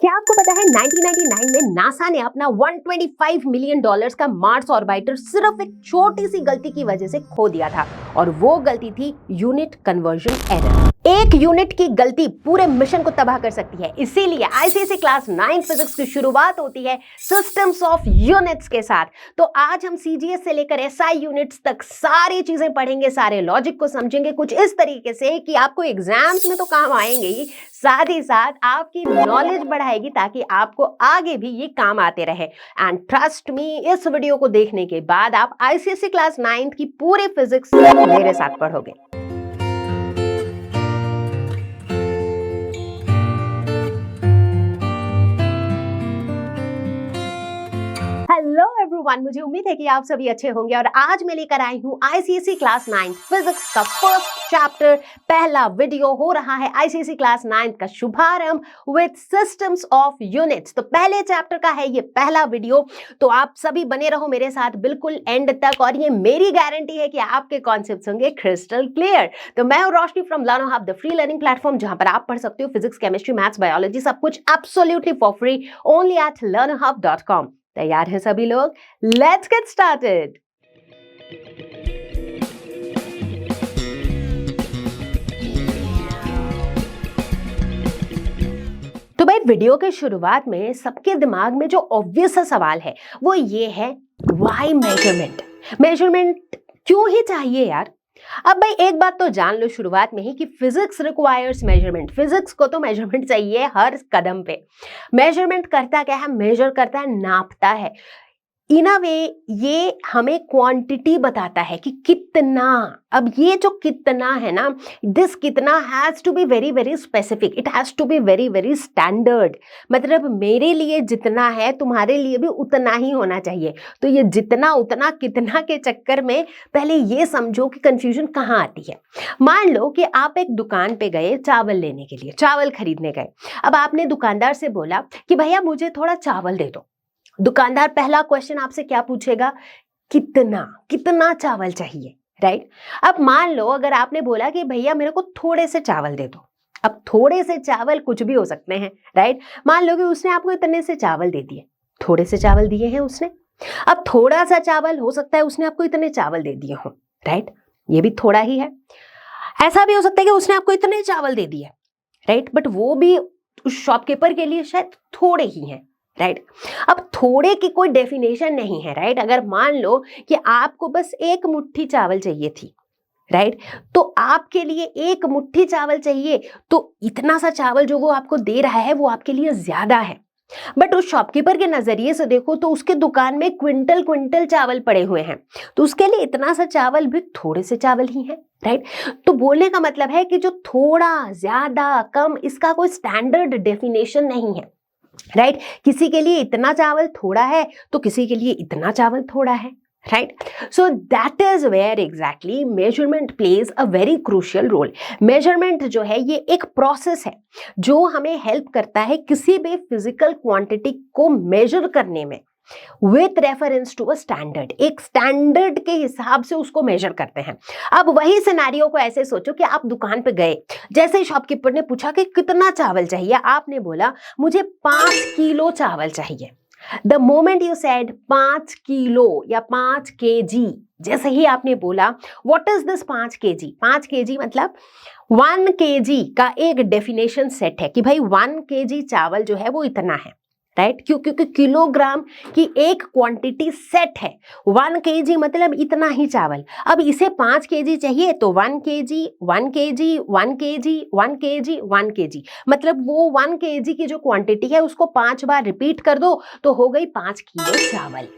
क्या आपको पता है 1999 में नासा ने अपना $125 मिलियन का मार्स ऑर्बिटर सिर्फ एक छोटी सी गलती की वजह से खो दिया था और वो गलती थी यूनिट कन्वर्जन एरर। एक यूनिट की गलती पूरे मिशन को तबाह कर सकती है। इसीलिए आईसीएसई क्लास 9 फिजिक्स की शुरुआत होती है सिस्टम्स ऑफ यूनिट्स के साथ। तो आज हम सीजीएस से लेकर एसआई यूनिट्स तक सारी चीजें पढ़ेंगे, सारे लॉजिक को समझेंगे कुछ इस तरीके से कि आपको एग्जाम्स में तो काम आएंगे ही, साथ ही साथ आपकी नॉलेज बढ़ाएगी ताकि आपको आगे भी ये काम आते रहे। एंड ट्रस्ट मी, इस वीडियो को देखने के बाद आप आईसीएसई क्लास 9 की पूरी फिजिक्स मेरे साथ पढ़ोगे। हेलो एवरीवन, मुझे उम्मीद है कि आप सभी अच्छे होंगे और आज मैं लेकर आई हूं आईसीएसई क्लास 9 फिजिक्स का फर्स्ट चैप्टर। पहला वीडियो हो रहा है आईसीएसई क्लास 9 का शुभारंभ विद सिस्टम्स ऑफ यूनिट्स। तो पहले चैप्टर का है ये पहला वीडियो, तो आप सभी बने रहो मेरे साथ बिल्कुल एंड तक और ये मेरी गारंटी है कि आपके कॉन्सेप्ट्स होंगे क्रिस्टल क्लियर। तो मैं हूं Roshni from Learn Hub, the free learning platform, जहां पर आप पढ़ सकते हो फिजिक्स, केमिस्ट्री, मैथ्स, बायोलॉजी, सब कुछ absolutely for free only at learnhub.com। तैयार हैं सभी लोग? Let's get started. तो भाई, वीडियो के शुरुआत में सबके दिमाग में जो ऑब्वियस सा सवाल है वो ये है, व्हाई मेजरमेंट? मेजरमेंट क्यों ही चाहिए यार? अब भाई एक बात तो जान लो शुरुआत में ही कि फिजिक्स रिक्वायर्स मेजरमेंट। फिजिक्स को तो मेजरमेंट चाहिए हर कदम पे। मेजरमेंट करता क्या है? मेजर करता है, नापता है। इन अ वे ये हमें क्वांटिटी बताता है कि कितना। अब ये जो कितना है ना, दिस कितना has to be very very specific, it has to be very very standard. मतलब मेरे लिए जितना है तुम्हारे लिए भी उतना ही होना चाहिए। तो ये जितना उतना कितना के चक्कर में पहले ये समझो कि कंफ्यूजन कहाँ आती है। मान लो कि आप एक दुकान पे गए चावल लेने के लिए, चावल खरीदने गए। अब आपने दुकानदार से बोला कि भैया मुझे थोड़ा चावल दे दो। दुकानदार पहला क्वेश्चन आपसे क्या पूछेगा? कितना, कितना चावल चाहिए, राइट? अब मान लो अगर आपने बोला कि भैया मेरे को थोड़े से चावल दे दो। अब थोड़े से चावल कुछ भी हो सकते हैं, राइट? मान लो कि उसने आपको इतने से चावल दे दिए, थोड़े से चावल दिए हैं उसने। अब थोड़ा सा चावल हो सकता है उसने आपको इतने चावल दे दिए हो, राइट? ये भी थोड़ा ही है। ऐसा भी हो सकता है कि उसने आपको इतने चावल दे दिए, राइट, बट वो भी उस शॉपकीपर के लिए शायद थोड़े ही हैं, राइट? अब थोड़े की कोई डेफिनेशन नहीं है, राइट? अगर मान लो कि आपको बस एक मुट्ठी चावल चाहिए थी, राइट, तो आपके लिए एक मुट्ठी चावल चाहिए, तो इतना सा चावल जो वो आपको दे रहा है वो आपके लिए ज्यादा है। बट उस शॉपकीपर के नजरिए से देखो तो उसके दुकान में क्विंटल क्विंटल चावल पड़े हुए हैं, तो उसके लिए इतना सा चावल भी थोड़े से चावल ही है, राइट? तो बोलने का मतलब है कि जो थोड़ा, ज्यादा, कम, इसका कोई स्टैंडर्ड डेफिनेशन नहीं है, राइट? किसी के लिए इतना चावल थोड़ा है तो किसी के लिए इतना चावल थोड़ा है, right? So that is where exactly measurement plays a very crucial role. Measurement जो है ये एक प्रोसेस है जो हमें हेल्प करता है किसी भी फिजिकल क्वांटिटी को मेजर करने में with reference to a standard. एक स्टैंडर्ड के हिसाब से उसको मेजर करते हैं। अब वही सिनेरियो को ऐसे सोचो कि आप दुकान पे गए, जैसे ही शॉपकीपर ने पूछा कि कितना चावल चाहिए, आपने बोला मुझे 5 किलो चावल चाहिए। The moment you said 5 kilo या 5 केजी, जैसे ही आपने बोला what is this 5 KG? 5 KG मतलब 1 केजी का एक डेफिनेशन सेट है कि भाई 1 केजी चावल जो है वो इतना है, राइट? क्योंकि किलोग्राम की एक क्वांटिटी सेट है। 1 केजी मतलब इतना ही चावल। अब इसे 5 केजी चाहिए तो 1 KG, 1 KG, 1 KG, 1 KG, 1 KG, मतलब वो 1 केजी की जो क्वांटिटी है उसको 5 बार रिपीट कर दो तो हो गई 5 किलो चावल।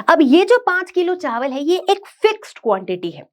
अब ये जो 5 किलो चावल है ये एक फिक्स्ड क्वांटिटी है।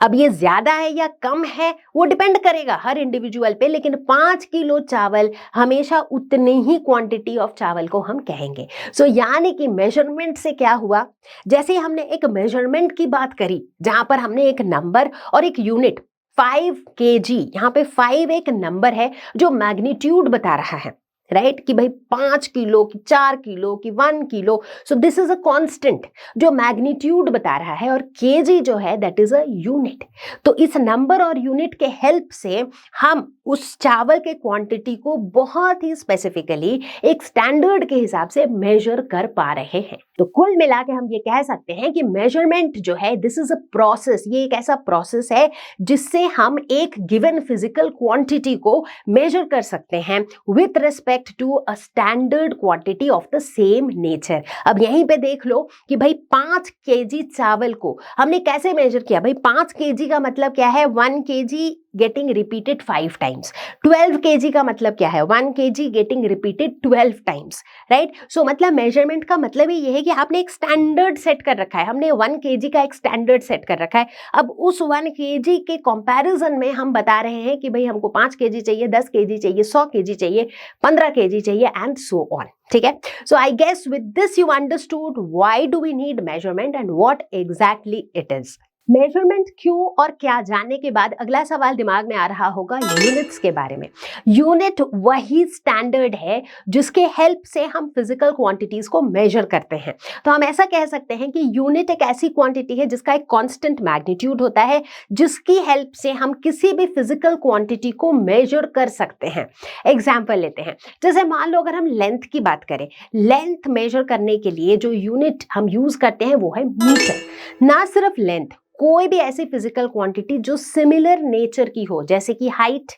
अब ये ज्यादा है या कम है वो डिपेंड करेगा हर इंडिविजुअल पे, लेकिन 5 किलो चावल हमेशा उतनी ही क्वांटिटी ऑफ चावल को हम कहेंगे। सो यानी कि मेजरमेंट से क्या हुआ, जैसे हमने एक मेजरमेंट की बात करी जहां पर हमने एक नंबर और एक यूनिट 5 kg, यहाँ पे 5 एक नंबर है जो मैग्नीट्यूड बता रहा है, राइट कि भाई 5 किलो की 4 किलो की 1 kilo, so this is a constant जो मैग्नीट्यूड बता रहा है, और केजी जो है दैट इज अ यूनिट। तो इस नंबर और यूनिट के हेल्प से हम उस चावल के क्वांटिटी को बहुत ही स्पेसिफिकली एक स्टैंडर्ड के हिसाब से मेजर कर पा रहे हैं। तो कुल मिला के हम ये कह सकते हैं कि मेजरमेंट जो है दिस इज अ प्रोसेस, ये एक ऐसा प्रोसेस है जिससे हम एक गिवन फिजिकल क्वांटिटी को मेजर कर सकते हैं with respect to a standard quantity of the same nature. अब यहीं पे देख लो कि भाई 5 kg चावल को हमने कैसे मेजर किया। भाई 5 kg का मतलब क्या है, 1 kg getting repeated 5 times. 12 kg का मतलब क्या है, 1 kg getting repeated 12 times, right. So मतलब मेजरमेंट का मतलब ही ये है कि आपने एक स्टैंडर्ड सेट कर रखा है, हमने 1 kg का एक स्टैंडर्ड सेट कर रखा है। अब उस 1 kg के कंपैरिजन में हम बता रहे हैं कि भाई हमको 5 kg चाहिए, 10 kg चाहिए, 100 kg चाहिए, 15 kg चाहिए, एंड सो ऑन। ठीक है। So I guess with this you understood why do we need measurement and what exactly it is. Measurement क्यों और क्या जानने के बाद अगला सवाल दिमाग में आ रहा होगा यूनिट्स के बारे में। यूनिट वही स्टैंडर्ड है जिसके हेल्प से हम फिजिकल क्वांटिटीज को मेजर करते हैं। तो हम ऐसा कह सकते हैं कि यूनिट एक ऐसी क्वांटिटी है जिसका एक कांस्टेंट मैग्नीट्यूड होता है, जिसकी हेल्प से हम किसी भी फिजिकल क्वांटिटी को मेजर कर सकते हैं। एग्जाम्पल लेते हैं, जैसे मान लो अगर हम लेंथ की बात करें, लेंथ मेजर करने के लिए जो यूनिट हम यूज करते हैं वो है मीटर। ना सिर्फ लेंथ, कोई भी ऐसी फिजिकल क्वांटिटी जो सिमिलर नेचर की हो, जैसे कि हाइट,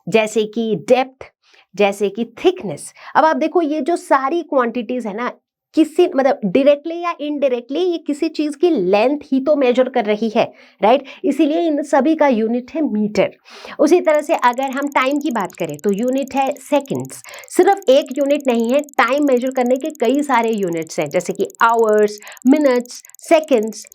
जैसे कि डेप्थ, जैसे कि थिकनेस। अब आप देखो ये जो सारी क्वांटिटीज है ना, किसी मतलब डायरेक्टली या इनडायरेक्टली ये किसी चीज की लेंथ ही तो मेजर कर रही है, राइट। इसीलिए इन सभी का यूनिट है मीटर। उसी तरह से अगर हम टाइम की बात करें तो यूनिट है सेकंड्स। सिर्फ एक यूनिट नहीं है, टाइम मेजर करने के कई सारे यूनिट्स हैं, जैसे कि आवर्स, मिनट्स, सेकंड्स।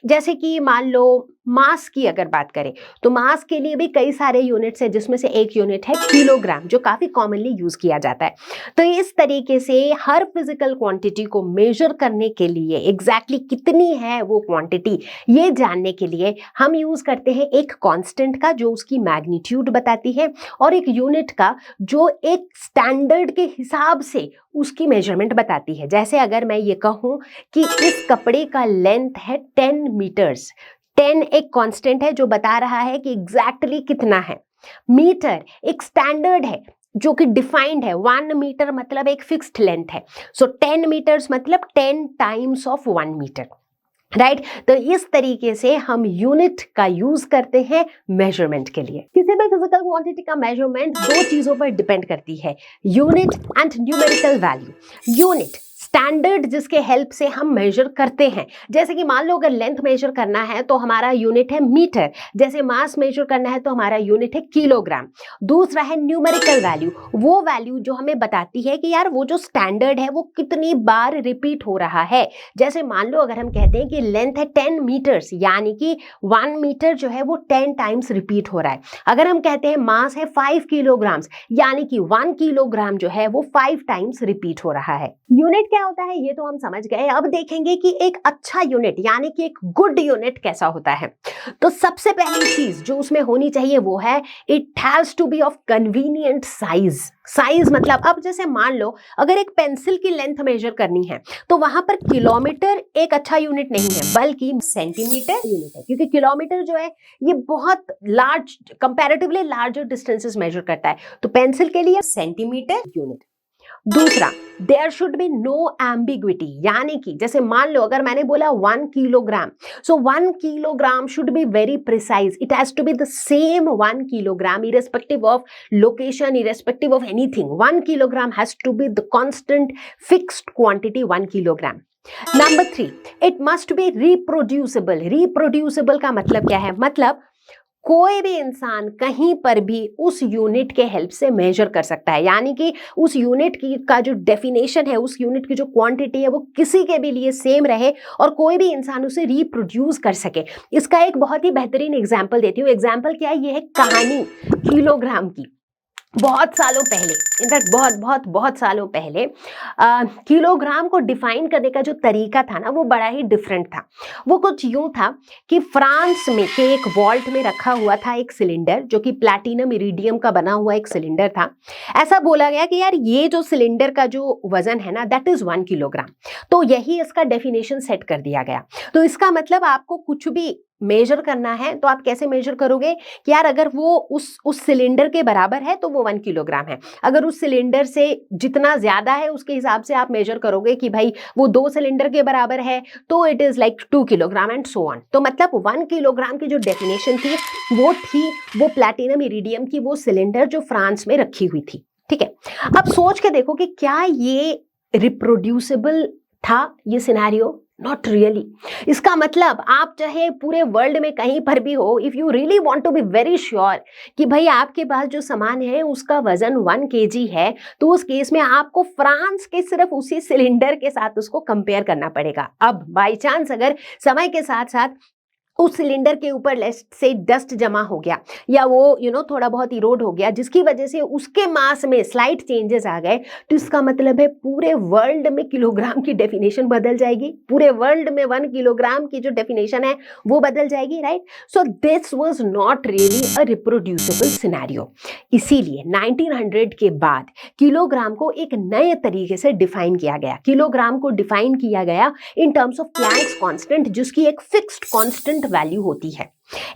जैसे कि मान लो मास की अगर बात करें तो मास के लिए भी कई सारे यूनिट्स हैं, जिसमें से एक यूनिट है किलोग्राम, जो काफी कॉमनली यूज किया जाता है। तो इस तरीके से हर फिजिकल क्वांटिटी को मेजर करने के लिए एग्जैक्टली कितनी है वो क्वांटिटी, ये जानने के लिए हम यूज करते हैं एक कांस्टेंट का जो उसकी मैग्नीट्यूड बताती है, और एक यूनिट का जो एक स्टैंडर्ड के हिसाब से उसकी मेजरमेंट बताती है। जैसे अगर मैं ये कहूं कि इस कपड़े का लेंथ है 10 मीटर्स, 10 एक कांस्टेंट है जो बता रहा है कि एग्जैक्टली कितना है। मीटर एक स्टैंडर्ड है जो कि डिफाइंड है, 1 मीटर मतलब एक फिक्स्ड लेंथ है। सो 10 मीटर्स मतलब 10 टाइम्स ऑफ 1 मीटर, राइट। तो इस तरीके से हम यूनिट का यूज करते हैं मेजरमेंट के लिए। किसी भी फिजिकल क्वांटिटी का मेजरमेंट दो चीजों पर डिपेंड करती है, unit and numerical value. Unit standard जिसके हेल्प से हम मेजर करते हैं, जैसे कि मान लो अगर लेंथ मेजर करना है तो हमारा यूनिट है मीटर, जैसे मास मेजर करना है तो हमारा यूनिट है किलोग्राम। दूसरा है न्यूमेरिकल वैल्यू, वो वैल्यू जो हमें बताती है कि यार वो जो स्टैंडर्ड है वो कितनी बार रिपीट हो रहा है। जैसे मान लो अगर हम कहते हैं कि लेंथ है 10 मीटर्स, यानी कि 1 मीटर जो है वो 10 टाइम्स रिपीट हो रहा है। अगर हम कहते हैं मास है 5 किलोग्राम्स, यानी कि 1 किलोग्राम जो है वो 5 टाइम्स रिपीट हो रहा है। यूनिट क्या होता है ये तो हम समझ गए। अब देखेंगे कि एक अच्छा यूनिट यानी कि एक गुड यूनिट कैसा होता है। तो सबसे पहली चीज जो उसमें होनी चाहिए वो है it has to be of convenient size. Size मतलब अब जैसे मान लो अगर एक पेंसिल की लेंथ मेजर करनी है तो वहां पर किलोमीटर एक अच्छा यूनिट नहीं है, बल्कि सेंटीमीटर यूनिट है, क्योंकि किलोमीटर जो है ये बहुत large, comparatively larger distances measure करता है। तो पेंसिल के लिए सेंटीमीटर यूनिट। दूसरा, there should be no ambiguity, यानी कि जैसे मान लो अगर मैंने बोला 1 kilogram, so 1 kilogram should be very precise, it has to be the same 1 kilogram irrespective of location, irrespective of anything. 1 kilogram has to be the constant fixed quantity 1 kilogram. Number 3, it must B reproducible. Reproducible का मतलब क्या है, मतलब कोई भी इंसान कहीं पर भी उस यूनिट के हेल्प से मेजर कर सकता है, यानी कि उस यूनिट की का जो डेफिनेशन है, उस यूनिट की जो क्वांटिटी है वो किसी के भी लिए सेम रहे और कोई भी इंसान उसे रिप्रोड्यूस कर सके। इसका एक बहुत ही बेहतरीन एग्जाम्पल देती हूँ। एग्जाम्पल क्या है, ये है कहानी किलोग्राम की। बहुत सालों पहले, इनफैक्ट बहुत बहुत बहुत सालों पहले किलोग्राम को डिफाइन करने का जो तरीका था ना वो बड़ा ही डिफरेंट था। वो कुछ यूं था कि फ्रांस में के एक वॉल्ट में रखा हुआ था एक सिलेंडर जो कि प्लैटिनम इरिडियम का बना हुआ एक सिलेंडर था। ऐसा बोला गया कि यार ये जो सिलेंडर का जो वजन है ना दैट इज 1 किलोग्राम। तो यही इसका डेफिनेशन सेट कर दिया गया। तो इसका मतलब आपको कुछ भी मेजर करना है तो आप कैसे मेजर करोगे कि यार अगर वो उस सिलेंडर के बराबर है तो वो 1 किलोग्राम है, अगर उस सिलेंडर से जितना ज्यादा है उसके हिसाब से आप मेजर करोगे कि भाई वो 2 सिलेंडर के बराबर है तो it is like 2 kilogram and so on. तो मतलब 1 किलोग्राम की जो डेफिनेशन थी वो प्लैटिनम इरिडियम की वो सिलेंडर जो फ्रांस में रखी हुई थी। ठीक है, अब सोच के देखो कि क्या ये रिप्रोड्यूसिबल था ये सिनेरियो? Not really. इसका मतलब आप चाहे पूरे वर्ल्ड में कहीं पर भी हो, if you really want to be very sure कि भाई आपके पास जो सामान है उसका वजन 1 kg है, तो उस केस में आपको फ्रांस के सिर्फ उसी सिलेंडर के साथ उसको कंपेयर करना पड़ेगा। अब बाई चांस अगर समय के साथ साथ उस सिलेंडर के ऊपर लेट्स से डस्ट जमा हो गया या वो थोड़ा बहुत इरोड हो गया जिसकी वजह से उसके मास में स्लाइट चेंजेस आ गए, तो इसका मतलब है पूरे वर्ल्ड में किलोग्राम की डेफिनेशन बदल जाएगी, पूरे वर्ल्ड में 1 किलोग्राम की जो डेफिनेशन है वो बदल जाएगी, right? So this was not really a reproducible scenario. इसीलिए 1900 के बाद किलोग्राम को एक नए तरीके से डिफाइन किया गया। किलोग्राम को डिफाइन किया गया in terms of Planck's constant, जिसकी एक फिक्स्ड कांस्टेंट वैल्यू होती है।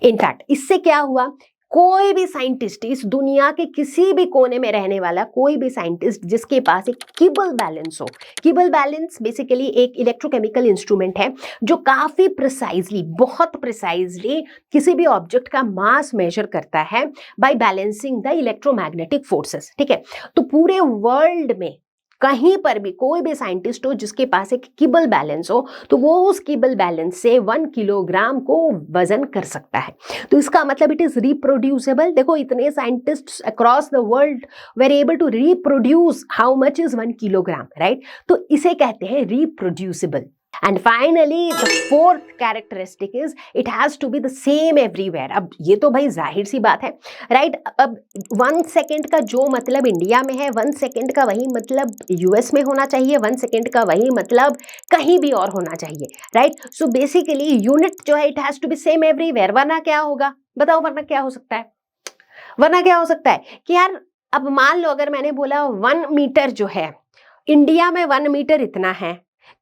इनफैक्ट इससे क्या हुआ, कोई भी साइंटिस्ट, इस दुनिया के किसी भी कोने में रहने वाला कोई भी साइंटिस्ट जिसके पास एक किबल बैलेंस हो, किबल बैलेंस बेसिकली एक इलेक्ट्रोकेमिकल इंस्ट्रूमेंट है जो काफी प्रिसाइजली, बहुत प्रिसाइजली किसी भी ऑब्जेक्ट का मास मेजर करता है by balancing the electromagnetic forces. ठीक है, तो पूरे वर्ल्ड में कहीं पर भी कोई भी साइंटिस्ट हो जिसके पास एक किबल बैलेंस हो तो वो उस किबल बैलेंस से 1 किलोग्राम को वजन कर सकता है। तो इसका मतलब इट इज रिप्रोड्यूसेबल। देखो इतने scientists across the world were able to reproduce how much is 1 kilogram, right? तो इसे कहते हैं reproducible. And finally, the fourth characteristic is it has to be the same everywhere. अब ये तो भाई जाहिर सी बात है, राइट? अब 1 सेकेंड का जो मतलब इंडिया में है 1 सेकेंड का वही मतलब यूएस में होना चाहिए, 1 सेकेंड का वही मतलब कहीं भी और होना चाहिए, राइट? सो बेसिकली यूनिट जो है it has to be same everywhere, वरना क्या होगा बताओ? वरना क्या हो सकता है? वरना क्या हो सकता है कि यार अब मान लो अगर मैंने बोला 1 मीटर जो है इंडिया में 1 मीटर इतना है,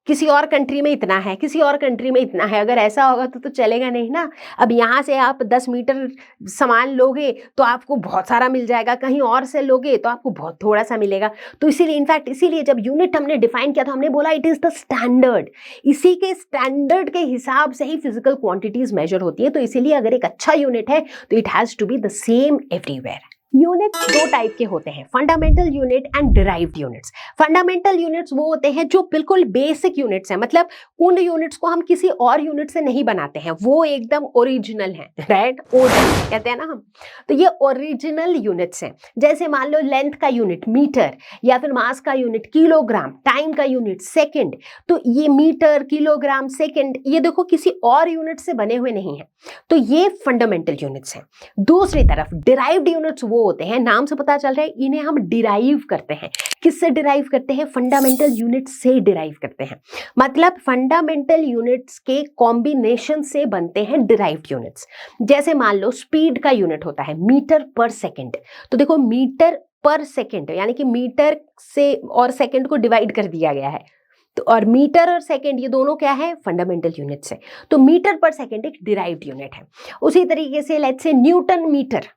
किसी और कंट्री में इतना है, किसी और कंट्री में इतना है, अगर ऐसा होगा तो चलेगा नहीं ना। अब यहाँ से आप 10 मीटर सामान लोगे तो आपको बहुत सारा मिल जाएगा, कहीं और से लोगे तो आपको बहुत थोड़ा सा मिलेगा। तो इसीलिए इनफैक्ट इसीलिए जब यूनिट हमने डिफाइन किया तो हमने बोला इट इज द स्टैंडर्ड। इसी के स्टैंडर्ड के हिसाब से ही फिजिकल क्वांटिटीज मेजर होती है। तो इसीलिए अगर एक अच्छा यूनिट है तो it has to be the same everywhere. Units दो टाइप के होते हैं, fundamental unit and derived units. Fundamental units वो होते हैं जो बिल्कुल बेसिक यूनिट्स हैं, मतलब उन यूनिट्स को हम किसी और यूनिट से नहीं बनाते हैं, वो एकदम ओरिजिनल हैं, राइट? ओरिजिनल कहते हैं ना हम। तो ये ओरिजिनल यूनिट्स हैं। जैसे मान लो लेंथ का यूनिट मीटर, या फिर मास का यूनिट किलोग्राम, टाइम का यूनिट सेकेंड। तो ये मीटर, किलोग्राम, सेकेंड, ये देखो किसी और यूनिट से बने हुए नहीं है। तो ये फंडामेंटल यूनिट्स हैं। दूसरी तरफ डिराइव्ड यूनिट्स वो होते हैं, नाम से पता चल रहा है इन्हें हम डिराइव करते हैं। किससे डिराइव करते हैं? फंडामेंटल यूनिट्स से डिराइव करते हैं। मतलब फंडामेंटल यूनिट्स के कॉम्बिनेशन से बनते हैं डिराइव्ड यूनिट्स। जैसे मान लो स्पीड का यूनिट होता है मीटर पर सेकेंड। तो देखो मीटर पर सेकेंड यानी कि मीटर से और सेकेंड को डिवाइड कर दिया गया है। तो और मीटर और सेकेंड ये दोनों क्या है? फंडामेंटल यूनिट्स है। तो मीटर पर सेकेंड एक डिराइव्ड यूनिट है। उसी तरीके से let's say newton metre,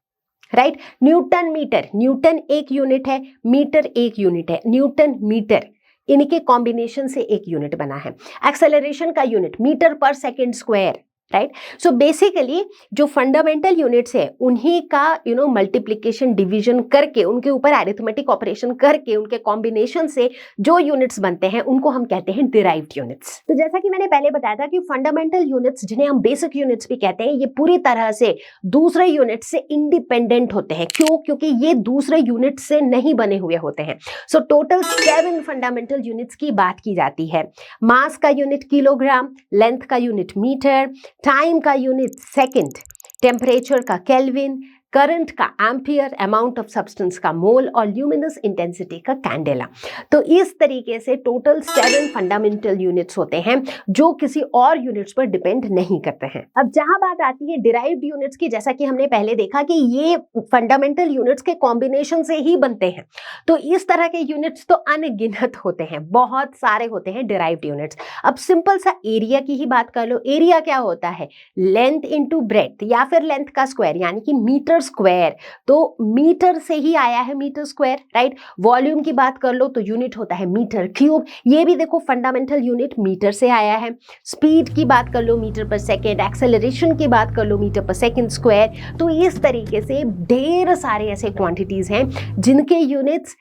right? Newton metre, newton एक यूनिट है, मीटर एक यूनिट है, न्यूटन मीटर, इनके कॉम्बिनेशन से एक यूनिट बना है। एक्सेलरेशन का unit metre per second square, right? So basically जो फंडामेंटल यूनिट्स है उन्हीं का मल्टीप्लिकेशन डिवीजन करके, उनके ऊपर अरिथमेटिक ऑपरेशन करके, उनके कॉम्बिनेशन से जो यूनिट्स बनते हैं उनको हम कहते हैं डिराइव्ड यूनिट्स। तो जैसा कि मैंने पहले बताया था कि फंडामेंटल यूनिट्स, जिन्हें हम बेसिक यूनिट्स भी कहते हैं, ये पूरी तरह से दूसरे यूनिट से इंडिपेंडेंट होते हैं। क्यों? क्योंकि ये दूसरे यूनिट से नहीं बने हुए होते हैं। सो टोटल 7 फंडामेंटल यूनिट्स की बात की जाती है। मास का यूनिट किलोग्राम, लेंथ का यूनिट मीटर, टाइम का यूनिट सेकंड, टेम्परेचर का केल्विन, करंट का एम्पियर, अमाउंट ऑफ सब्सटेंस का मोल और ल्यूमिनस इंटेंसिटी का कैंडेला। तो इस तरीके से टोटल 7 फंडामेंटल यूनिट्स होते हैं जो किसी और यूनिट्स पर डिपेंड नहीं करते हैं। अब जहां बात आती है डिराइव्ड यूनिट्स की, जैसा कि हमने पहले देखा कि ये फंडामेंटल यूनिट्स के कॉम्बिनेशन से ही बनते हैं, तो इस तरह के यूनिट्स तो अनगिनत होते हैं, बहुत सारे होते हैं डिराइव्ड यूनिट्स। अब सिंपल सा एरिया की ही बात कर लो। एरिया क्या होता है? लेंथ इंटू ब्रेड्थ या फिर लेंथ का स्क्वायर, यानी कि मीटर स्क्वायर। तो मीटर से ही आया है मीटर स्क्वायर, राइट। वॉल्यूम की बात कर लो तो यूनिट होता है मीटर क्यूब, ये भी देखो फंडामेंटल यूनिट मीटर से आया है। स्पीड की बात कर लो मीटर पर सेकेंड, एक्सेलरेशन की बात कर लो मीटर पर सेकेंड स्क्वायर। तो इस तरीके से ढेर सारे ऐसे क्वांटिटीज हैं जिनके यूनिट्स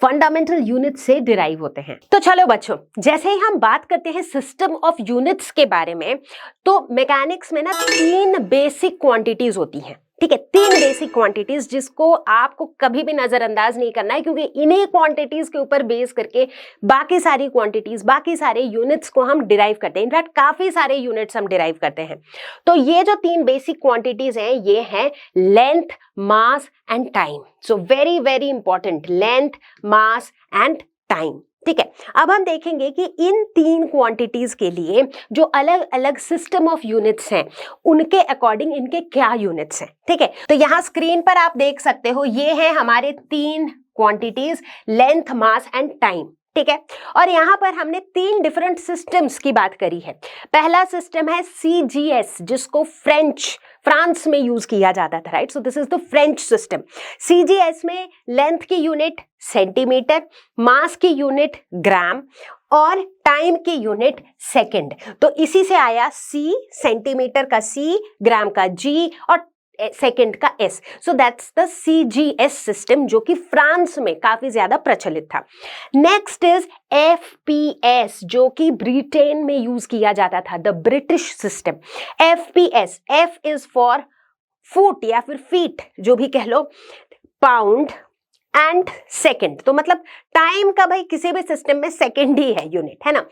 फंडामेंटल यूनिट से डिराइव होते हैं। तो चलो बच्चों, जैसे ही हम बात करते हैं सिस्टम ऑफ यूनिट्स के बारे में, तो मैकेनिक्स में ना 3 बेसिक क्वांटिटीज होती हैं, ठीक है। 3 बेसिक क्वांटिटीज जिसको आपको कभी भी नजरअंदाज नहीं करना है, क्योंकि इन्हीं क्वांटिटीज के ऊपर बेस करके बाकी सारी क्वांटिटीज, बाकी सारे यूनिट्स को हम डिराइव करते हैं। इनफैक्ट काफी सारे यूनिट्स हम डिराइव करते हैं। तो ये जो 3 बेसिक क्वांटिटीज हैं, ये हैं length, mass and time. So very very important, length, mass and time, ठीक है। अब हम देखेंगे कि इन 3 क्वांटिटीज के लिए जो अलग अलग सिस्टम ऑफ यूनिट्स हैं, उनके अकॉर्डिंग इनके क्या यूनिट्स हैं, ठीक है। तो यहाँ स्क्रीन पर आप देख सकते हो, ये हैं हमारे 3 quantities, length, mass and time, ठीक है। और यहाँ पर हमने 3 डिफरेंट सिस्टम्स की बात करी है। पहला सिस्टम है CGS, जिसको फ्रांस में यूज किया जाता था, right. So this is the French system. CGS में लेंथ की यूनिट सेंटीमीटर, मास की यूनिट ग्राम और टाइम की यूनिट सेकंड। तो इसी से आया C, सेंटीमीटर का C, ग्राम का G और सेकंड का S। So that's the CGS system, जो कि फ्रांस में काफी ज्यादा प्रचलित था। नेक्स्ट इज FPS, जो कि ब्रिटेन में यूज किया जाता था, the British system. FPS, F is for foot या फिर फीट, जो भी कह लो, पाउंड एंड सेकंड। तो मतलब टाइम का भाई किसी भी सिस्टम में सेकंड ही है यूनिट, है ना।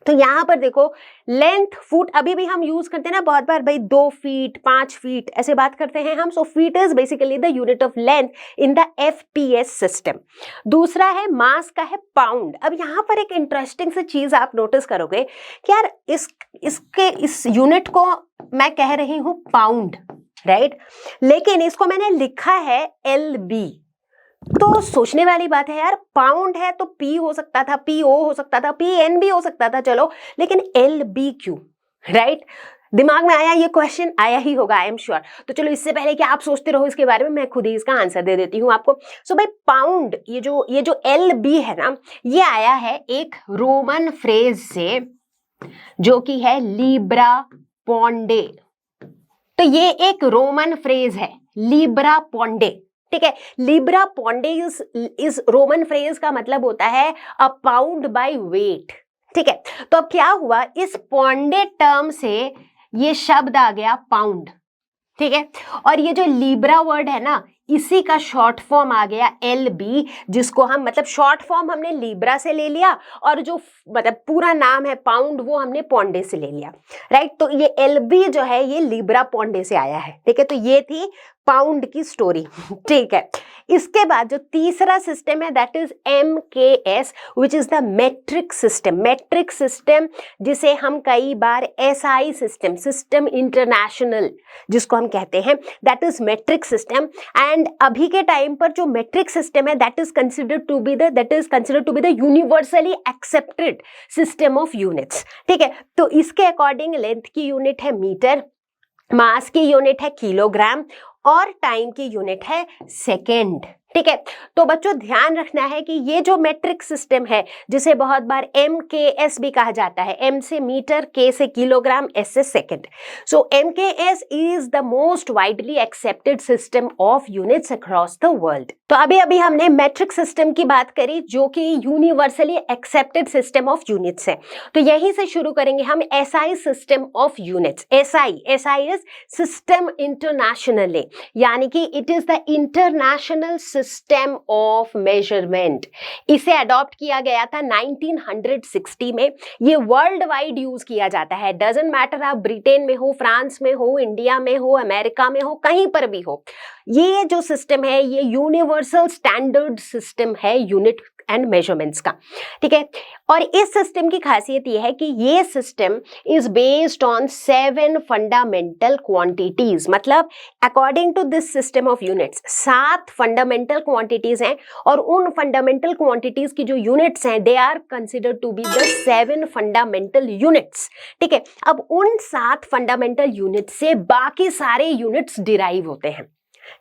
तो यहां पर देखो लेंथ फुट अभी भी हम यूज करते हैं ना बहुत बार, भाई 2 फीट 5 फीट ऐसे बात करते हैं हम। So feet is basically the unit of length in the FPS system. दूसरा है मास का है पाउंड। अब यहां पर एक इंटरेस्टिंग सी चीज आप नोटिस करोगे कि यार इस यूनिट को मैं कह रही हूं पाउंड, राइट, लेकिन इसको मैंने लिखा है LB। तो सोचने वाली बात है यार, पाउंड है तो P हो सकता था, PO हो सकता था, PN भी हो सकता था, चलो, लेकिन LB क्यों, राइट। दिमाग में आया ये क्वेश्चन, आया ही होगा आई एम श्योर। तो चलो इससे पहले कि आप सोचते रहो इसके बारे में, मैं खुद ही इसका आंसर दे देती हूँ आपको। सो भाई पाउंड, ये जो LB है ना, ये आया है एक रोमन फ्रेज से जो कि है लीब्रा पोंडे। तो ये एक रोमन फ्रेज है, लीब्रा पोंडे, ठीक है। लीब्रा पोंडे इस रोमन फ्रेज का मतलब होता है अ पाउंड बाय वेट, ठीक है। तो अब क्या हुआ, इस पोंडे टर्म से ये शब्द आ गया पाउंड, ठीक है। और ये जो लीब्रा वर्ड है ना, इसी का शॉर्ट फॉर्म आ गया LB, जिसको हम मतलब शॉर्ट फॉर्म हमने लीब्रा से ले लिया और जो मतलब पूरा नाम है पाउंड वो हमने पोंडे से ले लिया, राइट। तो ये LB जो है ये लीब्रा पोंडे से आया है, ठीक है। तो ये थी पाउंड की स्टोरी, ठीक है। इसके बाद जो तीसरा सिस्टम है that is MKS, which is the metric system. Metric system जिसे हम कई बार SI सिस्टम, सिस्टम इंटरनेशनल जिसको हम कहते हैं, that is metric system. And अभी के टाइम पर जो मेट्रिक सिस्टम है that is considered to be the universally accepted system of units, ठीक है। तो इसके अकॉर्डिंग लेंथ की यूनिट है मीटर, मास की यूनिट है किलोग्राम और टाइम की यूनिट है सेकेंड, ठीक है। तो बच्चों ध्यान रखना है कि ये जो मेट्रिक सिस्टम है जिसे बहुत बार MKS भी कहा जाता है, M से मीटर, K से किलोग्राम, S से second. So MKS is the most widely accepted system of units across the world. तो अभी हमने मेट्रिक सिस्टम की बात करी जो कि universally accepted system of units है। तो यहीं से शुरू करेंगे हम SI system of units. SI is system internationally, यानी कि it is the international system of measurement. इसे अडॉप्ट किया गया था 1960 में। ये वर्ल्ड वाइड यूज किया जाता है, डजंट मैटर आप ब्रिटेन में हो, फ्रांस में हो, इंडिया में हो, अमेरिका में हो, कहीं पर भी हो। ये जो सिस्टम है ये यूनिवर्सल स्टैंडर्ड सिस्टम है यूनिट एंड मेजरमेंट्स का, ठीक है। और इस सिस्टम की खासियत ये है कि ये system is based on 7 fundamental quantities, मतलब according to this system of units 7 fundamental quantities हैं, और उन फंडामेंटल क्वांटिटीज की जो यूनिट्स हैं they are considered to be the 7 fundamental units, ठीक है। अब उन 7 फंडामेंटल यूनिट्स से बाकी सारे यूनिट्स डिराइव होते हैं,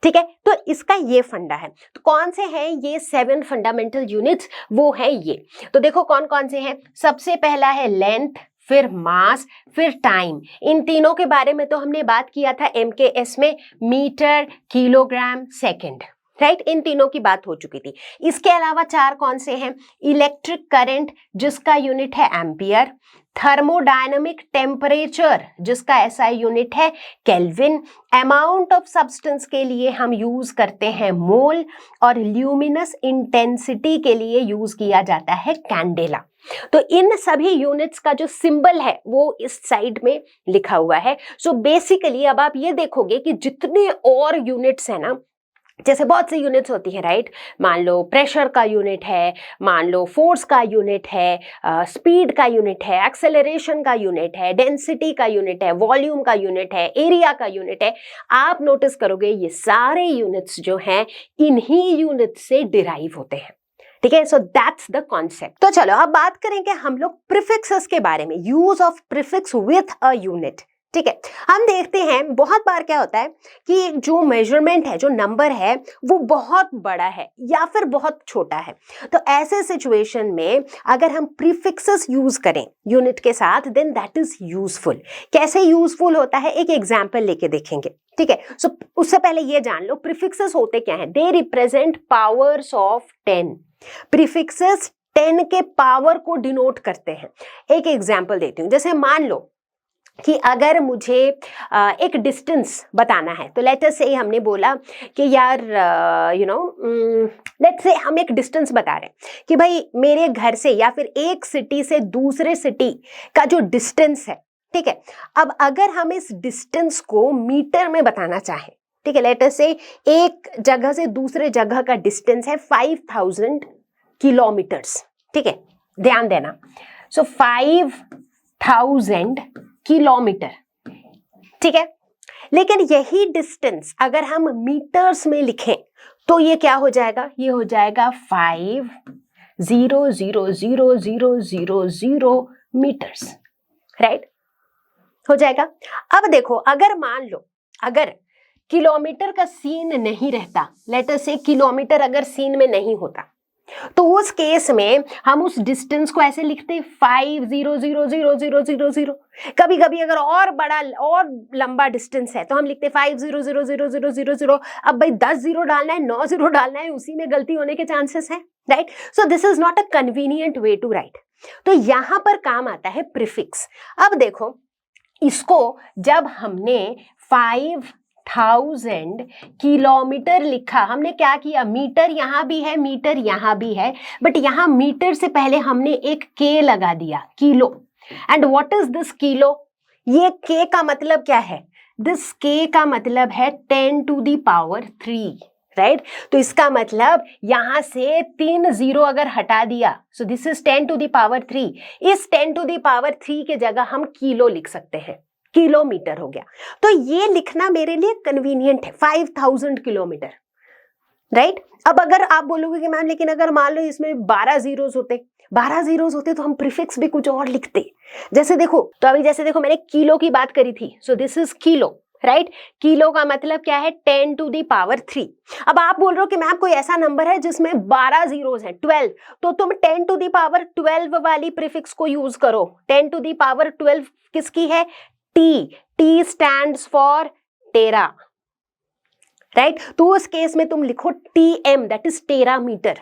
ठीक है। तो इसका ये फंडा है। तो कौन से हैं ये 7 फंडामेंटल यूनिट्स? वो है ये। तो देखो कौन कौन से हैं। सबसे पहला है लेंथ, फिर मास, फिर टाइम। इन तीनों के बारे में तो हमने बात किया था MKS में, मीटर, किलोग्राम, सेकंड, राइट। इन तीनों की बात हो चुकी थी। इसके अलावा 4 कौन से हैं? इलेक्ट्रिक करंट जिसका यूनिट है एम्पियर, थर्मोडायनामिक टेम्परेचर जिसका SI यूनिट है केल्विन, अमाउंट ऑफ सब्सटेंस के लिए हम यूज करते हैं मोल, और ल्यूमिनस इंटेंसिटी के लिए यूज किया जाता है कैंडेला। तो इन सभी यूनिट्स का जो सिंबल है वो इस साइड में लिखा हुआ है। सो बेसिकली अब आप ये देखोगे कि जितने और यूनिट्स है ना, जैसे बहुत सी यूनिट्स होती है, राइट। मान लो प्रेशर का यूनिट है, मान लो फोर्स का यूनिट है, स्पीड का यूनिट है, एक्सेलरेशन का यूनिट है, डेंसिटी का यूनिट है, वॉल्यूम का यूनिट है, एरिया का यूनिट है। आप नोटिस करोगे ये सारे यूनिट्स जो हैं इन्हीं यूनिट से डिराइव होते हैं, ठीक है। So that's the concept. तो चलो अब बात करेंगे हम लोग प्रीफिक्सेस के बारे में, use of prefix with a unit, ठीक है। हम देखते हैं बहुत बार क्या होता है कि जो मेजरमेंट है, जो नंबर है वो बहुत बड़ा है या फिर बहुत छोटा है। तो ऐसे सिचुएशन में अगर हम प्रीफिक्सेस यूज करें यूनिट के साथ देन दैट इज यूजफुल। कैसे यूजफुल होता है एक एग्जांपल लेके देखेंगे, ठीक है। सो उससे पहले ये जान लो प्रीफिक्सेस होते क्या हैं। They represent powers of 10। Prefixes 10 के पावर को डिनोट करते हैं। एक एग्जांपल देती हूँ। जैसे मान लो कि अगर मुझे एक डिस्टेंस बताना है, तो लेट अस से हमने बोला कि यार लेट्स से हम एक डिस्टेंस बता रहे हैं कि भाई मेरे घर से या फिर एक सिटी से दूसरे सिटी का जो डिस्टेंस है, ठीक है। अब अगर हम इस डिस्टेंस को मीटर में बताना चाहें, ठीक है, लेट अस से एक जगह से दूसरे जगह का डिस्टेंस है 5000 किलोमीटर्स, ठीक है, ध्यान देना। सो 5000 किलोमीटर, ठीक है। लेकिन यही डिस्टेंस अगर हम मीटर्स में लिखें तो ये क्या हो जाएगा? ये हो जाएगा 5,000,000 मीटर्स, राइट, हो जाएगा। अब देखो अगर मान लो अगर किलोमीटर का सीन नहीं रहता, लेट अस से किलोमीटर अगर सीन में नहीं होता, तो उस केस में हम उस डिस्टेंस को ऐसे लिखते 5,000,000। कभी कभी अगर और बड़ा और लंबा डिस्टेंस है तो हम लिखते 5,000,000। अब भाई 10 जीरो डालना है, 9 जीरो डालना है, उसी में गलती होने के चांसेस हैं, right. So this is not a convenient way to write. तो यहां पर काम आता है प्रीफिक्स। अब देखो इसको जब हमने 5,000 किलोमीटर लिखा, हमने क्या किया, मीटर यहां भी है, मीटर यहां भी है, बट यहां मीटर से पहले हमने एक के लगा दिया, kilo. And what is this kilo? ये के का मतलब क्या है? दिस के का मतलब है 10 to the power 3, राइट। तो इसका मतलब यहां से 3 जीरो अगर हटा दिया, सो this is 10 to the power 3। इस 10 to the power 3 के जगह हम किलो लिख सकते हैं, किलोमीटर हो गया। तो ये लिखना मेरे लिए कन्वीनियंट है, 5000 किलोमीटर, राइट। अब अगर आप बोलोगे कि मैम लेकिन अगर मान लो इसमें 12 जीरोस होते तो हम प्रीफिक्स भी कुछ और लिखते। जैसे देखो, तो अभी जैसे देखो मैंने किलो की बात करी थी, सो this is kilo, right. Kilo का मतलब क्या है? 10 to the power 3। अब आप बोल रहे हो कि मैम कोई ऐसा नंबर है जिसमें 12 जीरोस हैं, 12, तो तुम 10 to the power 12 वाली प्रीफिक्स को यूज करो। 10 to the power 12 किसकी है? T stands for tera, right. तो उस केस में तुम लिखो TM, that is tera metre.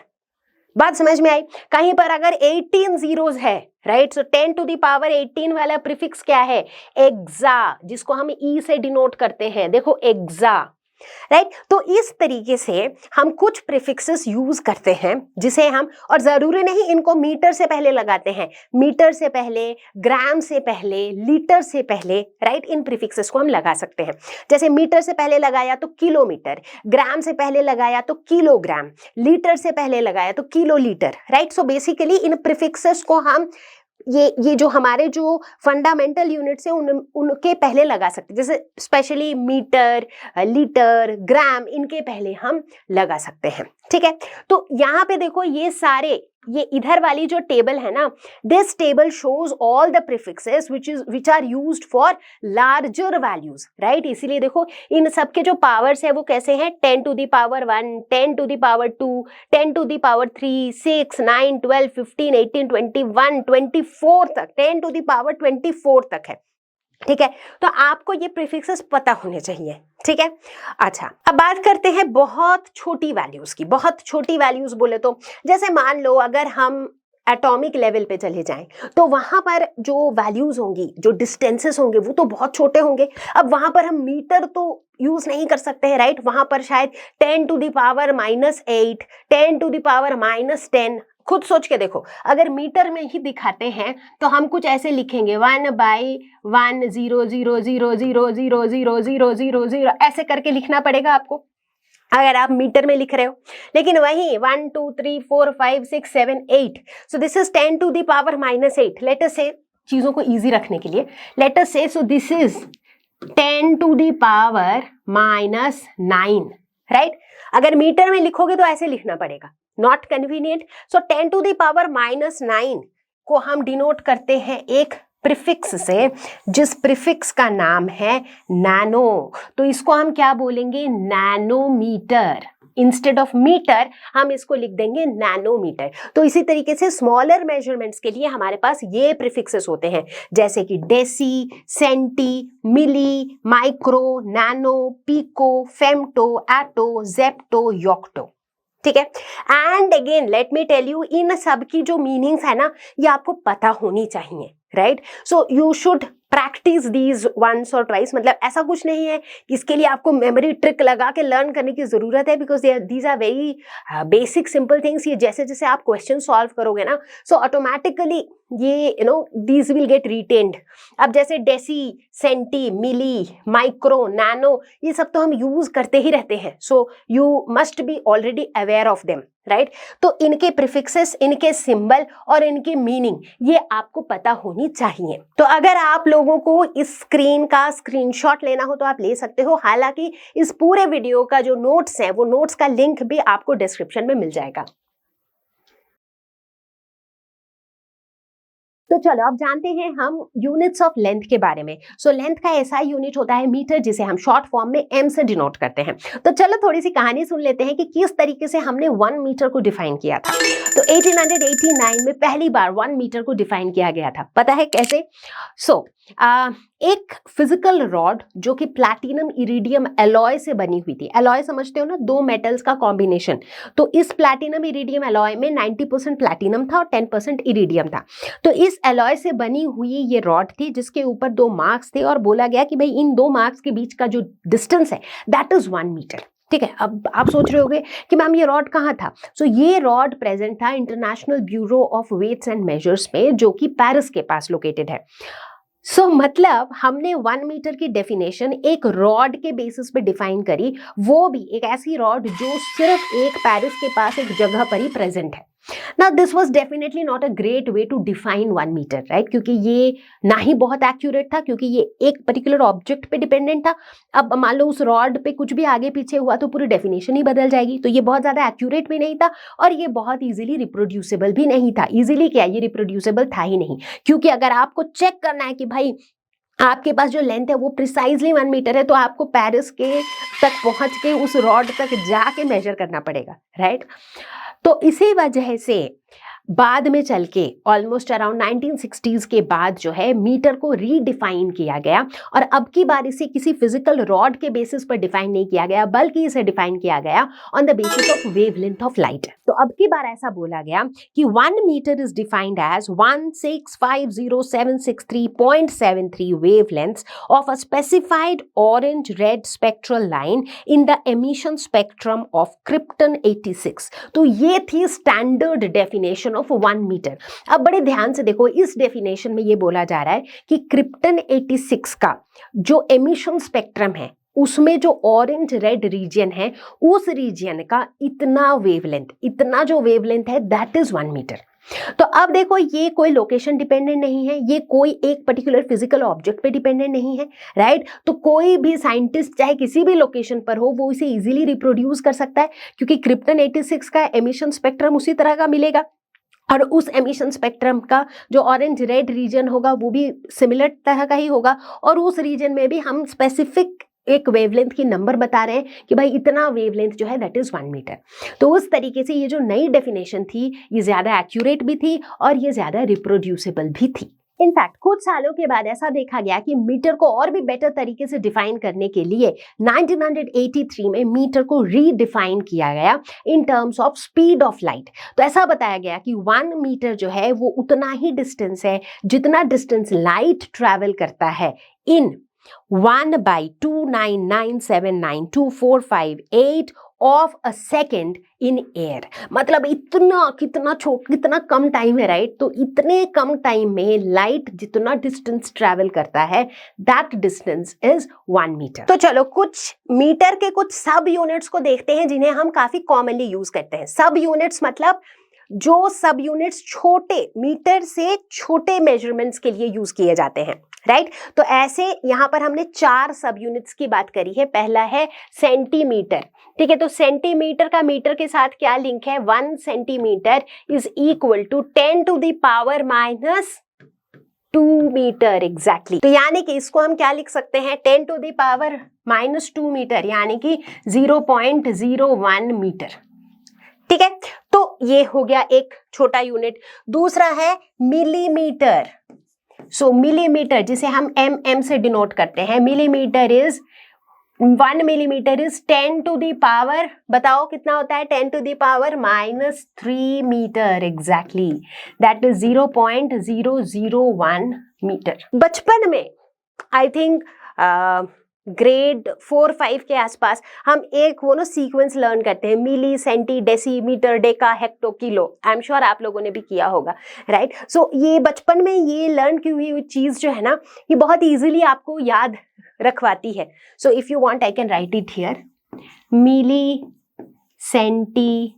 बात समझ में आई? कहीं पर अगर 18 जीरोस है, right, so 10 to the power 18 वाला प्रीफिक्स क्या है? एक्सा, जिसको हम ई से डिनोट करते हैं। देखो एक्सा, राइट। तो इस तरीके से हम कुछ प्रीफिक्सेस यूज करते हैं जिसे हम, और जरूरी नहीं इनको मीटर से पहले लगाते हैं, मीटर से पहले, ग्राम से पहले, लीटर से पहले, राइट, इन प्रीफिक्सेस को हम लगा सकते हैं। जैसे मीटर से पहले लगाया तो किलोमीटर, ग्राम से पहले लगाया तो किलोग्राम, लीटर से पहले लगाया तो kilo litre, right. So basically in prefixes को हम ये जो हमारे जो फंडामेंटल यूनिट्स हैं उनके पहले लगा सकते हैं, जैसे स्पेशली मीटर, लीटर, ग्राम, इनके पहले हम लगा सकते हैं, ठीक है। तो यहाँ पे देखो ये सारे, ये इधर वाली जो टेबल है ना, this table shows all the prefixes which are used for larger values, right. इसीलिए देखो इन सब के जो पावर्स है वो कैसे हैं, 10 to the power 1, 10 to the power 2, 10 to the power 3, 6, 9, 12, 15, 18, 21, 24 तक, 10 to the power 24 तक है, ठीक है। तो आपको ये प्रीफिक्सेस पता होने चाहिए, ठीक है। अच्छा, अब बात करते हैं बहुत छोटी वैल्यूज की। बहुत छोटी वैल्यूज बोले तो जैसे मान लो अगर हम एटॉमिक लेवल पे चले जाएं तो वहां पर जो वैल्यूज होंगी, जो डिस्टेंसेस होंगे वो तो बहुत छोटे होंगे। अब वहां पर हम मीटर तो यूज नहीं कर सकते हैं, राइट। वहां पर शायद 10 to the power -8, 10 to the power -10, खुद सोच के देखो, अगर मीटर में ही दिखाते हैं तो हम कुछ ऐसे लिखेंगे 1/10000000000 ऐसे करके लिखना पड़ेगा आपको अगर आप मीटर में लिख रहे हो। लेकिन वही 1 2 3 4 5 6 7 8, सो this is 10 to the power -8। Let us से, चीजों को इजी रखने के लिए, लेट अस से, सो this is 10 to the power -9, right. अगर मीटर में लिखोगे तो ऐसे लिखना पड़ेगा, not convenient. So 10 to the power -9 को हम डिनोट करते हैं एक प्रीफिक्स से, जिस प्रीफिक्स का नाम है नैनो। तो इसको हम क्या बोलेंगे, नैनोमीटर। इंस्टेड ऑफ मीटर हम इसको लिख देंगे नैनोमीटर। तो इसी तरीके से स्मॉलर मेजरमेंट्स के लिए हमारे पास ये प्रीफिक्सेस होते हैं, जैसे कि deci, centi, milli, micro, nano, pico, femto, atto, zepto, yocto, ठीक है। And again let me tell you, इन सब की जो मीनिंग्स है ना, ये आपको पता होनी चाहिए, right. So you should practice these once और ट्वाइस। मतलब ऐसा कुछ नहीं है कि इसके लिए आपको मेमोरी ट्रिक लगा के लर्न करने की जरूरत है, because these are very basic simple things. ये जैसे जैसे आप क्वेश्चन सॉल्व करोगे ना, सो ऑटोमेटिकली ये दीज विल गेट रिटेन्ड। अब जैसे deci, centi, milli, micro, nano, ये सब तो हम यूज करते ही रहते हैं, so you must be already aware of them, right. तो इनके प्रीफिक्सेस, इनके सिंबल और इनकी मीनिंग ये आपको पता होनी चाहिए। तो अगर आप लोगों को इस स्क्रीन का स्क्रीनशॉट लेना हो तो आप ले सकते हो। हालांकि इस पूरे वीडियो का जो नोट्स है, वो नोट्स का लिंक भी आपको डिस्क्रिप्शन में मिल जाएगा। तो चलो अब जानते हैं हम यूनिट्स ऑफ लेंथ के बारे में। सो लेंथ का ऐसा यूनिट होता है मीटर, जिसे हम शॉर्ट फॉर्म में एम से डिनोट करते हैं। तो चलो थोड़ी सी कहानी सुन लेते हैं कि किस तरीके से हमने 1 मीटर को डिफाइन किया था। तो 1889 में पहली बार 1 मीटर को डिफाइन किया गया था। पता है कैसे? सो एक फिजिकल रॉड जो कि प्लैटिनम इरिडियम एलॉय से बनी हुई थी। एलॉय समझते हो ना, दो मेटल्स का कॉम्बिनेशन। तो इस प्लैटिनम इरिडियम एलॉय में 90% प्लैटिनम था और 10% इरिडियम था। तो इस एलॉय से बनी हुई ये रॉड थी, जिसके ऊपर 2 मार्क्स थे और बोला गया कि भाई इन 2 मार्क्स के बीच का जो डिस्टेंस है दैट इज 1 मीटर। ठीक है। अब आप सोच रहे होंगे कि मैम ये रॉड कहाँ था? सो ये रॉड प्रेजेंट था international bureau of weights and measures में, जो कि पेरिस के पास लोकेटेड है। मतलब हमने 1 मीटर की डेफिनेशन एक रॉड के बेसिस पे डिफाइन करी, वो भी एक ऐसी रॉड जो सिर्फ एक पेरिस के पास एक जगह पर ही प्रेजेंट है। Now this was definitely not a great way to define 1 metre, right? क्योंकि ये ना ही बहुत एक्यूरेट था, क्योंकि ये एक पर्टिकुलर ऑब्जेक्ट पे डिपेंडेंट था। अब मान लो उस रॉड पे कुछ भी आगे पीछे हुआ तो पूरी डेफिनेशन ही बदल जाएगी। तो ये बहुत ज्यादा एक्यूरेट भी नहीं था और ये बहुत इजीली रिप्रोड्यूसेबल भी नहीं था। इजीली क्या, ये रिप्रोड्यूसेबल था ही नहीं, क्योंकि अगर आपको चेक करना है कि भाई आपके पास जो लेंथ है वो प्रिसाइजली 1 मीटर है, तो आपको पेरिस के तक पहुंच के उस रॉड तक जाके मेजर करना पड़ेगा, राइट? तो इसी वजह से बाद में चल के ऑलमोस्ट अराउंड 1960s के बाद जो है मीटर को रीडिफाइन किया गया, और अब की बार इसे किसी फिजिकल रॉड के बेसिस पर डिफाइन नहीं किया गया, बल्कि इसे डिफाइन किया गया on the basis of wavelength of light. तो अब की बार ऐसा बोला गया कि 1 metre is defined as 1650763.73 wavelengths of a specified orange red spectral line in the emission spectrum of Krypton 86। तो ये थी स्टैंडर्ड डेफिनेशन ऑफ 1 मीटर। अब बड़े ध्यान से देखो, इस डेफिनेशन में ये बोला जा रहा है कि क्रिप्टन 86 का जो एमिशन स्पेक्ट्रम है उसमें जो ऑरेंज रेड रीजन है, उस रीजन का इतना जो वेवलेंथ है दैट इज 1 मीटर। तो अब देखो, ये कोई लोकेशन डिपेंडेंट नहीं है, ये कोई एक पर्टिकुलर फिजिकल ऑब्जेक्ट पे डिपेंडेंट नहीं है, राइट। तो कोई भी साइंटिस्ट चाहे किसी भी लोकेशन पर हो, वो इसे इजीली रिप्रोड्यूस कर सकता है, क्योंकि क्रिप्टन 86 का एमिशन स्पेक्ट्रम उसी तरह का मिलेगा, और उस एमिशन स्पेक्ट्रम का जो ऑरेंज रेड रीजन होगा वो भी सिमिलर तरह का ही होगा, और उस रीजन में भी हम स्पेसिफिक एक वेवलेंथ की नंबर बता रहे हैं कि भाई इतना वेवलेंथ जो है दैट इज 1 मीटर। तो उस तरीके से ये जो नई डेफिनेशन थी ये ज्यादा एक्यूरेट भी थी और ये ज्यादा रिप्रोड्यूसिबल भी थी। इनफैक्ट कुछ सालों के बाद ऐसा देखा गया कि मीटर को और भी बेटर तरीके से डिफाइन करने के लिए 1983 में मीटर को रीडिफाइन किया गया in terms of speed of light. तो ऐसा बताया गया कि 1 मीटर जो है वो उतना ही डिस्टेंस है जितना डिस्टेंस लाइट ट्रैवल करता है इन 1/299792458 of a second in air. मतलब कितना कम टाइम है, राइट। तो इतने कम टाइम में लाइट जितना डिस्टेंस ट्रैवल करता है दैट डिस्टेंस इज 1 मीटर। तो चलो कुछ मीटर के कुछ सब यूनिट्स को देखते हैं जिन्हें हम काफी कॉमनली यूज करते हैं। सब यूनिट्स मतलब जो सब यूनिट्स छोटे मीटर से छोटे मेजरमेंट्स के लिए यूज किए जाते हैं, राइट। तो ऐसे यहां पर हमने 4 सब यूनिट्स की बात करी है। पहला है सेंटीमीटर, ठीक है। तो सेंटीमीटर का मीटर के साथ क्या लिंक है? 1 centimetre is equal to 10 to the power -2 metre, exactly. तो यानी कि इसको हम क्या लिख सकते हैं? 10 टू द पावर -2 मीटर, यानी कि 0.01 मीटर, ठीक है। तो ये हो गया एक छोटा यूनिट। दूसरा है मिलीमीटर। सो मिलीमीटर जिसे हम mm से डिनोट करते हैं, millimetre is 1 millimetre is 10 to the power, बताओ कितना होता है? 10 to the power -3 metre, exactly, that is 0.001 metre. बचपन में आई थिंक ग्रेड 4-5 के आसपास हम एक वो सीक्वेंस लर्न करते हैं, milli, centi, decimetre, deca, hecto, kilo. I am sure आप लोगों ने भी किया होगा, राइट। सो ये बचपन में ये लर्न की हुई चीज जो है ना, ये बहुत इजीली आपको याद रखवाती है। So if you want I can write it here, milli, centi,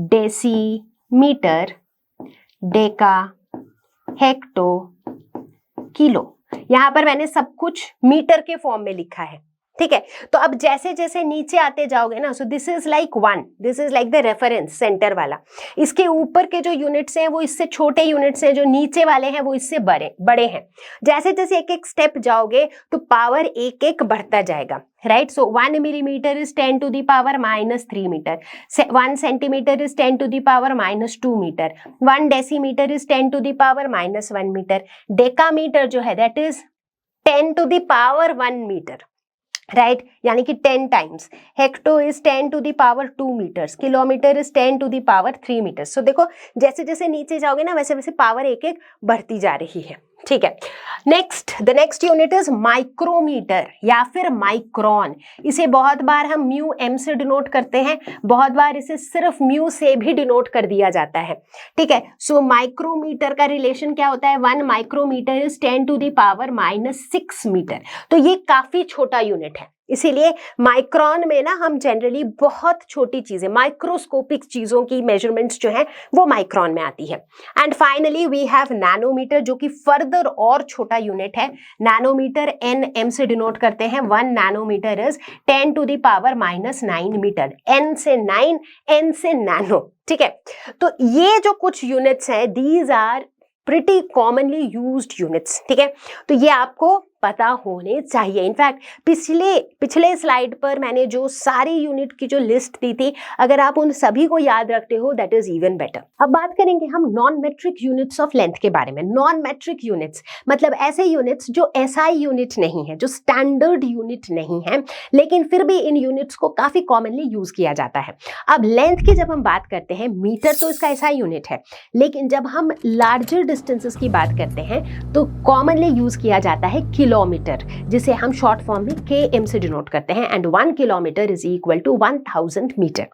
decimetre, deca, hecto, kilo. यहां पर मैंने सब कुछ मीटर के फॉर्म में लिखा है, ठीक है। तो अब जैसे जैसे नीचे आते जाओगे ना, सो this is like 1, this is like the reference centre वाला। इसके ऊपर के जो यूनिट्स हैं वो इससे छोटे यूनिट्स हैं, जो नीचे वाले हैं वो इससे बड़े हैं। जैसे जैसे एक एक स्टेप जाओगे तो पावर एक एक बढ़ता जाएगा, right. So 1 millimetre is 10 to the power -3 metre, 1 centimetre is 10 to the power -2 metre, 1 decimetre is 10 to the power -1 metre, decametre जो है that is 10 to the power 1 metre, right, यानी कि 10 times. Hecto is 10 to the power 2 metres, kilometre is 10 to the power 3 metres. So देखो जैसे जैसे नीचे जाओगे ना वैसे वैसे पावर एक एक बढ़ती जा रही है, ठीक है। The next unit is micrometre या फिर माइक्रॉन। इसे बहुत बार हम म्यू एम से डिनोट करते हैं, बहुत बार इसे सिर्फ म्यू से भी डिनोट कर दिया जाता है, ठीक है। सो माइक्रोमीटर का रिलेशन क्या होता है? 1 micrometre is 10 to the power -6 metre. तो ये काफी छोटा यूनिट है, इसीलिए माइक्रॉन में ना हम जनरली बहुत छोटी चीजें, माइक्रोस्कोपिक चीजों की मेजरमेंट्स जो है वो माइक्रॉन में आती है। And finally we have nanometre, जो कि फर्दर और छोटा यूनिट है। नैनोमीटर nm से डिनोट करते हैं। 1 nanometre is 10 to the power -9 metre, n से 9, n से नैनो, ठीक है। तो ये जो कुछ यूनिट्स हैं these are pretty commonly used units, ठीक है। तो ये आपको पता होने चाहिए। इनफैक्ट पिछले स्लाइड पर मैंने जो सारी यूनिट की जो लिस्ट दी थी, अगर आप उन सभी को याद रखते हो दैट इज इवन बेटर। अब बात करेंगे हम non metric units of length के बारे में। नॉन मेट्रिक यूनिट्स मतलब ऐसे यूनिट्स जो एसआई यूनिट नहीं है, जो स्टैंडर्ड यूनिट नहीं है, लेकिन फिर भी इन यूनिट्स को काफी कॉमनली यूज किया जाता है। अब लेंथ की जब हम बात करते हैं, मीटर तो इसका एसआई यूनिट है, लेकिन जब हम लार्जर डिस्टेंसेस की बात करते हैं तो कॉमनली यूज किया जाता है किलोमीटर, जिसे हम शॉर्ट फॉर्म में km से डिनोट करते हैं, and 1 kilometre is equal to 1000 metre.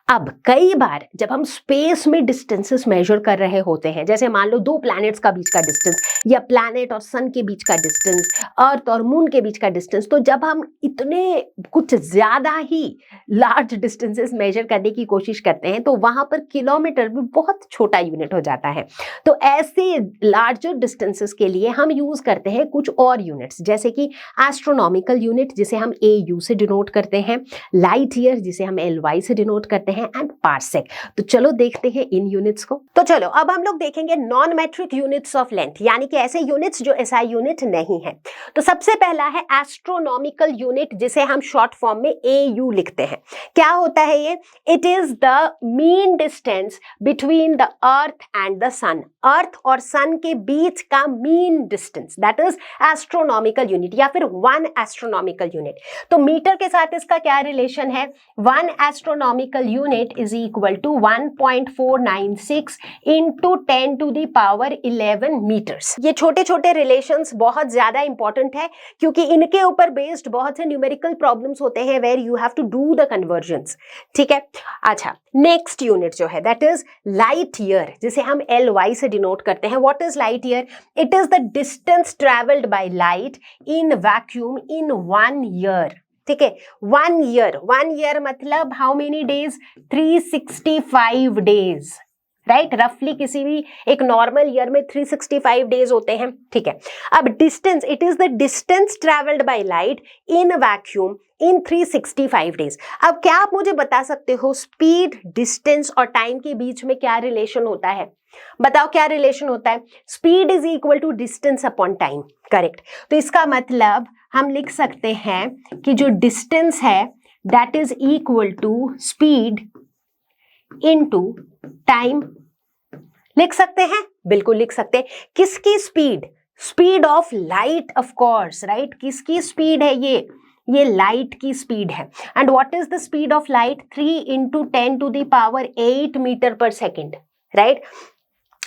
अब कई बार जब हम स्पेस में डिस्टेंसेस मेजर कर रहे होते हैं, जैसे मान लो दो प्लैनेट्स का बीच का डिस्टेंस, या प्लैनेट और सन के बीच का डिस्टेंस, अर्थ और मून के बीच का डिस्टेंस, तो जब हम इतने कुछ ज्यादा ही लार्ज डिस्टेंसेस मेजर करने की कोशिश करते हैं तो वहां पर किलोमीटर भी बहुत छोटा यूनिट हो जाता है। तो ऐसे लार्जर डिस्टेंसेस के लिए हम यूज करते हैं कुछ और यूनिट्स, जैसे कि एस्ट्रोनॉमिकल यूनिट जिसे हम AU से डिनोट करते हैं, लाइट ईयर जिसे हम LY से डिनोट करते हैं, एंड पार्सेक। तो चलो देखते हैं इन यूनिट्स को। तो चलो अब हम लोग देखेंगे non metric units of length, यानी कि ऐसे यूनिट्स जो एसआई यूनिट नहीं है। तो सबसे पहला है एस्ट्रोनॉमिकल यूनिट, जिसे हम शॉर्ट फॉर्म में AU लिखते हैं। क्या होता है ये? It is the mean distance between the earth and the sun. Earth और सन के बीच का mean distance, that is astronomical unit, या फिर 1 एस्ट्रोनॉमिकल यूनिट। तो मीटर के साथ इसका क्या रिलेशन है? 1 astronomical unit is equal to 1.496 into 10 to the power 11 metres. ये छोटे छोटे रिलेशंस बहुत ज्यादा इंपॉर्टेंट है, क्योंकि इनके ऊपर बेस्ड बहुत से न्यूमेरिकल प्रॉब्लम्स होते हैं where you have to do the conversions. ठीक है, अच्छा नेक्स्ट यूनिट जो है दैट इज लाइट ईयर, जिसे हम LY से डिनोट करते हैं। What is light year? It is the distance travelled by light in vacuum in 1 year. ठीक है, 1 ईयर मतलब how many days? 365 days, right. रफली किसी भी एक नॉर्मल ईयर में 365 डेज होते हैं। ठीक है, अब distance, it is the distance travelled by light in vacuum in 365 days. अब क्या आप मुझे बता सकते हो स्पीड, डिस्टेंस और टाइम के बीच में क्या रिलेशन होता है? बताओ क्या रिलेशन होता है? Speed is equal to distance upon time, correct. तो इसका मतलब हम लिख सकते हैं कि जो डिस्टेंस है that is equal to speed into time. लिख सकते हैं? बिल्कुल लिख सकते हैं। किसकी speed? Speed of light, of course, right. किसकी स्पीड है ये लाइट की स्पीड है। And what is the speed of light? 3 into 10 to the power 8 metre per second, right.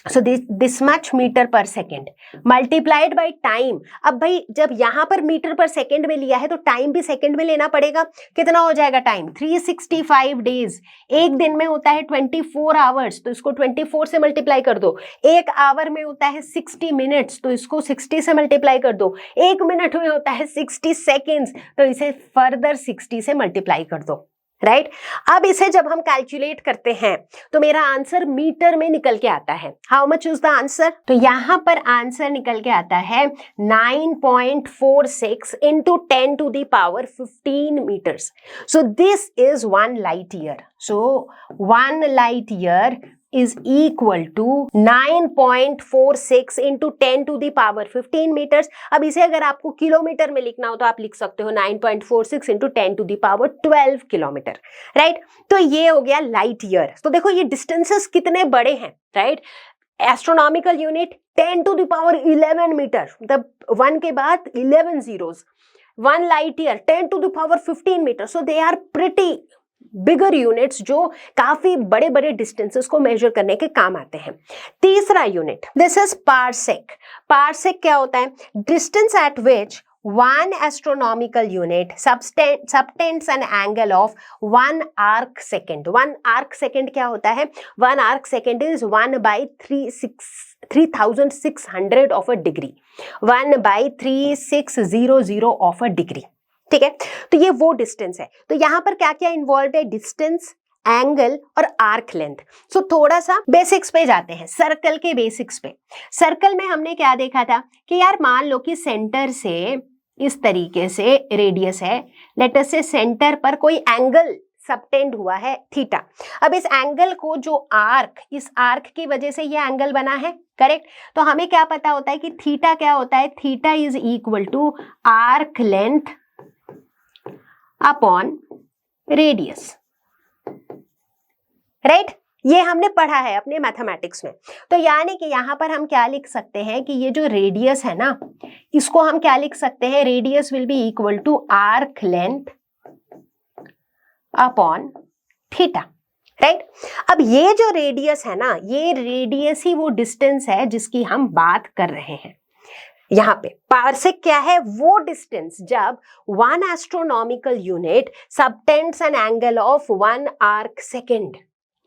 So this much metre per second multiplied by time. अब भाई जब यहां पर मीटर पर सेकेंड में लिया है तो टाइम भी सेकेंड में लेना पड़ेगा। कितना हो जाएगा टाइम? 365 डेज। एक दिन में होता है 24 आवर्स, तो इसको 24 से मल्टीप्लाई कर दो। एक आवर में होता है 60 मिनट्स, तो इसको 60 से मल्टीप्लाई कर दो। एक मिनट में होता है 60 सेकेंड्स, तो इसे फर्दर 60 से मल्टीप्लाई कर दो, राइट। अब इसे जब हम कैलकुलेट करते हैं तो मेरा आंसर मीटर में निकल के आता है। How much is the answer? तो यहां पर आंसर निकल के आता है 9.46 into 10 to the power 15 metres. So this is 1 light year. So 1 light year is equal to 9.46 into 10 to the power 15 meters। अब इसे अगर आपको किलोमीटर में लिखना हो तो आप लिख सकते हो 9.46 into 10 to the power 12 kilometre, right. तो ये हो गया लाइट ईयर। तो देखो ये डिस्टेंसेस कितने बड़े हैं, right. Astronomical unit 10 to the power 11 metre, मतलब 1 के बाद 11 zeros। 1 light year 10 to the power 15 metre. So they are pretty bigger units जो काफी बड़े बड़े डिस्टेंसेस को मेजर करने के काम आते हैं। तीसरा unit, this is parsec. Parsec क्या होता है? Distance eight which 1 astronomical unit subtends an angle of 1 arc second। 1 arc second क्या होता है? 1 arc second is 1 by 3600 of a degree। 1 by 3600 of a degree, ठीक है। तो ये वो डिस्टेंस है। तो यहां पर क्या क्या इन्वॉल्व है? डिस्टेंस, एंगल और आर्क लेंथ। सो थोड़ा सा बेसिक्स पे जाते हैं, सर्कल के बेसिक्स पे। सर्कल में हमने क्या देखा था कि यार मान लो कि सेंटर से इस तरीके से रेडियस है, लेट अस से सेंटर पर कोई एंगल सबटेंड हुआ है थीटा। अब इस एंगल को जो आर्क, इस आर्क की वजह से ये एंगल बना है, करेक्ट। तो हमें क्या पता होता है कि थीटा क्या होता है, theta is equal to arc length upon radius, right. ये हमने पढ़ा है अपने मैथमेटिक्स में। तो यानी कि यहां पर हम क्या लिख सकते हैं कि ये जो रेडियस है ना, इसको हम क्या लिख सकते हैं, radius will be equal to arc length upon theta, right. अब ये जो रेडियस है ना, ये रेडियस ही वो डिस्टेंस है जिसकी हम बात कर रहे हैं। यहाँ पे पार्सेक क्या है, वो डिस्टेंस जब 1 astronomical unit subtends an angle of 1 arc second,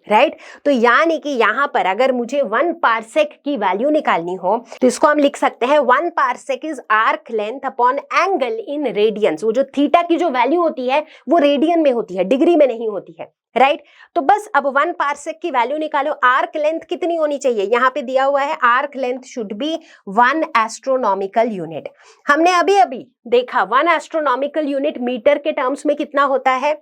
right. तो यानी कि यहां पर अगर मुझे 1 पार्सेक की वैल्यू निकालनी हो तो इसको हम लिख सकते हैं 1 parsec is arc length upon angle in radiance. वो जो थीटा की जो वैल्यू होती है वो रेडियन में होती है, डिग्री में नहीं होती है, राइट। तो बस अब 1 पार्सेक की वैल्यू निकालो, आर्क लेंथ कितनी होनी चाहिए, यहां पे दिया हुआ है arc length should be 1 astronomical unit. हमने अभी अभी देखा 1 एस्ट्रोनॉमिकल यूनिट मीटर के टर्म्स में कितना होता है,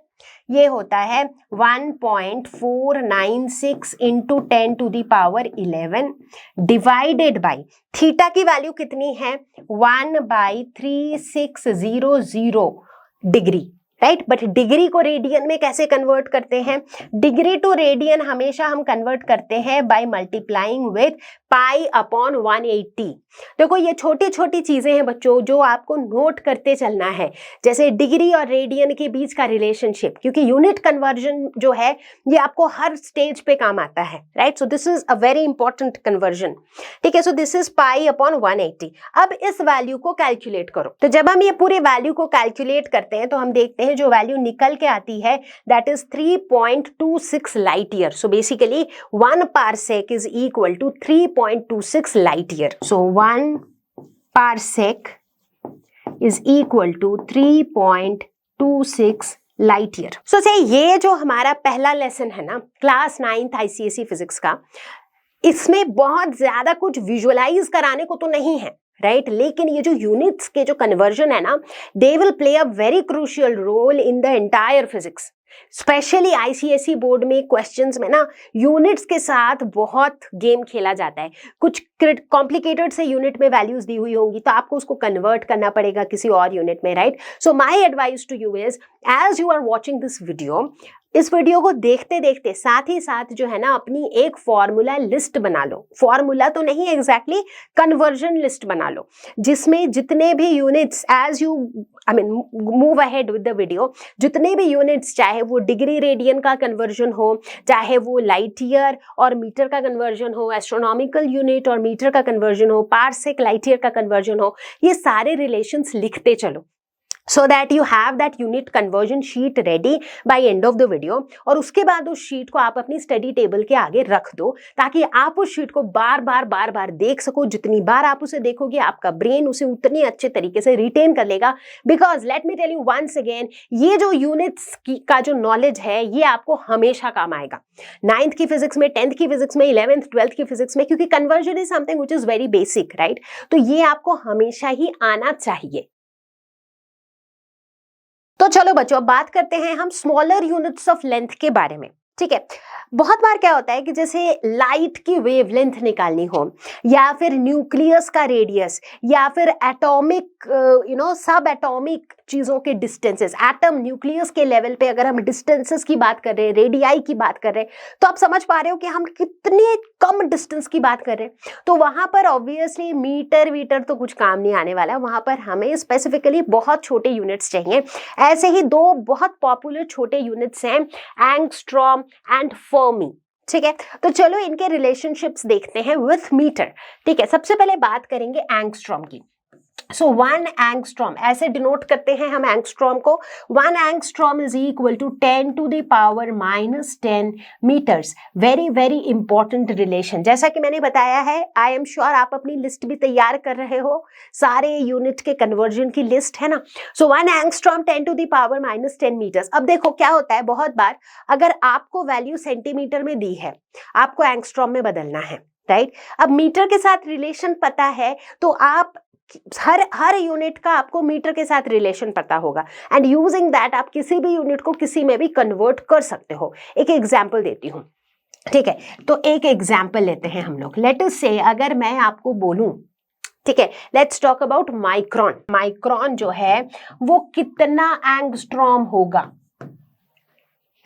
ये होता है 1.496 into 10 to the power 11 divided by theta की वैल्यू कितनी है 1/3600 डिग्री, राइट। बट डिग्री को रेडियन में कैसे कन्वर्ट करते हैं, डिग्री टू रेडियन हमेशा हम कन्वर्ट करते हैं by multiplying with pi upon 180। देखो ये छोटी छोटी चीजें हैं बच्चों जो आपको नोट करते चलना है, जैसे डिग्री और रेडियन के बीच का रिलेशनशिप, क्योंकि यूनिट कन्वर्जन जो है ये आपको हर स्टेज पे काम आता है, right. So this is a very important conversion, ठीक है। So this is pi upon 180। अब इस वैल्यू को कैलकुलेट करो, तो जब हम ये पूरे वैल्यू को कैलकुलेट करते हैं तो हम देखते हैं जो वैल्यू निकल के आती है that is 3.26 light year. So basically 1 parsec is equal to 3.26 light year. So 1 parsec is equal to 3.26 light year. So से ये जो हमारा पहला लेसन है ना क्लास 9th ICSE फिजिक्स का, इसमें बहुत ज्यादा कुछ विजुअलाइज कराने को तो नहीं है, राइट। लेकिन ये जो यूनिट्स के जो कन्वर्जन है ना, they will play a very crucial role in the entire physics. Specially ICSE board में क्वेश्चंस में ना यूनिट्स के साथ बहुत गेम खेला जाता है। कुछ कॉम्प्लिकेटेड से यूनिट में वैल्यूज दी हुई होंगी तो आपको उसको कन्वर्ट करना पड़ेगा किसी और यूनिट में, right. So my advice to you is as you are watching this video, इस वीडियो को देखते देखते साथ ही साथ जो है ना अपनी एक फॉर्मूला लिस्ट बना लो। फॉर्मूला तो नहीं एग्जैक्टली, कन्वर्जन लिस्ट बना लो, जिसमें जितने भी units as you move ahead with the video, जितने भी यूनिट्स चाहे वो डिग्री रेडियन का कन्वर्जन हो, चाहे वो लाइट ईयर और मीटर का कन्वर्जन हो, एस्ट्रोनॉमिकल यूनिट और मीटर का कन्वर्जन हो, पार्सेक लाइट ईयर का कन्वर्जन हो, ये सारे रिलेशंस लिखते चलो so that you have that unit conversion sheet ready by end of the video। और उसके बाद उस शीट को आप अपनी स्टडी टेबल के आगे रख दो ताकि आप उस शीट को बार बार देख सको। जितनी बार आप उसे देखोगे आपका ब्रेन उसे उतनी अच्छे तरीके से रिटेन कर लेगा। Because let me tell you once again, ये जो यूनिट्स का जो नॉलेज है ये आपको हमेशा काम आएगा 9th की फिजिक्स में, 10th की फिजिक्स में, 11th 12th की फिजिक्स में, क्योंकि conversion is something which is very basic, right. तो ये आपको हमेशा ही आना चाहिए। तो चलो बच्चों अब बात करते हैं हम स्मॉलर यूनिट्स ऑफ लेंथ के बारे में, ठीक है। बहुत बार क्या होता है कि जैसे लाइट की वेवलेंथ निकालनी हो, या फिर न्यूक्लियस का रेडियस, या फिर एटॉमिक सब एटॉमिक चीजों के डिस्टेंसेस, एटम न्यूक्लियस के लेवल पे अगर हम डिस्टेंसेस की बात कर रहे हैं, रेडियाई की बात कर रहे हैं, तो आप समझ पा रहे हो कि हम कितने कम डिस्टेंस की बात कर रहे हैं। तो वहां पर ऑब्वियसली मीटर वीटर तो कुछ काम नहीं आने वाला, वहां पर हमें स्पेसिफिकली बहुत छोटे यूनिट्स चाहिए। ऐसे ही दो बहुत पॉपुलर छोटे यूनिट्स हैं, एंगस्ट्रॉम एंड फर्मी, ठीक है। तो चलो इनके रिलेशनशिप्स देखते हैं विथ मीटर, ठीक है। सबसे पहले बात करेंगे एंगस्ट्रॉम की। सो 1 एंगस्ट्रॉम ऐसे डिनोट करते हैं हम एंगस्ट्रॉम को, 1 angstrom is equal to 10 to the power -10 metres. Very very important relation. जैसा कि मैंने बताया है, आई एम श्योर आप अपनी लिस्ट भी तैयार कर रहे हो, सारे यूनिट के कन्वर्जन की लिस्ट है ना। So 1 angstrom 10 to the power -10 metres. अब देखो क्या होता है, बहुत बार अगर आपको वैल्यू सेंटीमीटर में दी है, आपको एंगस्ट्रॉम में बदलना है, राइट। अब मीटर के साथ रिलेशन पता है तो आप हर यूनिट का आपको मीटर के साथ रिलेशन पता होगा एंड यूजिंग दैट आप किसी भी यूनिट को किसी में भी कन्वर्ट कर सकते हो। एक एग्जाम्पल देती हूँ, ठीक है। तो एक एग्जाम्पल लेते हैं हम लोग। लेट अस से अगर मैं आपको बोलूं, ठीक है, let's talk about micron. Micron जो है वो कितना एंगस्ट्रॉम होगा,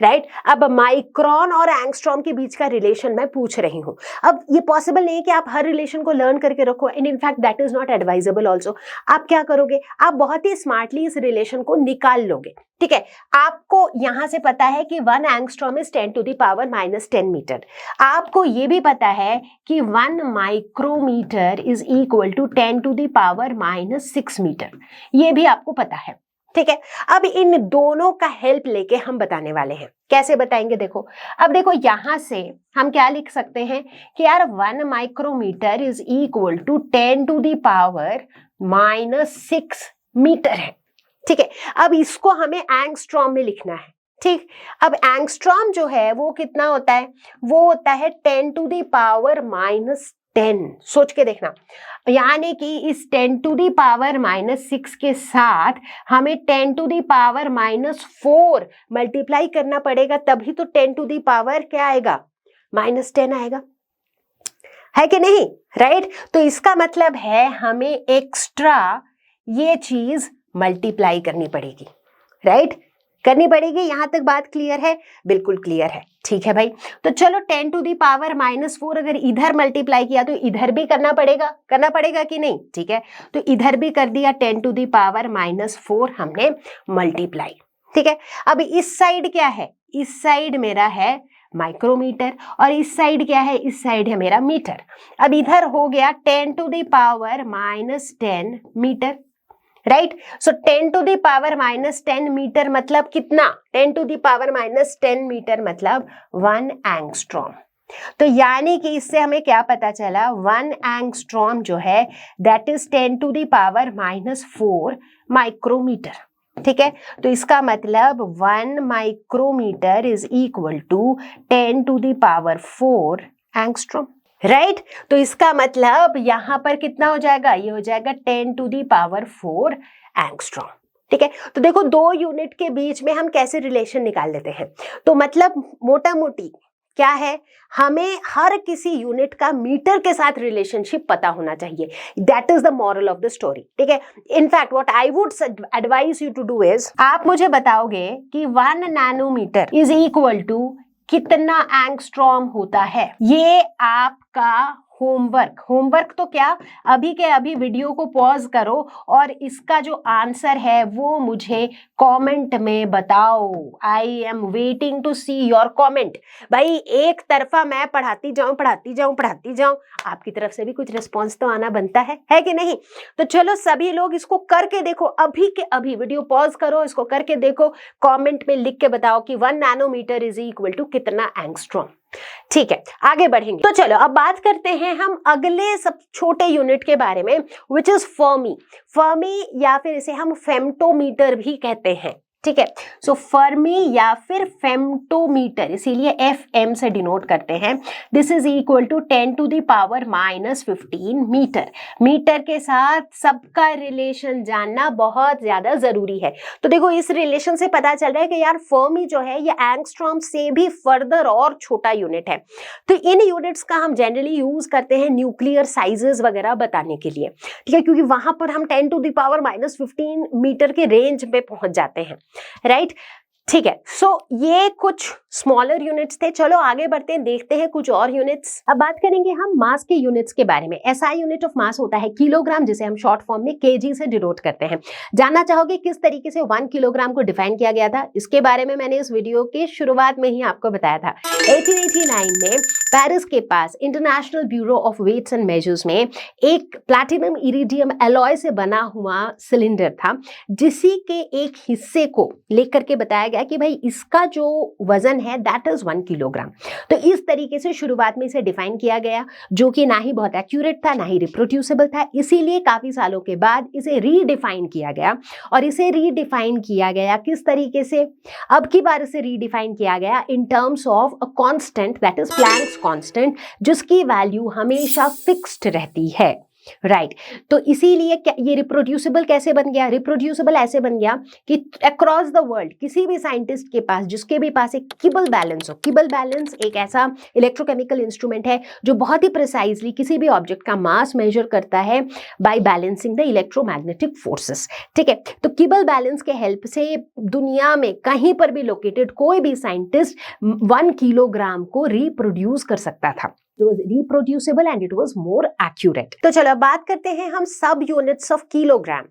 राइट अब माइक्रोन और एंगस्ट्रॉम के बीच का रिलेशन मैं पूछ रही हूं। अब ये पॉसिबल नहीं है कि आप हर रिलेशन को लर्न करके रखो, and in fact that is not advisable also. आप क्या करोगे, आप बहुत ही स्मार्टली इस रिलेशन को निकाल लोगे, ठीक है। आपको यहां से पता है कि 1 angstrom is 10 to the power -10 metre. आपको ये भी पता है कि 1 micrometre is equal to 10 to the power -6 metre, ये भी आपको पता है, ठीक है। अब इन दोनों का हेल्प लेके हम बताने वाले हैं। कैसे बताएंगे, देखो। अब देखो यहां से हम क्या लिख सकते हैं कि यार 1 micrometre is equal to 10 to the power -6 metre है, ठीक है। अब इसको हमें एंगस्ट्रॉम में लिखना है, ठीक। अब एंगस्ट्रॉम जो है वो कितना होता है, वो होता है 10 टू द पावर -10। सोच के देखना, यानी कि इस 10 टू दी पावर -6 के साथ हमें 10 टू दी पावर -4 मल्टीप्लाई करना पड़ेगा, तभी तो 10 टू दी पावर क्या आएगा, -10 आएगा, है कि नहीं, राइट। तो इसका मतलब है हमें एक्स्ट्रा ये चीज मल्टीप्लाई करनी पड़ेगी, राइट, करनी पड़ेगी। यहां तक बात क्लियर है, बिल्कुल क्लियर है, ठीक है भाई। तो चलो 10 टू दी पावर -4 अगर इधर मल्टीप्लाई किया तो इधर भी करना पड़ेगा कि नहीं, ठीक है। तो इधर भी कर दिया 10 टू दी पावर -4 हमने मल्टीप्लाई, ठीक है। अब इस साइड क्या है, इस साइड मेरा है माइक्रोमीटर और इस साइड क्या है, इस साइड है मेरा मीटर। अब इधर हो गया 10 to the power -10 metre, right. So 10 to the power -10 metre मतलब कितना, 10 टू दी पावर -10 मीटर मतलब 1 एंगस्ट्रॉम। तो यानी कि इससे हमें क्या पता चला, 1 एंगस्ट्रॉम जो है that is 10 to the power -4 micrometre, ठीक है। तो इसका मतलब 1 micrometre is equal to 10 to the power 4 angstrom, right. तो इसका मतलब यहां पर कितना हो जाएगा, ये हो जाएगा 10 टू दी पावर 4 एंगस्ट्रॉम, ठीक है। तो देखो दो यूनिट के बीच में हम कैसे रिलेशन निकाल लेते हैं। तो मतलब मोटा मोटी क्या है, हमें हर किसी यूनिट का मीटर के साथ रिलेशनशिप पता होना चाहिए। That is the moral of the story, ठीक है। In fact what I would advise you to do is, आप मुझे बताओगे कि 1 नैनोमीटर इज इक्वल टू कितना एंगस्ट्रॉम होता है। ये आपका होमवर्क तो क्या, अभी के अभी वीडियो को पॉज करो और इसका जो आंसर है वो मुझे कमेंट में बताओ। I am waiting to see your comment. भाई एक तरफा मैं पढ़ाती जाऊं, आपकी तरफ से भी कुछ रिस्पॉन्स तो आना बनता है कि नहीं। तो चलो सभी लोग इसको करके देखो, अभी के अभी वीडियो पॉज करो, इसको करके देखो, कमेंट में लिख के बताओ कि 1 नैनोमीटर इज इक्वल टू कितना एंगस्ट्रॉम, ठीक है। आगे बढ़ेंगे, तो चलो अब बात करते हैं हम अगले सब छोटे यूनिट के बारे में, विच इज फर्मी या फिर इसे हम फेम्टोमीटर भी कहते हैं, ठीक है। सो फर्मी या फिर फेम्टोमीटर, इसीलिए FM से डिनोट करते हैं। This is equal to 10 to the power -15 metre. Metre के साथ सबका रिलेशन जानना बहुत ज्यादा जरूरी है। तो देखो इस रिलेशन से पता चल रहा है कि यार फर्मी जो है ये एंगस्ट्रॉम से भी फर्दर और छोटा यूनिट है। तो इन यूनिट्स का हम जनरली यूज करते हैं न्यूक्लियर साइजेस वगैरह बताने के लिए, ठीक है, क्योंकि वहां पर हम 10 टू दी पावर -15 मीटर के रेंज पे पहुंच जाते हैं, राइट, ठीक है। सो ये कुछ स्मॉलर यूनिट्स थे। चलो आगे बढ़ते हैं, देखते हैं कुछ और यूनिट्स। अब बात करेंगे हम मास के यूनिट्स के बारे में। SI यूनिट ऑफ मास होता है किलोग्राम, जिसे हम शॉर्ट फॉर्म में kg से डिनोट करते हैं। जानना चाहोगे किस तरीके से 1 किलोग्राम को डिफाइन किया गया था? इसके बारे में मैंने इस वीडियो के शुरुआत में ही आपको बताया था। 1889 में पेरिस के पास international bureau of weights and measures में एक प्लैटिनम इरिडियम एलॉय से बना हुआ सिलेंडर था, जिसी के एक हिस्से को लेकर के बताया गया कि भाई इसका जो वजन है दैट इज 1 किलोग्राम। तो इस तरीके से शुरुआत में इसे डिफाइन किया गया, जो कि ना ही बहुत एक्यूरेट था ना ही रिप्रोड्यूसिबल था। इसीलिए काफी सालों के बाद इसे रीडिफाइन किया गया। और इसे रीडिफाइन किया गया किस तरीके से? अब की बार इसे रीडिफाइन किया गया in terms of a constant that is Planck's constant, जिसकी वैल्यू हमेशा फिक्स्ड रहती है। राइट तो इसीलिए ये रिप्रोड्यूसिबल कैसे बन गया? रिप्रोड्यूसिबल ऐसे बन गया कि अक्रॉस द वर्ल्ड किसी भी साइंटिस्ट के पास, जिसके भी पास एक किबल बैलेंस हो, किबल बैलेंस एक ऐसा इलेक्ट्रोकेमिकल इंस्ट्रूमेंट है जो बहुत ही प्रिसाइजली किसी भी ऑब्जेक्ट का मास मेजर करता है by balancing the electromagnetic forces. ठीक है, तो किबल बैलेंस के हेल्प से दुनिया में कहीं पर भी लोकेटेड कोई भी साइंटिस्ट 1 किलोग्राम को रिप्रोड्यूस कर सकता था। It was reproducible and it was more accurate. तो चलो अब बात करते हैं हम सब यूनिट्स ऑफ किलोग्राम।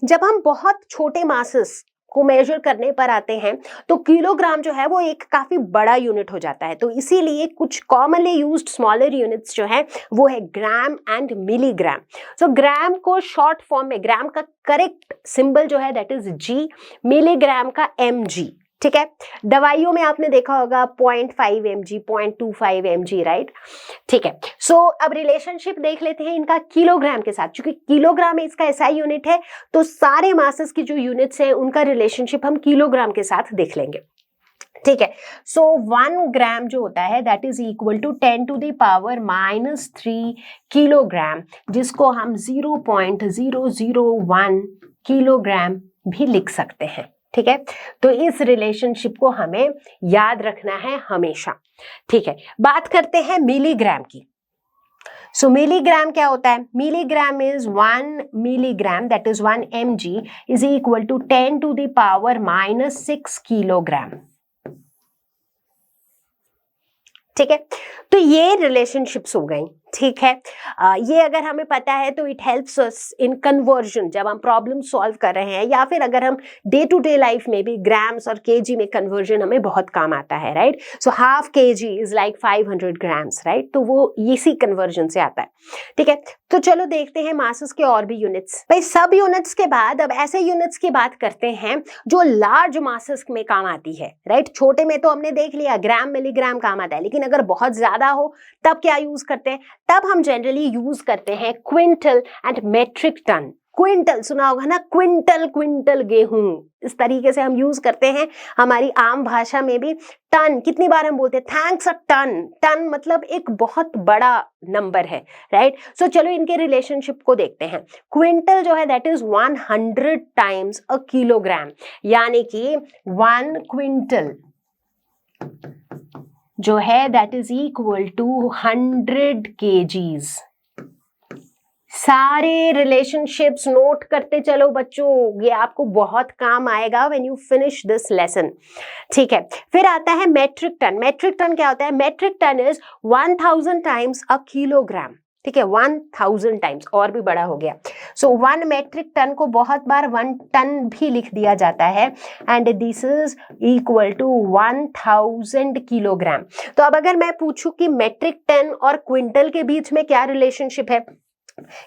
जब हम बहुत छोटे मासेस को मेजर करने पर आते हैं तो किलोग्राम जो है वो एक काफी बड़ा यूनिट हो जाता है। तो इसीलिए कुछ कॉमनली यूज्ड स्मॉलर यूनिट्स जो है वो है ग्राम एंड मिलीग्राम। सो ग्राम को शॉर्ट फॉर्म में, ग्राम का करेक्ट सिंबल जो है दैट इज जी, मिलीग्राम का mg। ठीक है, दवाइयों में आपने देखा होगा 0.5 mg, 0.25 mg, राइट। ठीक है, सो अब रिलेशनशिप देख लेते हैं इनका किलोग्राम के साथ। क्योंकि किलोग्राम इसका ऐसा यूनिट है तो सारे मासेस की जो यूनिट्स हैं उनका रिलेशनशिप हम किलोग्राम के साथ देख लेंगे। ठीक है, सो 1 ग्राम जो होता है that is equal to 10 to the power -3 kilogram, जिसको हम 0.001 किलोग्राम भी लिख सकते हैं। ठीक है, तो इस रिलेशनशिप को हमें याद रखना है हमेशा। ठीक है, बात करते हैं मिलीग्राम की। सो मिलीग्राम क्या होता है? Milligram is 1 milligram that is 1 mg is equal to 10 to the power -6 kilogram. ठीक है, तो ये रिलेशनशिप्स हो गई। ठीक है, ये अगर हमें पता है तो it helps us in conversion, जब हम प्रॉब्लम सॉल्व कर रहे हैं या फिर अगर हम डे टू डे लाइफ में भी ग्राम्स और केजी में कन्वर्जन हमें बहुत काम आता है, right. So half KG is like 500 grams, right, तो वो इसी कन्वर्जन से आता है। ठीक है, तो चलो देखते हैं मासेस के और भी यूनिट्स। भाई सब यूनिट्स के बाद अब ऐसे यूनिट्स की बात करते हैं जो लार्ज मासेस में काम आती है, राइट। छोटे में तो हमने देख लिया ग्राम मिलीग्राम काम आता है, लेकिन अगर बहुत ज्यादा हो तब क्या यूज करते हैं? तब हम जनरली यूज करते हैं quintal and metric ton. Quintal सुना होगा ना, क्विंटल क्विंटल गेहूं, इस तरीके से हम यूज करते हैं हमारी आम भाषा में भी। टन कितनी बार हम बोलते हैं? Thanks a ton. टन मतलब एक बहुत बड़ा नंबर है, राइट। सो चलो इनके रिलेशनशिप को देखते हैं। क्विंटल जो है that is 100 times a kilogram, यानी कि 1 क्विंटल जो है that is equal to 100 kgs। सारे रिलेशनशिप्स नोट करते चलो बच्चों, ये आपको बहुत काम आएगा when you finish this lesson. ठीक है, फिर आता है मेट्रिक टन। मेट्रिक टन क्या होता है? Metric ton is 1000 times a kilogram. ठीक है, 1000 टाइम्स, और भी बड़ा हो गया। सो 1 मेट्रिक टन को बहुत बार 1 टन भी लिख दिया जाता है and this is equal to 1000 kilogram. तो अब अगर मैं पूछूं कि मेट्रिक टन और क्विंटल के बीच में क्या रिलेशनशिप है,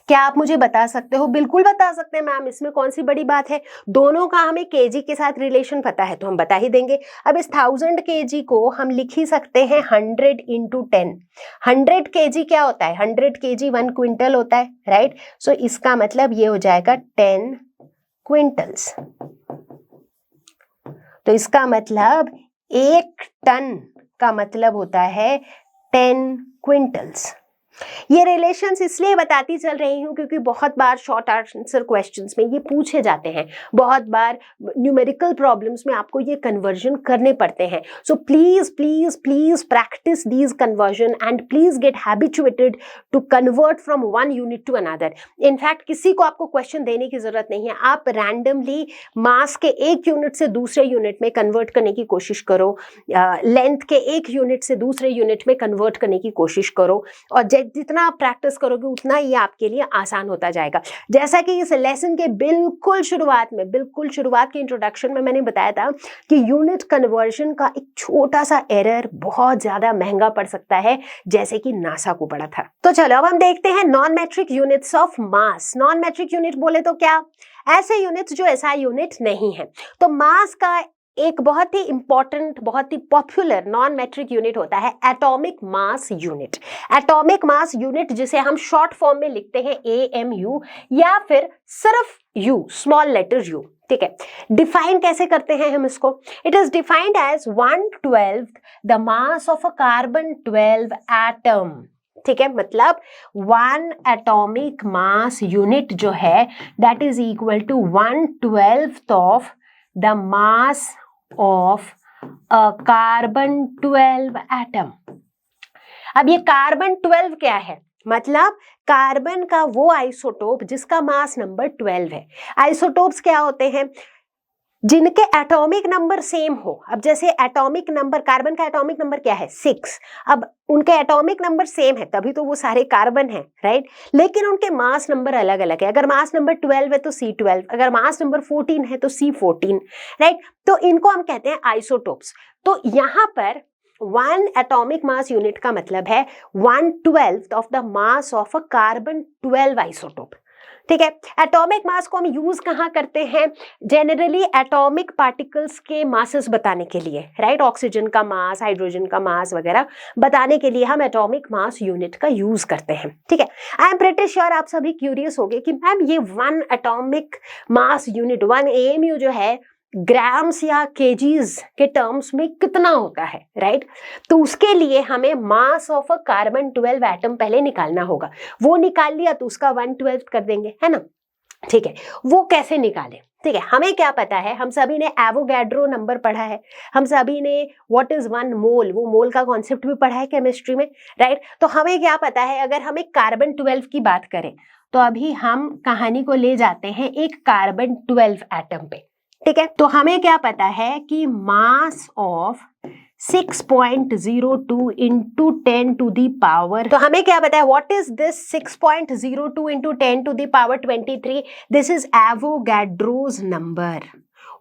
क्या आप मुझे बता सकते हो? बिल्कुल बता सकते हैं मैम, इसमें कौन सी बड़ी बात है। दोनों का हमें केजी के साथ रिलेशन पता है तो हम बता ही देंगे। अब इस 1000 केजी को हम लिख ही सकते हैं 100 इंटू 10। 100 केजी क्या होता है? 100 केजी 1 क्विंटल होता है, राइट। सो इसका मतलब ये हो जाएगा 10 क्विंटल्स। तो इसका मतलब 1 टन का मतलब होता है 10 क्विंटल्स। ये रिलेशंस इसलिए बताती चल रही हूँ क्योंकि बहुत बार शॉर्ट आंसर क्वेश्चंस में ये पूछे जाते हैं, बहुत बार न्यूमेरिकल प्रॉब्लम्स में आपको ये कन्वर्जन करने पड़ते हैं। So please please please practise these conversion and please get habituated to convert from one unit to another. In fact किसी को आपको क्वेश्चन देने की जरूरत नहीं है, आप रैंडमली मास के एक यूनिट से दूसरे यूनिट में कन्वर्ट करने की कोशिश करो, लेंथ के एक यूनिट से दूसरे यूनिट में कन्वर्ट करने की कोशिश करो, और जितना आप प्रैक्टिस करोगे उतना ये आपके लिए आसान होता जाएगा। जैसा कि इस लेसन के बिल्कुल शुरुआत के इंट्रोडक्शन में मैंने बताया था कि यूनिट कन्वर्जन का एक छोटा सा एरर बहुत ज्यादा महंगा पड़ सकता है, जैसे कि नासा को पड़ा था। तो चलो अब हम देखते हैं non metric units of mass. Non metric unit बोले तो क्या? ऐसे यूनिट्स जो एसआई यूनिट नहीं है। तो मास का एक बहुत ही इंपॉर्टेंट, बहुत ही पॉपुलर नॉन मैट्रिक यूनिट होता है atomic mass unit. Atomic mass unit जिसे हम शॉर्ट फॉर्म में लिखते हैं AMU या फिर सिर्फ U, स्मॉल लेटर U। ठीक है, डिफाइन कैसे करते हैं हम इसको? It is defined as 1/12 the mass of a carbon 12 atom. ठीक है, मतलब 1 एटॉमिक मास यूनिट जो है that is equal to 1/12 of the mass of a carbon 12 atom. अब ये कार्बन 12 क्या है, मतलब कार्बन का वो आइसोटोप जिसका मास नंबर 12 है। आइसोटोप्स क्या होते हैं, जिनके एटॉमिक नंबर सेम हो। अब जैसे एटॉमिक नंबर, कार्बन का एटॉमिक नंबर क्या है 6, अब उनके एटॉमिक नंबर सेम है तभी तो वो सारे कार्बन हैं, राइट, लेकिन उनके मास नंबर अलग अलग है। अगर मास नंबर 12 है तो C12, अगर मास नंबर 14 है तो C14, राइट। तो इनको हम कहते हैं आइसोटोप्स। तो यहाँ पर 1 एटॉमिक मास यूनिट का मतलब है 1/12 of the mass of a carbon 12 isotope, ठीक है। एटॉमिक मास को हम यूज कहाँ करते हैं, जनरली एटॉमिक पार्टिकल्स के मासेस बताने के लिए, राइट, ऑक्सीजन का मास, हाइड्रोजन का मास वगैरह बताने के लिए हम एटॉमिक मास यूनिट का यूज करते हैं, ठीक है। आई एम प्रीटी श्योर आप सभी क्यूरियस होंगे कि मैम ये 1 एटॉमिक मास यूनिट 1 AMU जो है ग्राम्स या केजीज के टर्म्स में कितना होता है, राइट। तो उसके लिए हमें मास ऑफ अ कार्बन 12 एटम पहले निकालना होगा। वो निकाल लिया तो उसका 1/12 कर देंगे, है ना, ठीक है। वो कैसे निकालें, ठीक है, हमें क्या पता है, हम सभी ने एवोगैड्रो नंबर पढ़ा है, हम सभी ने व्हाट इज 1 मोल, वो मोल का कॉन्सेप्ट भी पढ़ा है केमिस्ट्री में, राइट। तो हमें क्या पता है, अगर हमें कार्बन 12 की बात करें तो अभी हम कहानी को ले जाते हैं एक कार्बन 12 एटम पे, ठीक है। तो हमें क्या पता है कि mass of 6.02 into 10 to the power, तो हमें क्या पता है what is this 6.02 into 10 to the power 23, this is Avogadro's number.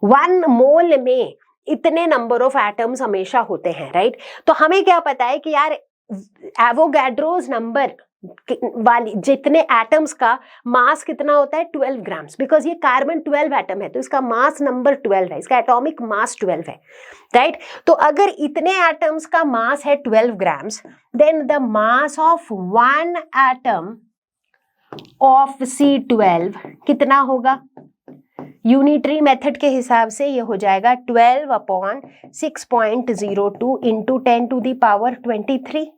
1 mole में इतने नंबर ऑफ एटम्स हमेशा होते हैं, राइट। तो हमें क्या पता है कि यार एवोगैड्रोज नंबर वाली जितने एटम्स का मास कितना होता है 12 ग्राम्स, बिकॉज ये कार्बन 12 एटम है तो इसका मास नंबर 12 है, इसका एटॉमिक मास 12 है, राइट। तो अगर इतने एटम्स का मास है 12 grams, then the mass of 1 atom of C12 कितना होगा, यूनिटरी मेथड के हिसाब से ये हो जाएगा 12/6.02 इंटू 10 टू दी पावर 23,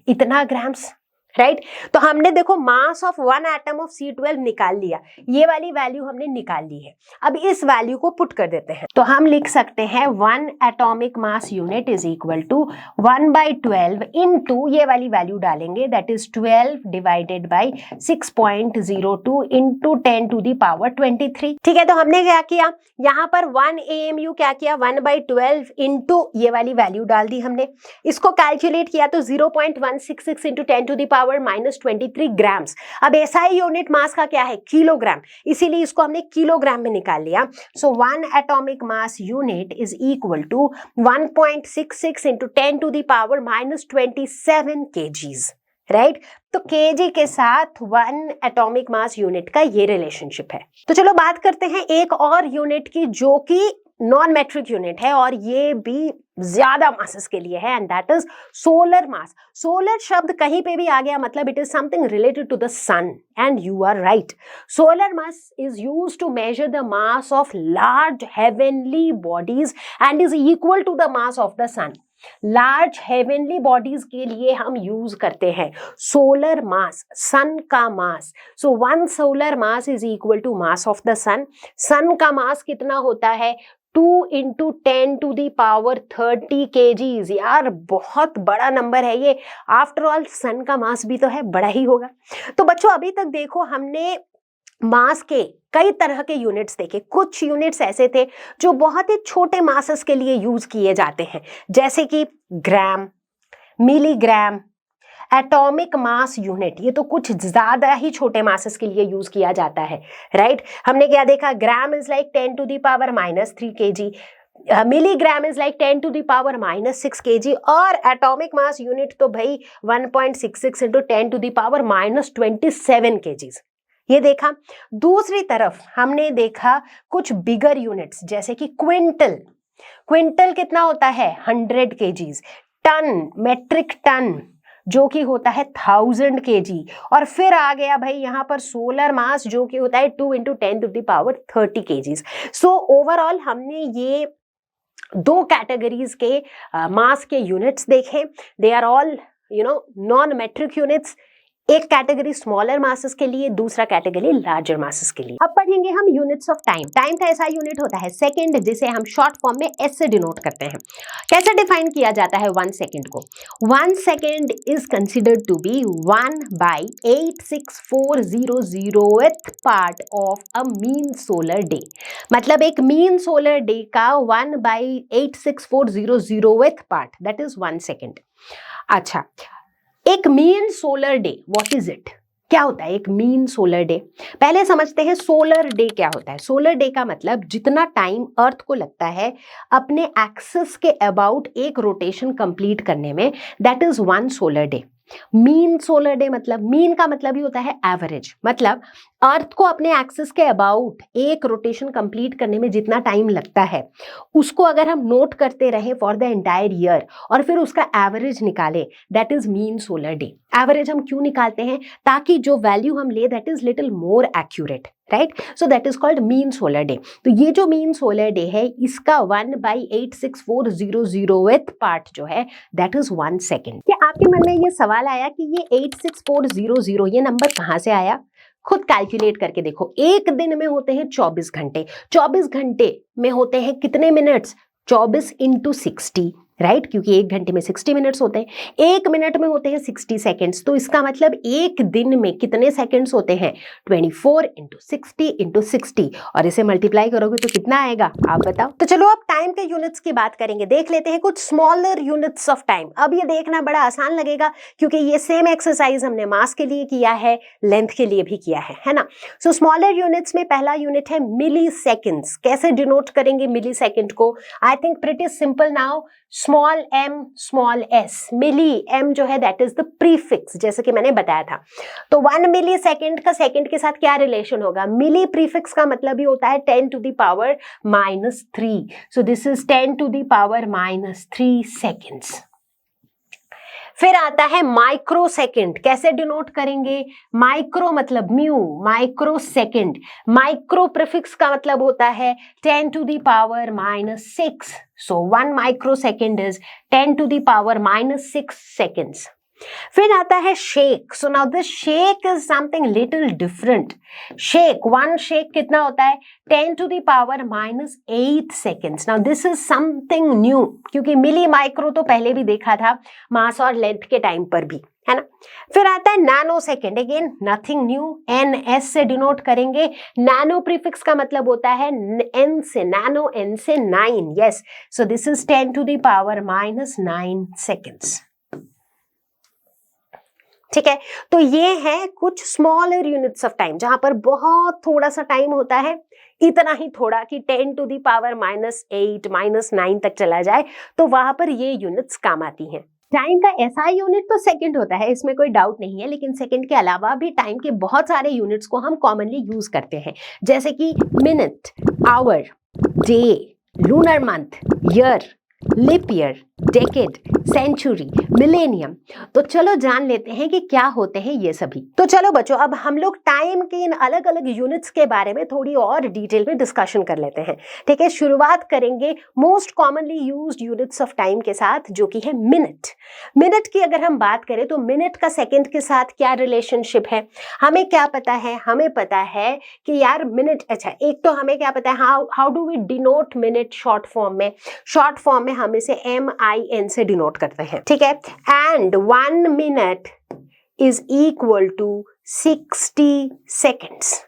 इतना ग्राम्स, राइट। तो हमने देखो मास ऑफ 1 एटम ऑफ C12 निकाल लिया, ये वाली वैल्यू हमने निकाल ली है। अब इस वैल्यू को पुट कर देते हैं, तो हम लिख सकते हैं 1 atomic mass unit is equal to 1/12 into ये वाली वैल्यू डालेंगे that is 12 divided by 6.02 into 10 to the power 23, ठीक है। तो हमने क्या किया, यहाँ पर 1 AMU क्या किया 1/12 इंटू ये वाली वैल्यू डाल दी हमने, इसको कैलकुलेट किया तो 0.166 into 10 to the power -23 grams. अब SI यूनिट मास का क्या है किलोग्राम, इसीलिए इसको हमने किलोग्राम में निकाल लिया। So 1 atomic mass unit is equal to 1.66 into 10 to the power -27 kgs, right. तो केजी के साथ 1 एटॉमिक मास यूनिट का ये रिलेशनशिप है। तो चलो बात करते हैं एक और यूनिट की जो कि नॉन मेट्रिक यूनिट है और ये भी ज्यादा मासेस के लिए है, and that is solar mass. Solar शब्द कहीं पे भी आ गया मतलब it is something related to the sun, and you are right. Solar mass is used to measure the mass of large heavenly bodies and is equal to the mass of the sun. Large heavenly bodies के लिए हम use करते हैं solar mass, sun का mass. So 1 solar mass is equal to mass of the sun. Sun का mass कितना होता है 2 into 10 to the power 30 kgs। यार बहुत बड़ा नंबर है ये, आफ्टर ऑल सन का मास भी तो है, बड़ा ही होगा। तो बच्चों अभी तक देखो हमने मास के कई तरह के यूनिट्स देखे। कुछ यूनिट्स ऐसे थे जो बहुत ही छोटे मासेस के लिए यूज किए जाते हैं, जैसे कि ग्राम, मिलीग्राम, एटॉमिक मास यूनिट, ये तो कुछ ज्यादा ही छोटे मासेस के लिए यूज किया जाता है, राइट। हमने क्या देखा, gram is like 10 to the power -3 kg, milligram is like 10 to the power -6 kg, और एटॉमिक मास यूनिट तो भाई 1.66 into 10 to the power -27 kg, ये देखा। दूसरी तरफ हमने देखा कुछ बिगर यूनिट्स जैसे कि क्विंटल। क्विंटल कितना होता है 100 kgs, टन, मेट्रिक टन जो कि होता है 1000 kg, और फिर आ गया भाई यहाँ पर सोलर मास जो कि होता है 2 into 10 to the power 30 kgs। So overall हमने ये 2 कैटेगरीज के मास के यूनिट्स देखे, they are all non metric units, एक कैटेगरी स्मॉलर मासेस के लिए, दूसरा कैटेगरी लार्जर मासेस के लिए। अब पढ़ेंगे हम यूनिट्स ऑफ टाइम। टाइम का ऐसा यूनिट होता है सेकंड, जिसे हम शॉर्ट फॉर्म में एस से डिनोट करते हैं। कैसे डिफाइन किया जाता है 1 सेकंड को? 1 second is considered to be 1/86400th part of a mean solar day. मतलब एक मीन सोलर डे का 1/86400th part, that is 1 second. अच्छा, एक mean solar day, what is it? क्या होता है एक मीन सोलर डे? पहले समझते हैं सोलर डे क्या होता है। सोलर डे का मतलब जितना टाइम अर्थ को लगता है अपने एक्सिस के अबाउट एक रोटेशन कंप्लीट करने में, that is 1 solar day. Mean solar day मतलब, मीन का मतलब ही होता है एवरेज, मतलब अर्थ को अपने एक्सिस के अबाउट एक रोटेशन कंप्लीट करने में जितना टाइम लगता है उसको अगर हम नोट करते रहे फॉर द एंटायर ईयर और फिर उसका एवरेज निकाले, that is mean solar day. Average हम क्यों निकालते हैं? ताकि जो वैल्यू हम ले that is little more accurate, right? So that is called mean solar day. तो ये जो मीन सोलर डे है इसका 1/86400th पार्ट जो है दैट इज 1 सेकेंड। क्या आपके मन में ये सवाल आया कि ये 86400 ये नंबर कहाँ से आया? खुद कैलकुलेट करके देखो। एक दिन में होते हैं 24 घंटे, 24 घंटे में होते हैं कितने मिनट्स? 24 into 60, right? क्योंकि एक घंटे में 60 मिनट्स होते हैं, एक मिनट में होते हैं 60 सेकेंड्स। तो इसका मतलब एक दिन में कितने सेकेंड्स होते हैं? 24 इंटू 60 इंटू 60, और इसे मल्टीप्लाई करोगे तो कितना आएगा आप बताओ। तो चलो अब टाइम के यूनिट्स की बात करेंगे, देख लेते हैं कुछ स्मॉलर यूनिट्स ऑफ टाइम। अब ये देखना बड़ा आसान लगेगा क्योंकि ये सेम एक्सरसाइज हमने मास के लिए किया है, लेंथ के लिए भी किया है ना। सो स्मॉलर यूनिट्स में पहला यूनिट है मिली सेकेंड्स। कैसे डिनोट करेंगे मिली सेकेंड को? I think pretty simple now, small m small s। Milli m जो है दैट इज द प्रीफिक्स, जैसे कि मैंने बताया था। तो 1 मिली सेकेंड का सेकेंड के साथ क्या रिलेशन होगा? मिली प्रीफिक्स का मतलब ही होता है 10 to the power -3। So this is 10 to the power -3 seconds. फिर आता है माइक्रो सेकेंड। कैसे डिनोट करेंगे? माइक्रो मतलब mu, micro second. Micro prefix का मतलब होता है 10 to the power -6। So 1 microsecond is 10 to the power -6 seconds. फिर आता है shake. So now this shake is something little different. Shake, 1 shake कितना होता है? 10 to the power -8 seconds. Now this is something new, क्योंकि मिली माइक्रो तो पहले भी देखा था मास और लेंथ के टाइम पर भी, है ना। फिर आता है nano second. Again nothing new, NS से डिनोट करेंगे। नैनो प्रीफिक्स का मतलब होता है N से, नैनो N से 9। Yes, so this is 10 to the power -9 seconds। ठीक है, तो ये है कुछ स्मॉलर यूनिट्स ऑफ टाइम जहां पर बहुत थोड़ा सा टाइम होता है, इतना ही थोड़ा कि 10 to the power -8 -9 तक चला जाए, तो वहां पर ये यूनिट्स काम आती हैं। टाइम का ऐसा यूनिट तो सेकंड होता है, इसमें कोई डाउट नहीं है, लेकिन सेकंड के अलावा भी टाइम के बहुत सारे यूनिट्स को हम कॉमनली यूज करते हैं, जैसे कि minute, hour, day, lunar month, year, leap year, decade, century, millennium. तो चलो जान लेते हैं कि क्या होते हैं ये सभी। तो चलो बच्चों, अब हम लोग टाइम के इन अलग अलग यूनिट्स के बारे में थोड़ी और डिटेल में डिस्कशन कर लेते हैं। ठीक है, शुरुआत करेंगे most commonly used units of time के साथ, जो कि है मिनट। मिनट की अगर हम बात करें तो मिनट का सेकंड के साथ क्या रिलेशनशिप है? हमें क्या पता है? हमें पता है कि यार मिनट, अच्छा एक तो हमें क्या पता है, how do we denote minute short form में? शॉर्ट फॉर्म में हम इसे MIN से डिनोट करते हैं, ठीक है। And 1 minute is equal to 60 seconds.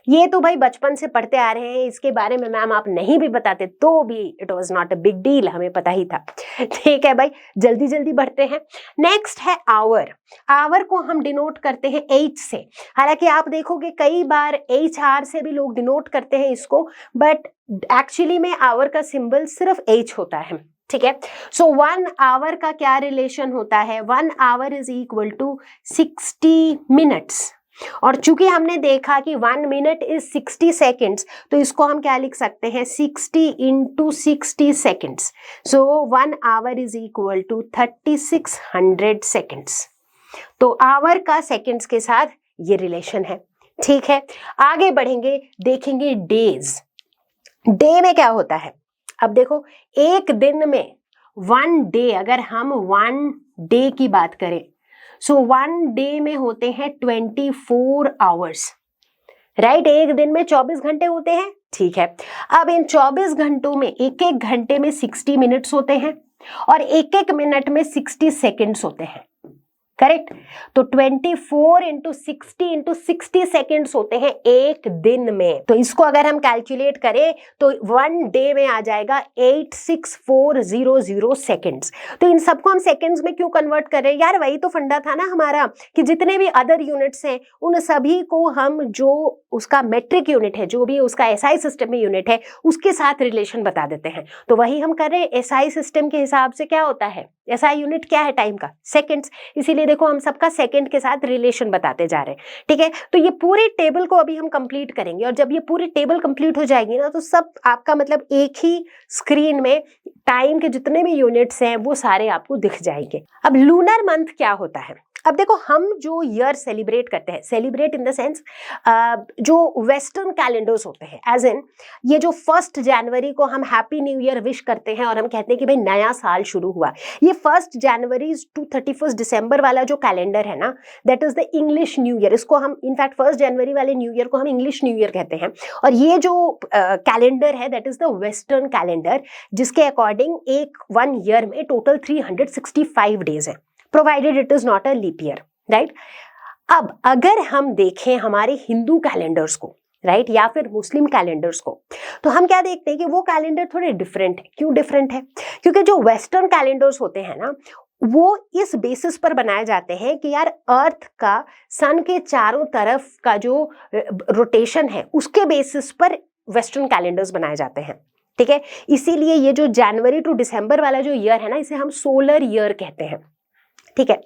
ये तो भाई बचपन से पढ़ते आ रहे हैं, इसके बारे में मैम आप नहीं भी बताते तो भी it was not a big deal, हमें पता ही था। ठीक है भाई, जल्दी जल्दी बढ़ते हैं। नेक्स्ट है आवर। आवर को हम डिनोट करते हैं H से। हालांकि आप देखोगे कई बार HR से भी लोग डिनोट करते हैं इसको, बट एक्चुअली में आवर का सिंबल सिर्फ H होता है, ठीक है। सो 1 आवर का क्या रिलेशन होता है? 1 hour is equal to 60 minutes. और चूंकि हमने देखा कि 1 मिनट इज 60 सेकेंड्स, तो इसको हम क्या लिख सकते हैं? 60 into 60 seconds. So 1 hour is equal to 3600 seconds. तो आवर का सेकेंड्स के साथ ये रिलेशन है, ठीक है। आगे बढ़ेंगे, देखेंगे डेज। डे में क्या होता है? अब देखो, एक दिन में 1 डे, अगर हम 1 डे की बात करें, सो 1 डे में होते हैं 24 आवर्स, राइट। एक दिन में 24 घंटे होते हैं, ठीक है। अब इन 24 घंटों में एक एक घंटे में 60 मिनट्स होते हैं और एक एक मिनट में 60 सेकेंड्स होते हैं, करेक्ट। तो 24 इंटू 60 सेकेंड्स होते हैं एक दिन में। तो इसको अगर हम कैलकुलेट करें तो 1 डे में आ जाएगा 86400 सेकेंड्स। तो इन सबको हम सेकेंड्स में क्यों कन्वर्ट कर रहे हैं यार? वही तो फंडा था ना हमारा कि जितने भी अदर यूनिट्स हैं उन सभी को हम जो उसका मेट्रिक यूनिट है, जो भी उसका एसआई सिस्टम में यूनिट है, उसके साथ रिलेशन बता देते हैं। तो वही हम कर रहे हैं। एसआई सिस्टम के हिसाब से क्या होता है, एसआई यूनिट क्या है टाइम का? सेकेंड्स। इसीलिए देखो हम सबका सेकंड के साथ रिलेशन बताते जा रहे हैं, ठीक है। तो ये पूरी टेबल को अभी हम कंप्लीट करेंगे और जब ये पूरी टेबल कंप्लीट हो जाएगी ना तो सब आपका मतलब एक ही स्क्रीन में टाइम के जितने भी यूनिट्स हैं वो सारे आपको दिख जाएंगे। अब लूनर मंथ क्या होता है? अब देखो हम जो ईयर सेलिब्रेट करते हैं, सेलिब्रेट इन द सेंस जो वेस्टर्न कैलेंडर्स होते हैं, एज इन ये जो 1 जनवरी को हम हैप्पी न्यू ईयर विश करते हैं और हम कहते हैं कि भाई नया साल शुरू हुआ, ये 1 जनवरी टू 31 दिसंबर वाला जो कैलेंडर है ना, that is the English new year. इसको हम इनफैक्ट 1 जनवरी वाले न्यू ईयर को हम इंग्लिश न्यू ईयर कहते हैं। और ये जो कैलेंडर है that is the western calendar, जिसके अकॉर्डिंग एक 1 ईयर में टोटल 365 डेज है, provided it is not a leap year, right. अब अगर हम देखें हमारे हिंदू कैलेंडर्स को, राइट, या फिर मुस्लिम कैलेंडर्स को, तो हम क्या देखते हैं कि वो कैलेंडर थोड़े डिफरेंट है। क्यों डिफरेंट है? क्योंकि जो वेस्टर्न कैलेंडर्स होते हैं ना, वो इस बेसिस पर बनाए जाते हैं कि यार अर्थ का सन के चारों तरफ का जो रोटेशन है उसके बेसिस पर वेस्टर्न कैलेंडर्स बनाए जाते हैं, ठीक है। इसीलिए ये जो जनवरी टू दिसंबर वाला जो ईयर है ना, इसे हम सोलर ईयर कहते हैं, ठीक है।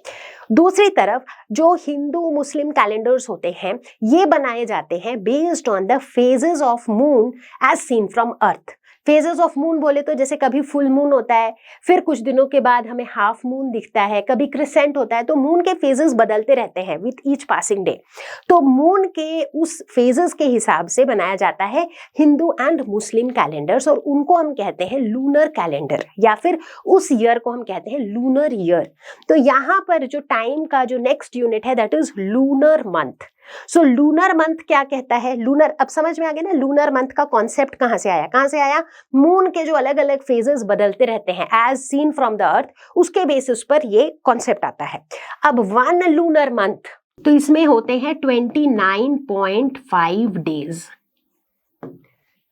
दूसरी तरफ जो हिंदू मुस्लिम कैलेंडर्स होते हैं ये बनाए जाते हैं based on the phases of moon as seen from earth. Phases of moon बोले तो जैसे कभी फुल मून होता है, फिर कुछ दिनों के बाद हमें हाफ मून दिखता है, कभी क्रिसेंट होता है, तो मून के फेजेस बदलते रहते हैं विथ ईच पासिंग डे। तो मून के उस फेजेस के हिसाब से बनाया जाता है हिंदू एंड मुस्लिम कैलेंडर्स, और उनको हम कहते हैं लूनर कैलेंडर, या फिर उस ईयर को हम कहते हैं लूनर ईयर। तो यहाँ पर जो टाइम का जो नेक्स्ट यूनिट है that is lunar month. So lunar month क्या कहता है? लूनर, अब समझ में आ गया ना लूनर मंथ का कॉन्सेप्ट कहां से आया? कहां से आया? मून के जो अलग अलग फेजेस बदलते रहते हैं as seen from the earth, उसके बेसिस पर ये कॉन्सेप्ट आता है। अब 1 लूनर मंथ, तो इसमें होते हैं 29.5 डेज,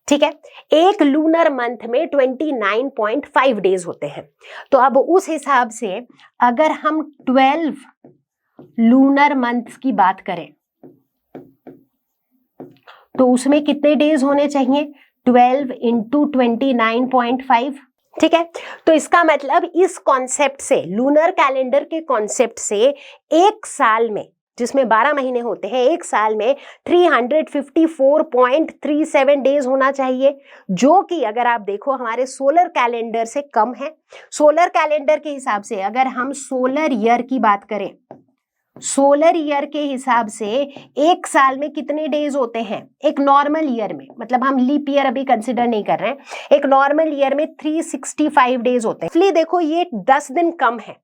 ठीक है। एक लूनर मंथ में 29.5 डेज होते हैं। तो अब उस हिसाब से अगर हम 12 लूनर मंथ्स की बात करें तो उसमें कितने डेज होने चाहिए? 12 इंटू 29.5, ठीक है। तो इसका मतलब इस कॉन्सेप्ट से, लूनर कैलेंडर के कॉन्सेप्ट से, एक साल में जिसमें 12 महीने होते हैं, एक साल में 354.37 डेज होना चाहिए, जो कि अगर आप देखो हमारे सोलर कैलेंडर से कम है। सोलर कैलेंडर के हिसाब से अगर हम सोलर ईयर की बात करें, सोलर ईयर के हिसाब से एक साल में कितने डेज होते हैं? एक नॉर्मल ईयर में, मतलब हम लीप ईयर अभी कंसिडर नहीं कर रहे हैं, एक नॉर्मल ईयर में 365 डेज होते हैं। इसलिए देखो ये 10 दिन कम है।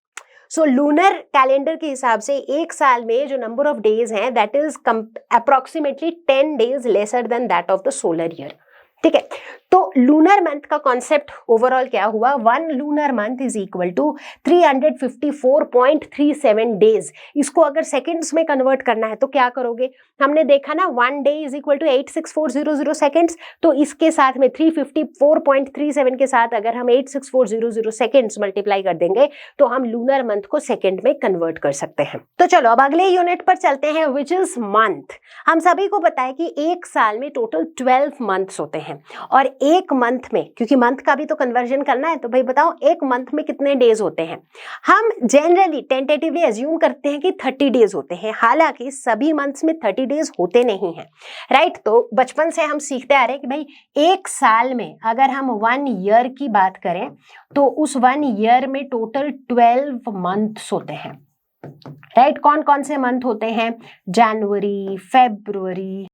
सो लूनर कैलेंडर के हिसाब से एक साल में जो नंबर ऑफ डेज हैं that is approximately 10 days lesser than that of the solar year, ठीक है। तो लूनर मंथ का कॉन्सेप्ट ओवरऑल क्या हुआ? 1 lunar month is equal to 354.37 days. इसको अगर सेकंड्स में कन्वर्ट करना है तो क्या करोगे? हमने देखा ना 1 day is equal to 86400 seconds, तो इसके साथ में 354.37 के साथ अगर हम 86400 सेकेंड्स मल्टीप्लाई कर देंगे तो हम लूनर मंथ को सेकेंड में कन्वर्ट कर सकते हैं। तो चलो अब अगले यूनिट पर चलते हैं, विच इज मंथ। हम सभी को पता है कि एक साल में टोटल 12 मंथ्स होते हैं, और एक मंथ में, क्योंकि मंथ का भी तो कन्वर्जन करना है, तो भाई बताओ एक मंथ में कितने डेज होते हैं? हम जनरली टेंटेटिवली अज्यूम करते हैं कि 30 डेज होते हैं, हालांकि सभी मंथ्स में 30 डेज होते नहीं हैं, राइट। तो बचपन से हम सीखते आ रहे हैं कि भाई एक साल में अगर हम 1 ईयर की बात करें तो उस 1 ईयर में टोटल 12 मंथ्स होते हैं, राइट। कौन कौन से मंथ होते हैं? जनवरी, फेब्रुवरी,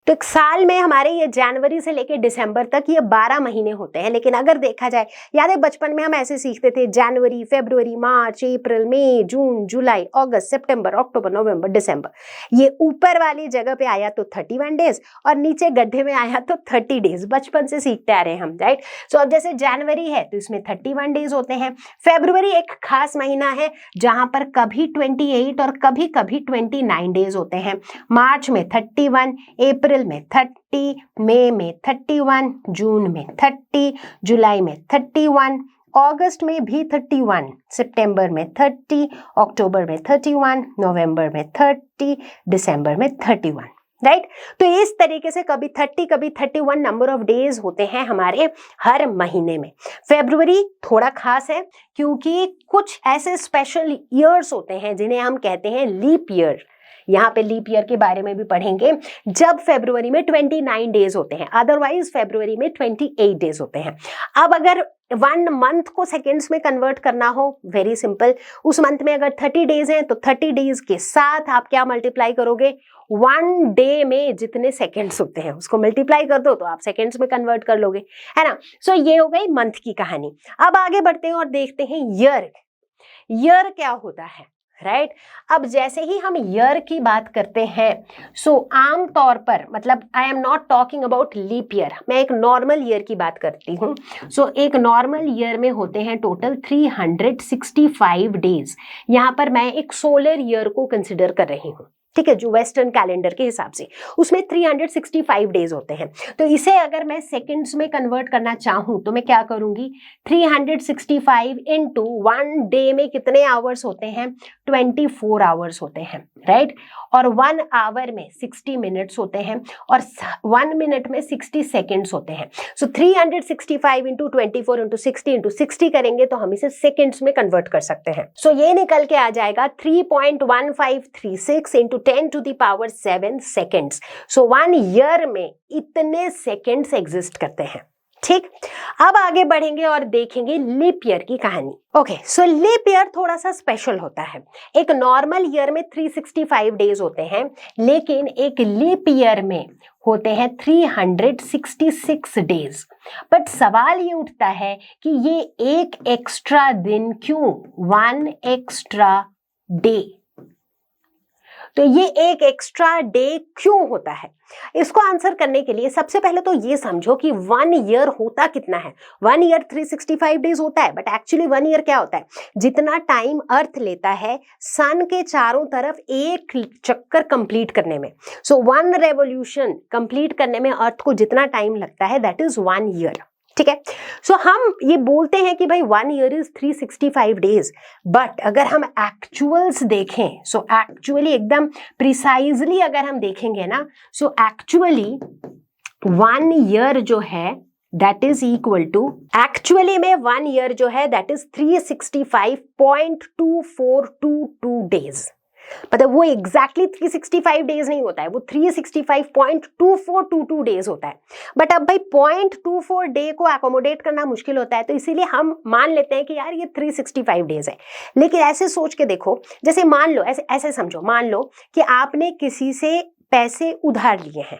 तो एक साल में हमारे ये जनवरी से लेके दिसंबर तक ये 12 महीने होते हैं। लेकिन अगर देखा जाए, याद है बचपन में हम ऐसे सीखते थे जनवरी, फरवरी, मार्च, अप्रैल, मई, जून, जुलाई, अगस्त, सितंबर, अक्टूबर, नवंबर, दिसंबर। ये ऊपर वाली जगह पे आया तो 31 डेज और नीचे गड्ढे में आया तो 30 डेज। बचपन से सीखते आ रहे हैं हम, राइट। सो अब जैसे जनवरी है तो इसमें 31 डेज होते हैं। फरवरी एक खास महीना है जहां पर कभी 28 और कभी कभी 29 डेज होते हैं। मार्च में 31, अप्रैल में 30, मई में 31, जून में 30, जुलाई में 31, अगस्त में भी 31, सितंबर में 30, अक्टूबर में 31, नवंबर में 30, दिसंबर में 31, राइट। तो इस तरीके से कभी 30 कभी 31 नंबर ऑफ डेज होते हैं हमारे हर महीने में। फरवरी थोड़ा खास है क्योंकि कुछ ऐसे स्पेशल ईयर्स होते हैं जिन्हें हम कहते हैं लीप ईयर। यहाँ पे लीप ईयर के बारे में भी पढ़ेंगे, जब फरवरी में 29 डेज होते हैं, अदरवाइज फरवरी में 28 डेज होते हैं। अब अगर 1 मंथ को सेकेंड्स में कन्वर्ट करना हो, वेरी सिंपल, उस मंथ में अगर 30 डेज हैं तो 30 डेज के साथ आप क्या मल्टीप्लाई करोगे, 1 डे में जितने सेकेंड्स होते हैं उसको मल्टीप्लाई कर दो तो आप सेकेंड्स में कन्वर्ट कर लोगे, है ना। सो ये हो गई मंथ की कहानी। अब आगे बढ़ते हैं और देखते हैं ईयर। ईयर क्या होता है, राइट। अब जैसे ही हम ईयर की बात करते हैं, सो आम तौर पर, मतलब I am not talking about leap year, मैं एक नॉर्मल ईयर की बात करती हूँ। सो एक नॉर्मल ईयर में होते हैं टोटल 365 डेज। यहाँ पर मैं एक सोलर ईयर को कंसिडर कर रही हूँ, ठीक है, जो वेस्टर्न कैलेंडर के हिसाब से, उसमें 365 डेज होते हैं। तो इसे अगर मैं सेकंड्स में कन्वर्ट करना चाहूँ तो मैं क्या करूँगी, 365 इंटू 1 डे में कितने आवर्स होते हैं, 24 आवर्स होते हैं, राइट। और 1 आवर में 60 मिनट्स होते हैं और 1 मिनट में 60 सेकेंड्स होते हैं। सो 365 इंटू 24 इंटू 60 इंटू 60 करेंगे तो हम इसे सेकेंड्स में कन्वर्ट कर सकते हैं। सो ये निकल के आ जाएगा 3.1536 into 10 to the power 7 seconds. So 1 year में इतने सेकेंड्स एग्जिस्ट करते हैं, ठीक। अब आगे बढ़ेंगे और देखेंगे लीप ईयर की कहानी। ओके, सो लीप ईयर थोड़ा सा स्पेशल होता है। एक नॉर्मल ईयर में 365 डेज होते हैं, लेकिन एक लीप ईयर में होते हैं 366 डेज। बट सवाल ये उठता है कि ये एक एक्स्ट्रा दिन क्यों, 1 एक्स्ट्रा डे। तो ये एक एक्स्ट्रा डे क्यों होता है, इसको आंसर करने के लिए सबसे पहले तो ये समझो कि 1 ईयर होता कितना है। 1 ईयर 365 डेज होता है, बट एक्चुअली 1 ईयर क्या होता है, जितना टाइम अर्थ लेता है सन के चारों तरफ एक चक्कर कंप्लीट करने में। सो 1 रेवोल्यूशन कंप्लीट करने में अर्थ को जितना टाइम लगता है, दैट इज 1 ईयर, ठीक है। सो हम ये बोलते हैं कि भाई 1 ईयर इज 365 डेज, बट अगर हम एक्चुअल्स देखें, सो एक्चुअली एकदम प्रिसाइजली अगर हम देखेंगे ना, सो एक्चुअली 1 ईयर जो है that is equal to, actually में 1 ईयर जो है दैट इज 365.2422 डेज। मतलब वो एग्जैक्टली 365 डेज नहीं होता है, वो 365.2422 डेज होता है। बट अब भाई 0.24 डे को अकोमोडेट करना मुश्किल होता है, तो इसीलिए हम मान लेते हैं कि यार ये 365 डेज है। लेकिन ऐसे सोच के देखो, जैसे मान लो, ऐसे समझो, मान लो कि आपने किसी से पैसे उधार लिए हैं,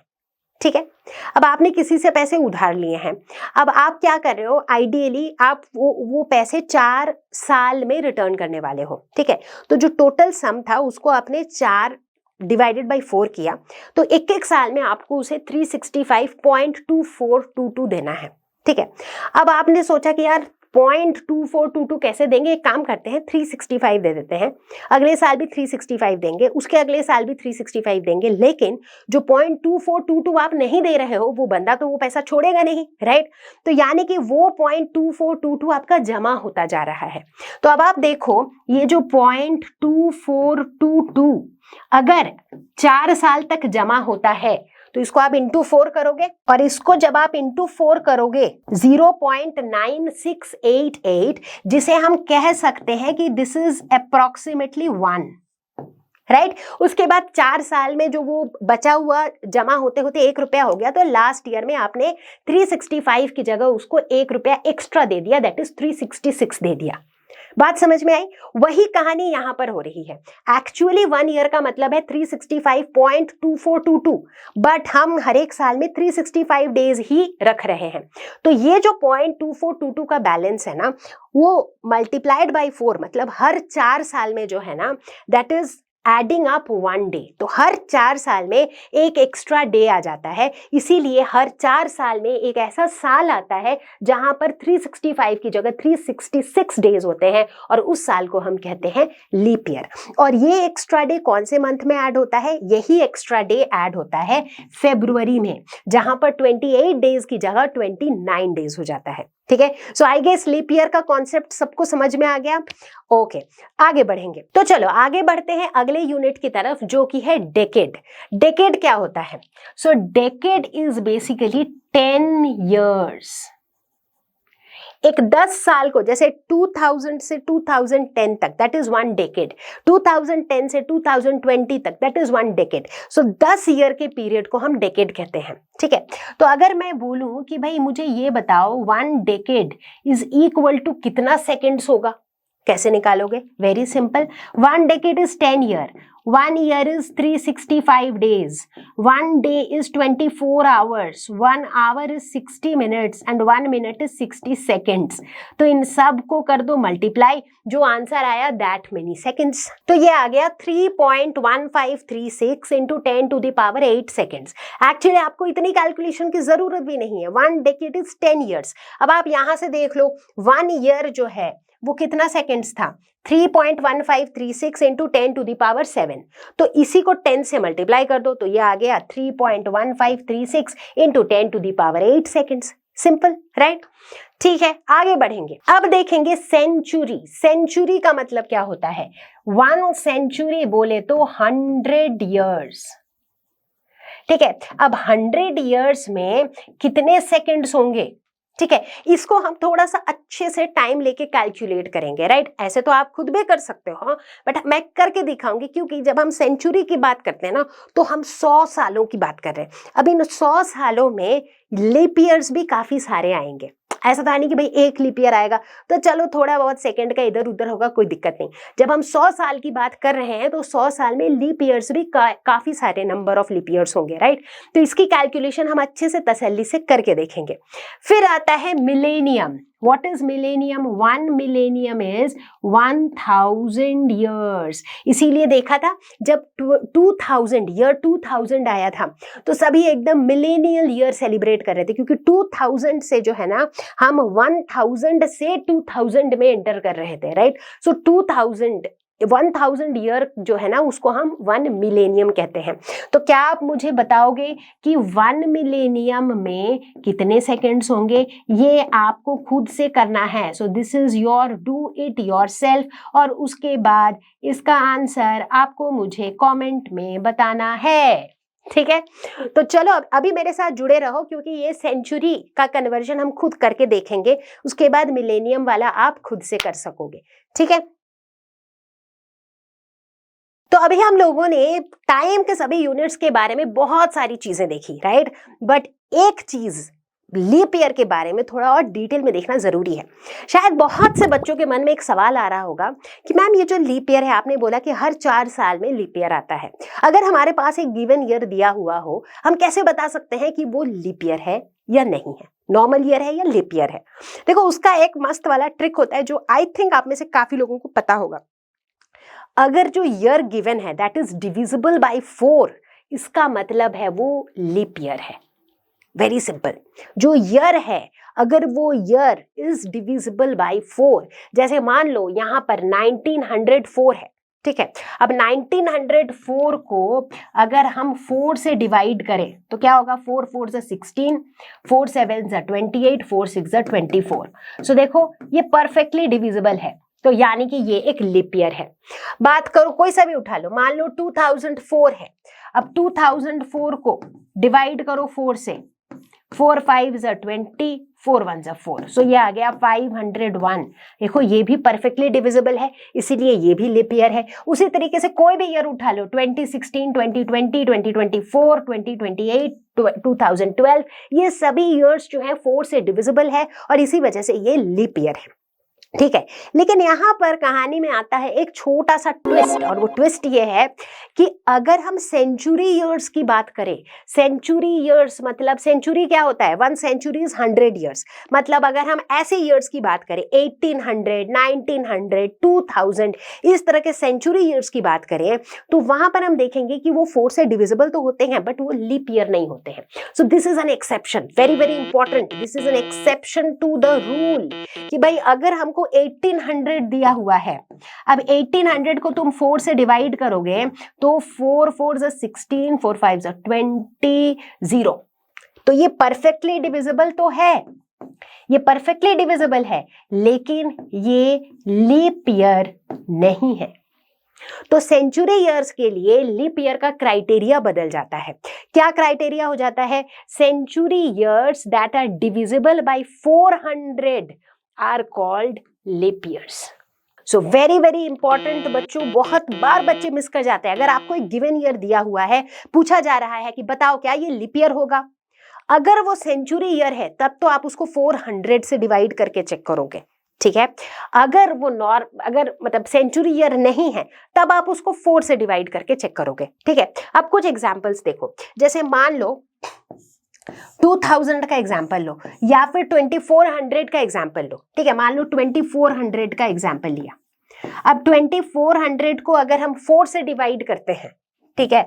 ठीक है। अब आपने किसी से पैसे उधार लिए हैं, अब आप क्या कर रहे हो, आइडियली आप वो पैसे 4 साल में रिटर्न करने वाले हो, ठीक है। तो जो टोटल सम था उसको आपने 4 डिवाइडेड बाई 4 किया, तो एक साल में आपको उसे 365.2422 देना है, ठीक है। अब आपने सोचा कि यार 0.2422 कैसे देंगे, एक काम करते हैं 365 दे देते हैं, अगले साल भी 365 देंगे, उसके अगले साल भी 365 देंगे। लेकिन जो 0.2422 आप नहीं दे रहे हो, वो बंदा तो वो पैसा छोड़ेगा नहीं, राइट। तो यानी कि वो 0.2422 आपका जमा होता जा रहा है। तो अब आप देखो, ये जो 0.2422 अगर 4 साल तक जमा होता है, तो इसको आप इंटू 4 करोगे, और इसको जब आप इंटू 4 करोगे 0.9688, जिसे हम कह सकते हैं कि दिस इज अप्रोक्सीमेटली 1, राइट। उसके बाद 4 साल में जो वो बचा हुआ जमा होते होते 1 रुपया हो गया, तो लास्ट ईयर में आपने 365 की जगह उसको 1 रुपया एक्स्ट्रा दे दिया, दैट इज 366 दे दिया, बात समझ में आई? वही कहानी यहां पर हो रही है। एक्चुअली 1 ईयर का मतलब है 365.2422, बट हम हर एक साल में 365 डेज ही रख रहे हैं। तो ये जो 0.2422 का बैलेंस है ना, वो मल्टीप्लाइड बाई 4, मतलब हर 4 साल में जो है ना, that is adding up 1 day. तो हर 4 साल में एक एक्स्ट्रा डे आ जाता है, इसीलिए हर 4 साल में एक ऐसा साल आता है जहां पर 365 की जगह 366 डेज होते हैं, और उस साल को हम कहते हैं लीप ईयर। और ये एक्स्ट्रा डे कौन से मंथ में ऐड होता है? यही एक्स्ट्रा डे ऐड होता है फरवरी में, जहां पर 28 डेज की जगह 29 डेज हो जाता है। ठीक है, so I guess leap year का कॉन्सेप्ट सबको समझ में आ गया। ओके, आगे बढ़ेंगे। तो चलो आगे बढ़ते हैं अगले यूनिट की तरफ, जो कि है डेकेड। डेकेड क्या होता है? सो डेकेड इज बेसिकली 10 इयर्स। एक 10 साल को, जैसे 2000 से 2010 तक, दैट इज 1 डेकेड। 2010 से 2020 तक, that is 1 decade. So 10 year के पीरियड को हम डेकेड कहते हैं। ठीक है, तो अगर मैं बोलूं कि भाई मुझे ये बताओ 1 डेकेड इज इक्वल टू कितना सेकेंड्स होगा, कैसे निकालोगे? Very simple, 1 decade is 10 year, 1 year is 365 days, 1 day is 24 hours, 1 hour is 60 minutes and 1 minute is 60 seconds. तो इन सब को कर दो मल्टीप्लाई, जो आंसर आया दैट मेनी सेकेंड्स। तो ये आ गया 3.1536 into 10 to the power 8 seconds. Actually आपको इतनी कैलकुलेशन की जरूरत भी नहीं है, 1 डेकेड इज 10 ईयर्स। अब आप यहां से देख लो, 1 ईयर जो है वो कितना सेकेंड्स था? 3.1536 इंटू 10 टू द पावर 7। तो इसी को 10 से मल्टीप्लाई कर दो, तो ये आ गया 3.1536 into 10 to the power 8 seconds. Simple, right? ठीक है, आगे बढ़ेंगे। अब देखेंगे सेंचुरी। सेंचुरी का मतलब क्या होता है? 1 सेंचुरी बोले तो 100 ईयर्स। ठीक है, अब 100 ईयर्स में कितने सेकेंड्स होंगे? ठीक है, इसको हम थोड़ा सा अच्छे से टाइम लेके कैलकुलेट करेंगे, राइट? ऐसे तो आप खुद भी कर सकते हो, बट मैं करके दिखाऊंगी, क्योंकि जब हम सेंचुरी की बात करते हैं ना, तो हम 100 सालों की बात कर रहे हैं। अब इन 100 सालों में लीप ईयर्स भी काफी सारे आएंगे। ऐसा था नहीं कि भाई एक लीप ईयर आएगा तो चलो थोड़ा बहुत सेकंड का इधर उधर होगा, कोई दिक्कत नहीं। जब हम 100 साल की बात कर रहे हैं तो 100 साल में लीप ईयर्स भी काफी सारे नंबर ऑफ लीप ईयर्स होंगे, राइट? तो इसकी कैलकुलेशन हम अच्छे से तसल्ली से करके देखेंगे। फिर आता है millennium. What is millennium? 1 millennium is 1000 years। इसीलिए देखा था जब 2000 आया था तो सभी एकदम मिलेनियल ईयर सेलिब्रेट कर रहे थे, क्योंकि 2000 से जो है ना, हम 1000 से 2000 में एंटर कर रहे थे, राइट? सो 1000 ईयर जो है ना, उसको हम 1 मिलेनियम कहते हैं। तो क्या आप मुझे बताओगे कि 1 मिलेनियम में कितने सेकेंड्स होंगे? ये आपको खुद से करना है। So this is your do it yourself, और उसके बाद इसका आंसर आपको मुझे कमेंट में बताना है। ठीक है, तो चलो अभी मेरे साथ जुड़े रहो, क्योंकि ये सेंचुरी का कन्वर्जन हम खुद करके देखेंगे, उसके बाद मिलेनियम वाला आप खुद से कर सकोगे। ठीक है, तो अभी हम लोगों ने टाइम के सभी यूनिट्स के बारे में बहुत सारी चीजें देखी, राइट? बट एक चीज लीप ईयर के बारे में थोड़ा और डिटेल में देखना जरूरी है। शायद बहुत से बच्चों के मन में एक सवाल आ रहा होगा कि मैम ये जो लीप ईयर है, आपने बोला कि हर 4 साल में लीप ईयर आता है। अगर हमारे पास एक गिवन ईयर दिया हुआ हो, हम कैसे बता सकते हैं कि वो लीप ईयर है या नहीं है, नॉर्मल ईयर है या लीप ईयर है? देखो, उसका एक मस्त वाला ट्रिक होता है जो आई थिंक आप में से काफी लोगों को पता होगा। अगर जो ईयर गिवन है दैट इज डिविजिबल बाय 4, इसका मतलब है वो लीप ईयर है। वेरी सिंपल, जो ईयर है अगर वो ईयर इज डिविजिबल बाय 4, जैसे मान लो यहाँ पर 1904 है, ठीक है? अब 1904 को अगर हम 4 से डिवाइड करें तो क्या होगा? 4 4 से 16, 4 7 से 28, 4 6 से 24। सो देखो ये परफेक्टली डिविजिबल है, तो यानी कि ये एक लीप ईयर है। बात करो कोई सा भी उठा लो, मान लो 2004 है। अब 2004 को डिवाइड करो 4 से, 4 5 से 20, 4 1 से 4, सो ये आ गया 501। देखो ये भी परफेक्टली डिविजिबल है, इसीलिए ये भी लीप ईयर है। उसी तरीके से कोई भी ईयर उठा लो, 2016, 2020, 2024, 2028, 2012, ये सभी ईयर्स जो है 4 से डिविजिबल है और इसी वजह से ये लीप ईयर है। ठीक है। लेकिन यहाँ पर कहानी में आता है एक छोटा सा ट्विस्ट, और वो ट्विस्ट ये है कि अगर हम सेंचुरी ईयर्स की बात करें, सेंचुरी ईयर्स मतलब सेंचुरी क्या होता है, 1 सेंचुरी इज 100 ईयर्स, मतलब अगर हम ऐसे ईयर्स की बात करें 1800, 1900, 2000, इस तरह के सेंचुरी ईयर्स की बात करें, तो वहां पर हम देखेंगे कि वो 4 से डिविजिबल तो होते हैं बट वो लीप ईयर नहीं होते हैं। So this is an exception, very very important, this is an exception to the rule कि भाई अगर हमको 1800 दिया हुआ है, अब 1800 को तुम 4 से डिवाइड करोगे तो 4 4 16, 4 5 20, तो ये परफेक्टली डिविजिबल तो है, ये परफेक्टली डिविजिबल है, लेकिन ये लीप ईयर नहीं है। तो सेंचुरी ईयर्स के लिए लीप ईयर का क्राइटेरिया बदल जाता है। क्या क्राइटेरिया हो जाता है? Century years that are divisible by 400 are called leap years. So very very important बच्चों, बहुत बार बच्चे मिस कर जाते हैं। अगर आपको एक गिवन ईयर दिया हुआ है, पूछा जा रहा है कि बताओ क्या ये लीप ईयर होगा, अगर वो सेंचुरी ईयर है तब तो आप उसको 400 से डिवाइड करके चेक करोगे, ठीक है। अगर वो अगर मतलब सेंचुरी ईयर नहीं है तब आप उसको 4 से डिवाइड करके चेक करोगे, ठीक है। अब कुछ एग्जांपल्स देखो, जैसे मान लो 2000 का एग्जाम्पल लो या फिर 2400 का एग्जाम्पल लो, ठीक है। मान लो 2400 का एग्जाम्पल लिया, अब 2400 को अगर हम 4 से डिवाइड करते हैं, ठीक है,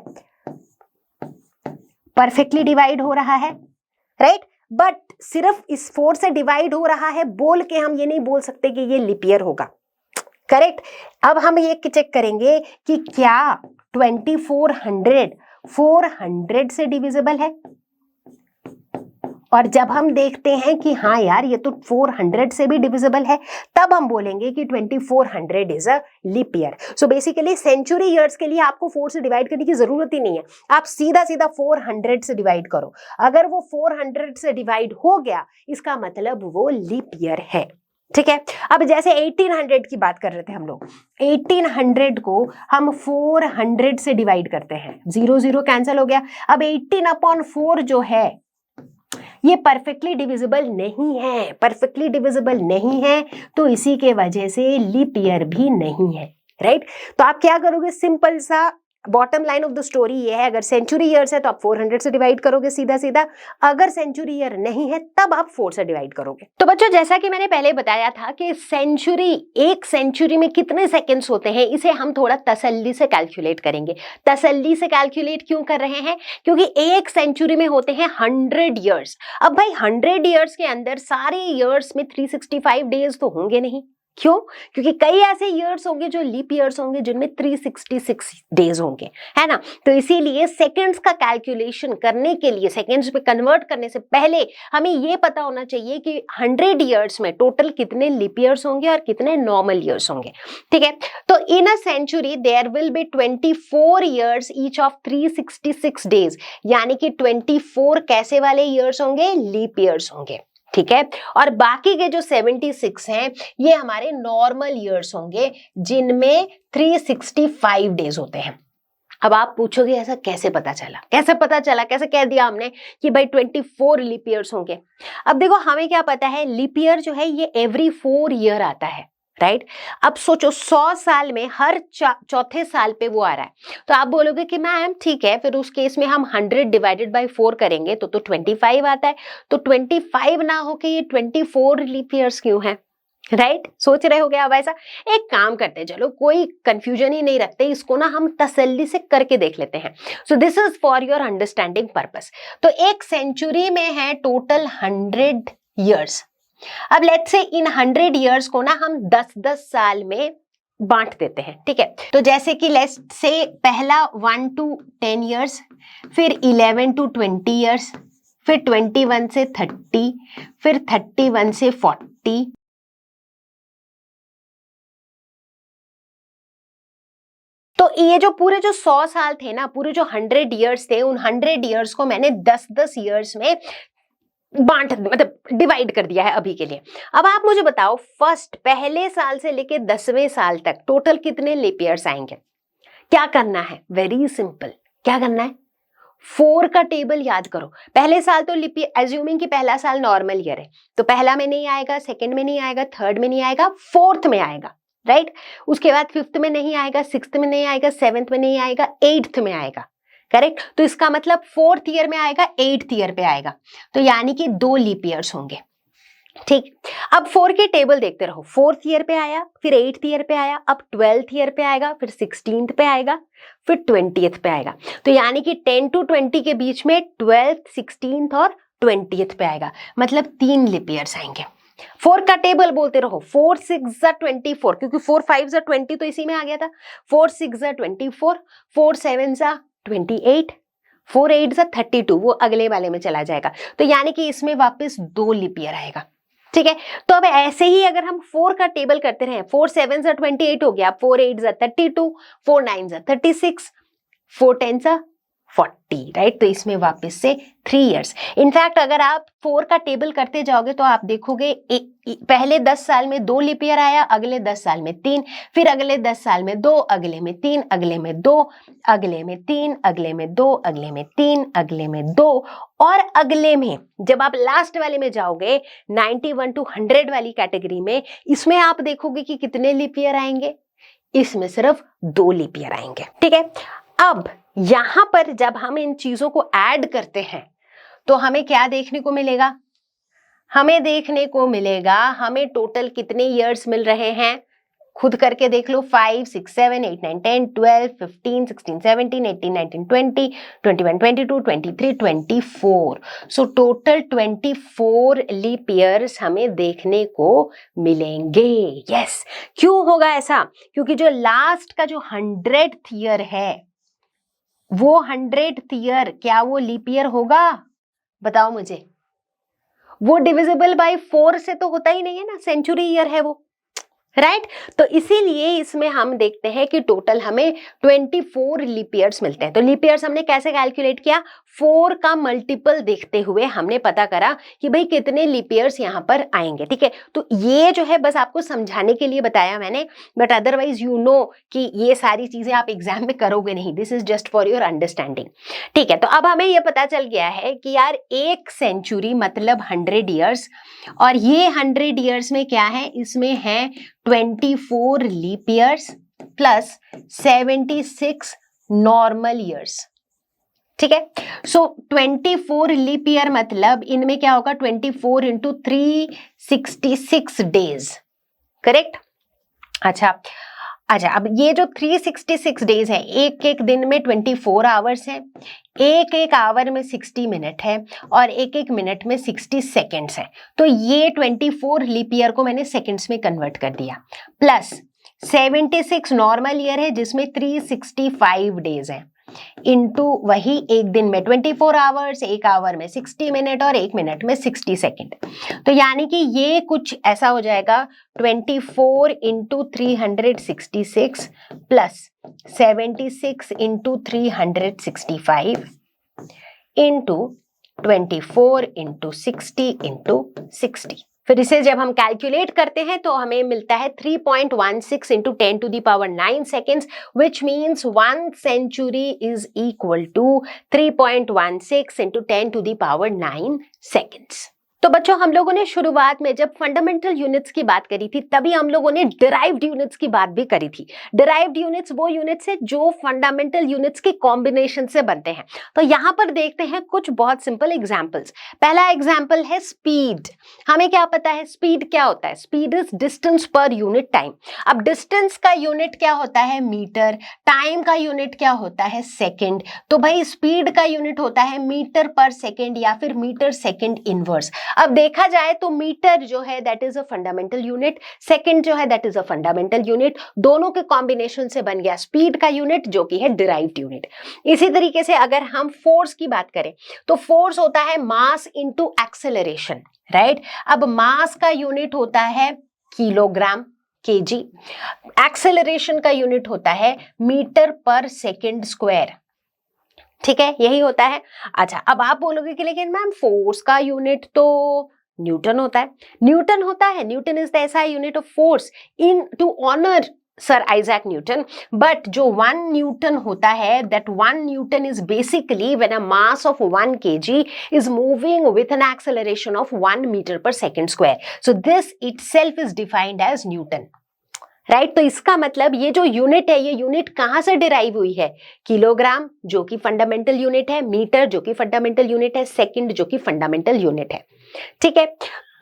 परफेक्टली डिवाइड हो रहा है, राइट, बट सिर्फ इस 4 से डिवाइड हो रहा है बोल के हम ये नहीं बोल सकते कि ये लीप ईयर होगा, करेक्ट। अब हम ये चेक करेंगे कि क्या 2400 400 से डिविजिबल है, और जब हम देखते हैं कि हाँ यार ये तो 400 से भी डिविजिबल है, तब हम बोलेंगे कि 2400 is a leap year. So basically century years के लिए आपको 4 से डिवाइड करने की जरूरत ही नहीं है, आप सीधा सीधा 400 से डिवाइड करो। अगर वो 400 से डिवाइड हो गया इसका मतलब वो लीप ईयर है, ठीक है। अब जैसे 1800 की बात कर रहे थे हम लोग, 1800 को हम 400 से डिवाइड करते हैं, 0 0 कैंसिल हो गया। अब 18/4 जो है ये परफेक्टली डिविजिबल नहीं है, परफेक्टली डिविजिबल नहीं है, तो इसी के वजह से लीप ईयर भी नहीं है, राइट। तो आप क्या करोगे, सिंपल सा bottom line of the story ये है, अगर सेंचुरी ईयर्स है तो आप 400 से डिवाइड करोगे सीधा सीधा, अगर सेंचुरी ईयर नहीं है तब आप 4 से डिवाइड करोगे। तो बच्चों जैसा कि मैंने पहले बताया था कि एक सेंचुरी में कितने सेकंड्स होते हैं, इसे हम थोड़ा तसल्ली से कैलकुलेट करेंगे। तसल्ली से कैलकुलेट क्यों कर रहे हैं? क्योंकि एक सेंचुरी में होते हैं 100 ईयर्स। अब भाई 100 ईयर्स के अंदर सारे ईयर्स में 365 डेज तो होंगे नहीं, क्यों? क्योंकि कई ऐसे ईयर्स होंगे जो लीप ईयर्स होंगे जिनमें 366 डेज होंगे, है ना। तो इसीलिए सेकंड्स का कैलकुलेशन करने के लिए, सेकंड्स में कन्वर्ट करने से पहले हमें ये पता होना चाहिए कि 100 ईयर्स में टोटल कितने लीप ईयर्स होंगे और कितने नॉर्मल ईयर्स होंगे, ठीक है। तो in a century there will be 24 years each of 366 days, यानी कि 24 कैसे वाले ईयर्स होंगे? लीप ईयर्स होंगे, ठीक है। और बाकी के जो 76 हैं ये हमारे नॉर्मल ईयर्स होंगे जिनमें 365 डेज होते हैं। अब आप पूछोगे ऐसा कैसे पता चला, कैसे पता चला, कैसे कह दिया हमने कि भाई 24 लीप ईयर्स होंगे? अब देखो हमें क्या पता है, लीप ईयर जो है ये एवरी 4 ईयर आता है, राइट। अब सोचो 100 साल में हर चौथे साल पे वो आ रहा है, तो आप बोलोगे कि मैम ठीक है, फिर उस केस में हम 100 डिवाइडेड बाय 4 करेंगे तो 25 आता है, तो 25 ना हो के ये 24 लीप ईयर्स क्यों है, राइट। सोच रहे हो गया। अब ऐसा एक काम करते हैं, चलो कोई कंफ्यूजन ही नहीं रखते, इसको ना हम तसल्ली से करके देख लेते हैं। So this is for your understanding purpose. तो एक सेंचुरी में है टोटल 100 ईयर्स। अब लेट्स से इन 100 ईयर्स को ना हम 10-10 साल में बांट देते हैं, ठीक है। तो जैसे कि लेट्स से पहला 1 to 10 ईयर्स, फिर 11 to 20 ईयर्स, फिर 21 से 30, फिर 31 से 40, तो ये जो पूरे जो 100 साल थे ना, पूरे जो 100 ईयर्स थे, उन 100 ईयर्स को मैंने 10-10 ईयर्स में मतलब डिवाइड कर दिया है अभी के लिए। अब आप मुझे बताओ पहले साल से लेके 10वें साल तक टोटल कितने लीप ईयर्स आएंगे? क्या करना है? वेरी सिंपल, क्या करना है? 4 का टेबल याद करो। पहले साल तो एज्यूमिंग कि पहला साल नॉर्मल ईयर है, तो पहला में नहीं आएगा, सेकंड में नहीं आएगा, थर्ड में नहीं आएगा, फोर्थ में आएगा, राइट। उसके बाद फिफ्थ में नहीं आएगा, सिक्स्थ में नहीं आएगा, सेवेंथ में नहीं आएगा, एट्थ में आएगा, करेक्ट। तो इसका मतलब फोर्थ ईयर में आएगा, एट्थ ईयर पे आएगा, तो यानी कि 2 लीप ईयर्स होंगे, ठीक। अब 4 के टेबल देखते रहो, फोर्थ ईयर पे आया, फिर एट्थ ईयर पे आया, अब 12th ईयर पे आएगा, फिर 16th पे आएगा, फिर 20th पे आएगा। तो यानी कि 10 to 20 के बीच में 12th, 16th और 20th पे आएगा, मतलब 3 लीप ईयर्स आएंगे। 4 का टेबल बोलते रहो, 4 6 24, क्योंकि 4 5 20 तो इसी में आ गया था। 4 6 24, 4 7 28, 4 8 32, वो अगले वाले में चला जाएगा, तो यानी कि इसमें वापस 2 लीप ईयर आएगा, ठीक है। तो अब ऐसे ही अगर हम 4 का टेबल करते रहे, 4 7 28 हो गया, 4 8 32, 4 9 36, 4 10 40, राइट। तो इसमें वापस से 3 इयर्स। इनफैक्ट अगर आप 4 का टेबल करते जाओगे तो आप देखोगे पहले 10 साल में 2 लीप ईयर आया, अगले 10 साल में 3, फिर अगले 10 साल में 2, अगले में 3, अगले में 2, अगले में 3, अगले में 2, अगले में 3, अगले में 2, और अगले में जब आप लास्ट वाले में जाओगे 91 to 100 वाली कैटेगरी में, इसमें आप देखोगे कि कितने लीप ईयर आएंगे, इसमें सिर्फ 2 लीप ईयर आएंगे, ठीक है। अब यहां पर जब हम इन चीजों को ऐड करते हैं तो हमें क्या देखने को मिलेगा? हमें देखने को मिलेगा हमें टोटल कितने इयर्स मिल रहे हैं, खुद करके देख लो। 5 6 7 8 9 10 12 15 16 17 18 19 20 21 22 23 24, सो टोटल 24 लीप ईयर्स हमें देखने को मिलेंगे। यस, क्यों होगा ऐसा? क्योंकि जो लास्ट का जो 100th ईयर है, वो 100th ईयर क्या वो लीप ईयर होगा? बताओ मुझे। वो डिविजिबल बाय 4 से तो होता ही नहीं है ना, सेंचुरी ईयर है वो, राइट। तो इसीलिए इसमें हम देखते हैं कि टोटल हमें 24 लीप ईयर्स मिलते हैं। तो लीप ईयर्स हमने कैसे कैलकुलेट किया? 4 का मल्टीपल देखते हुए हमने पता करा कि भाई कितने लीप ईयर्स यहाँ पर आएंगे, ठीक है। तो ये जो है बस आपको समझाने के लिए बताया मैंने, बट अदरवाइज यू नो कि ये सारी चीजें आप एग्जाम में करोगे नहीं, this is just for your understanding, ठीक है। तो अब हमें ये पता चल गया है कि यार एक सेंचुरी मतलब 100 ईयर्स, और ये 100 ईयर्स में क्या है, इसमें है 24 leap years plus 76 normal years, ठीक है। सो 24 लीप ईयर मतलब इनमें क्या होगा, 24 इंटू 366 डेज, करेक्ट। अच्छा, अब ये जो 366 डेज है, एक एक दिन में 24 आवर्स है, एक एक आवर में 60 मिनट है, और एक एक मिनट में 60 सेकेंड्स है। तो ये 24 लीप ईयर को मैंने सेकेंड्स में कन्वर्ट कर दिया, प्लस 76 नॉर्मल ईयर है जिसमें 365 डेज है, इनटू वही एक दिन में 24 आवर्स, एक आवर में 60 मिनट और एक मिनट में 60 सेकेंड। तो यानी कि ये कुछ ऐसा हो जाएगा, 24 into 366 plus 76 into 365 into 24 into 60 into 60। फिर इसे जब हम कैलकुलेट करते हैं तो हमें मिलता है 3.16 into 10 to the power 9 seconds, which means 1 century is equal to 3.16 into 10 to the power 9 seconds. तो बच्चों, हम लोगों ने शुरुआत में जब फंडामेंटल यूनिट्स की बात करी थी तभी हम लोगों ने डिराइव्ड यूनिट्स की बात भी करी थी। डिराइव्ड यूनिट्स वो यूनिट्स है जो फंडामेंटल यूनिट्स के कॉम्बिनेशन से बनते हैं। तो यहाँ पर देखते हैं कुछ बहुत सिंपल एग्जांपल्स। पहला एग्जांपल है स्पीड। हमें क्या पता है स्पीड क्या होता है? Speed is distance per unit time. अब डिस्टेंस का यूनिट क्या होता है? मीटर। टाइम का यूनिट क्या होता है? सेकेंड। तो भाई स्पीड का यूनिट होता है मीटर पर सेकेंड या फिर मीटर सेकेंड इनवर्स। अब देखा जाए तो मीटर जो है that is a fundamental unit, second जो है that is a fundamental unit, दोनों के कॉम्बिनेशन से बन गया स्पीड का यूनिट जो कि है डिराइव्ड यूनिट। इसी तरीके से अगर हम फोर्स की बात करें तो फोर्स होता है मास इनटू एक्सेलरेशन, राइट। अब मास का यूनिट होता है किलोग्राम, केजी। एक्सेलरेशन का यूनिट होता है मीटर पर सेकेंड स्क्वायर, ठीक है, यही होता है। अच्छा, अब आप बोलोगे कि लेकिन मैम फोर्स का यूनिट तो न्यूटन होता है। न्यूटन होता है, newton is the SI unit of force. In to honour sir Isaac Newton, but जो 1 न्यूटन होता है, that 1 newton is basically when a mass of 1 kg is moving with an acceleration of 1 meter per second square. So this itself is defined as Newton. Right तो इसका मतलब ये जो unit है, ये यूनिट कहां से डिराइव हुई है? किलोग्राम जो कि फंडामेंटल यूनिट है, मीटर जो कि फंडामेंटल यूनिट है, सेकंड जो कि फंडामेंटल यूनिट है। ठीक है,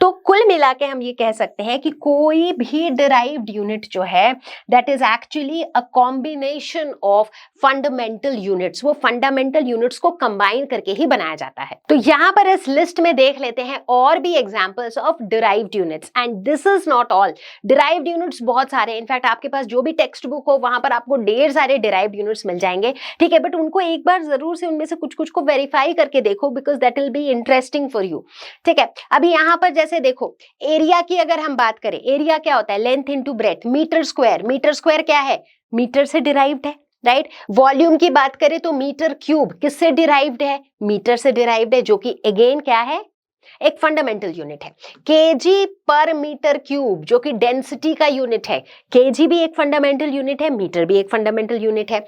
तो कुल मिला के हम ये कह सकते हैं कि कोई भी डिराइव्ड यूनिट जो है that is actually a combination of fundamental units, वो फंडामेंटल यूनिट्स को कंबाइन करके ही बनाया जाता है। तो यहाँ पर इस लिस्ट में देख लेते हैं और भी examples of derived units, and this is not all. Derived units बहुत सारे, इनफैक्ट आपके पास जो भी टेक्स्ट बुक हो वहां पर आपको ढेर सारे डिराइव्ड यूनिट्स मिल जाएंगे। ठीक है, बट उनको एक बार जरूर से उनमें से कुछ कुछ को वेरीफाई करके देखो, because that will be interesting for you. ठीक है, अभी यहाँ पर जैसे देखो एरिया की अगर हम बात करें, एरिया क्या होता है? Length into breadth, metre square. Metre square क्या है? मीटर से डिराइव्ड है, राइट। वॉल्यूम की बात करें तो मीटर क्यूब किससे डिराइव्ड है? मीटर से डिराइव्ड है, जो कि अगेन क्या है? एक फंडामेंटल यूनिट है। केजी पर मीटर क्यूब जो कि डेंसिटी का यूनिट है, केजी भी एक फंडामेंटल यूनिट है, मीटर भी एक फंडामेंटल यूनिट है।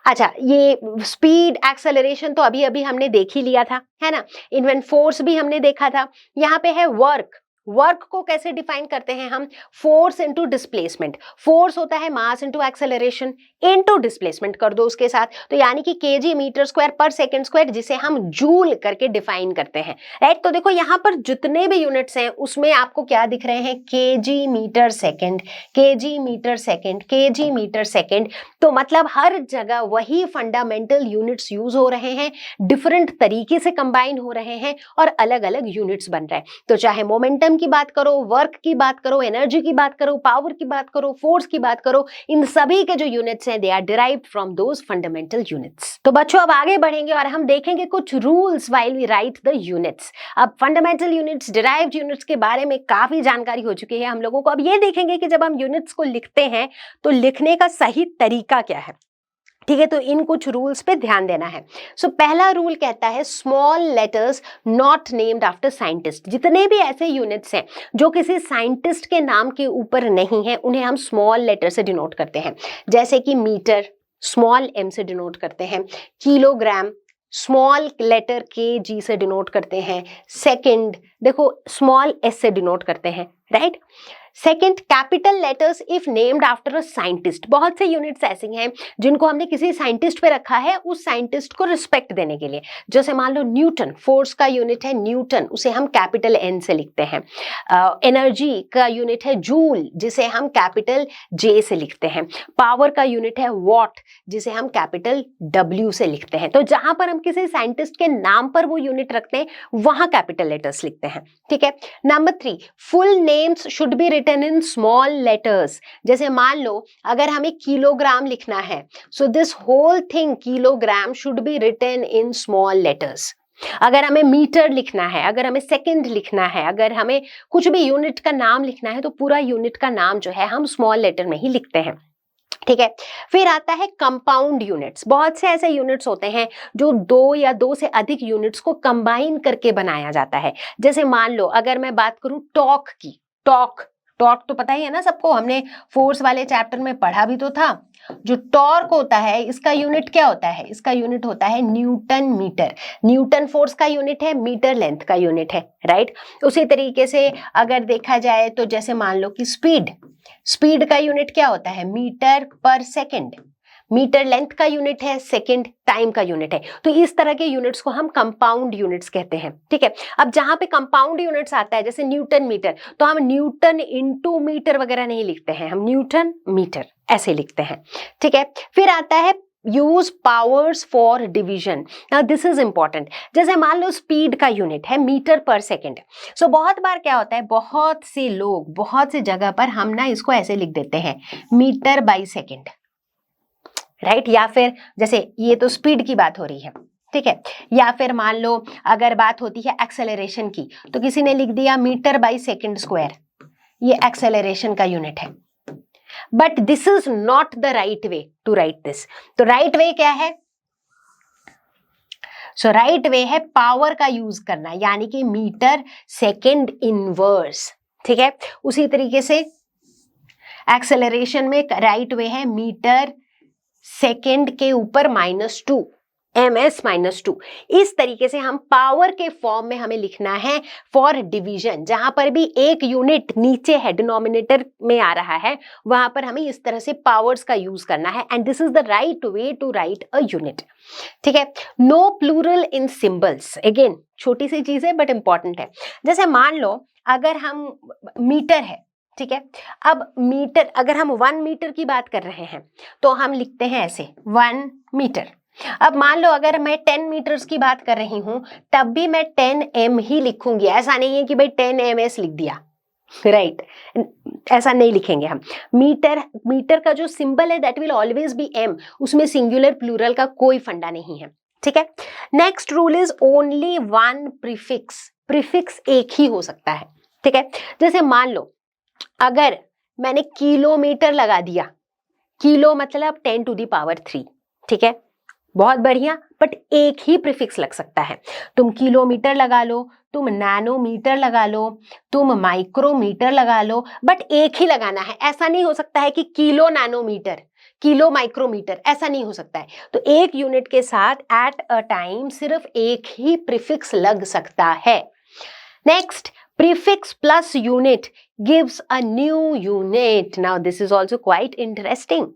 अच्छा, ये स्पीड एक्सेलरेशन तो अभी अभी हमने देख ही लिया था, है ना। इन्वेंट फोर्स भी हमने देखा था। यहाँ पे है वर्क। वर्क को कैसे डिफाइन करते हैं हम? Force into displacement. फोर्स होता है mass into acceleration into displacement कर दो उसके साथ, तो यानी कि KG metre square per second square, जिसे हम जूल करके डिफाइन करते हैं, राइट। तो देखो यहाँ पर जितने भी यूनिट्स हैं उसमें आपको क्या दिख रहे हैं? Kg metre second, kg metre second, kg metre second. तो मतलब हर जगह वही फंडामेंटल यूनिट्स यूज हो रहे हैं, डिफरेंट तरीके से कंबाइन हो रहे हैं और अलग अलग यूनिट्स बन रहे हैं। तो चाहे मोमेंटम की बात करो, वर्क की बात करो, एनर्जी की बात करो, पावर की बात करो, फोर्स की बात करो, इन सभी के जो यूनिट्स हैं they are derived from those fundamental units. तो बच्चों अब आगे बढ़ेंगे और हम देखेंगे कुछ rules while we write the units. अब फंडामेंटल यूनिट्स, डिराइव्ड यूनिट्स के बारे में काफी जानकारी हो चुकी है हम लोगों को। अब ये देखेंगे कि जब हम यूनिट्स को लिखते हैं तो लिखने का सही तरीका क्या है। ठीक है, तो इन कुछ रूल्स पे ध्यान देना है। सो पहला रूल कहता है small letters not named after scientist. जितने भी ऐसे यूनिट्स हैं जो किसी साइंटिस्ट के नाम के ऊपर नहीं है, उन्हें हम स्मॉल लेटर से डिनोट करते हैं। जैसे कि मीटर स्मॉल m से डिनोट करते हैं, किलोग्राम स्मॉल लेटर के जी से डिनोट करते हैं, सेकंड देखो स्मॉल s से डिनोट करते हैं, right. Second, capital letters if named after a scientist. बहुत से यूनिट्स ऐसे हैं जिनको हमने किसी साइंटिस्ट पे रखा है उस साइंटिस्ट को रिस्पेक्ट देने के लिए। जैसे मान लो न्यूटन, फोर्स का यूनिट है न्यूटन, उसे हम कैपिटल N से लिखते हैं। एनर्जी का यूनिट है जूल, जिसे हम कैपिटल J से लिखते हैं। पावर का यूनिट है वॉट, जिसे हम कैपिटल W से लिखते हैं। तो जहां पर हम किसी साइंटिस्ट के नाम पर वो यूनिट रखते हैं वहां कैपिटल लेटर्स लिखते हैं। ठीक है। Number 3, full names should be written in small letters. जैसे मान लो अगर हमें किलोग्राम लिखना है, so this whole thing kilogram should be written in small letters. अगर हमें मीटर लिखना है, अगर हमें सेकंड लिखना है, अगर हमें कुछ भी यूनिट का नाम लिखना है, तो पूरा यूनिट का नाम जो है हम स्मॉल लेटर में ही लिखते हैं। ठीक है। फिर आता है कंपाउंड यूनिट्स। बहुत से ऐसे यूनिट्स होते हैं जो 2 या 2 से अधिक यूनिट्स को कंबाइन करके बनाया जाता है। जैसे मान लो अगर मैं बात करूं टॉर्क की, टॉर्क तो पता ही है ना सबको, हमने फोर्स वाले चैप्टर में पढ़ा भी तो था। जो टॉर्क होता है इसका यूनिट क्या होता है? इसका यूनिट होता है न्यूटन मीटर। न्यूटन फोर्स का यूनिट है, मीटर लेंथ का यूनिट है, राइट। उसी तरीके से अगर देखा जाए तो जैसे मान लो कि स्पीड का यूनिट क्या होता है? Metre per second. Metre length का यूनिट है, सेकंड टाइम का यूनिट है। तो इस तरह के यूनिट्स को हम कंपाउंड यूनिट्स कहते हैं। ठीक है। अब जहां पे कंपाउंड यूनिट्स आता है जैसे न्यूटन मीटर, तो हम न्यूटन इनटू मीटर वगैरह नहीं लिखते हैं, हम न्यूटन मीटर ऐसे लिखते हैं। ठीक है। फिर आता है use powers for division. Now this is important. जैसे मान लो स्पीड का यूनिट है मीटर पर सेकंड। सो बहुत बार क्या होता है, बहुत से लोग बहुत सी जगह पर हम ना इसको ऐसे लिख देते हैं मीटर बाई सेकंड, राइट। या फिर जैसे ये तो स्पीड की बात हो रही है, ठीक है। या फिर मान लो अगर बात होती है एक्सेलरेशन की, तो किसी ने लिख दिया मीटर बाई सेकंड स्क्वायर, ये एक्सेलरेशन का यूनिट है। But this is not the right way to write this. तो राइट वे क्या है? सो राइट वे है पावर का यूज करना, यानी कि मीटर सेकंड इनवर्स। ठीक है। उसी तरीके से एक्सेलरेशन में राइट वे है मीटर सेकेंड के ऊपर -2 ms-2। इस तरीके से हम पावर के फॉर्म में हमें लिखना है फॉर डिवीजन। जहां पर भी एक यूनिट नीचे है डिनोमिनेटर में आ रहा है वहां पर हमें इस तरह से पावर्स का यूज करना है and this is the right way to write a unit. ठीक है। No plural in symbols, again छोटी सी चीज है बट इंपॉर्टेंट है। जैसे मान लो अगर हम मीटर है, ठीक है, अब मीटर अगर हम 1 मीटर की बात कर रहे हैं तो हम लिखते हैं ऐसे 1 मीटर। अब मान लो अगर मैं 10 मीटर्स की बात कर रही हूं तब भी मैं 10 m ही लिखूंगी, ऐसा नहीं है कि भाई 10 ms लिख दिया, राइट ऐसा नहीं लिखेंगे हम। मीटर का जो सिंबल है that will always be m, उसमें सिंगुलर प्लूरल का कोई फंडा नहीं है। ठीक है। Next rule is only one prefix एक ही हो सकता है। ठीक है। जैसे मान लो अगर मैंने किलोमीटर लगा दिया, किलो मतलब 10⁻3, ठीक है, बहुत बढ़िया, बट एक ही प्रीफिक्स लग सकता है। तुम किलोमीटर लगा लो, तुम नैनोमीटर लगा लो, तुम माइक्रोमीटर लगा लो, बट एक ही लगाना है। ऐसा नहीं हो सकता है कि किलो नैनोमीटर, किलो माइक्रोमीटर, ऐसा नहीं हो सकता है। तो एक यूनिट के साथ एट अ टाइम सिर्फ एक ही प्रीफिक्स लग सकता है। Next, prefix plus unit gives a new unit. Now this is also quite interesting.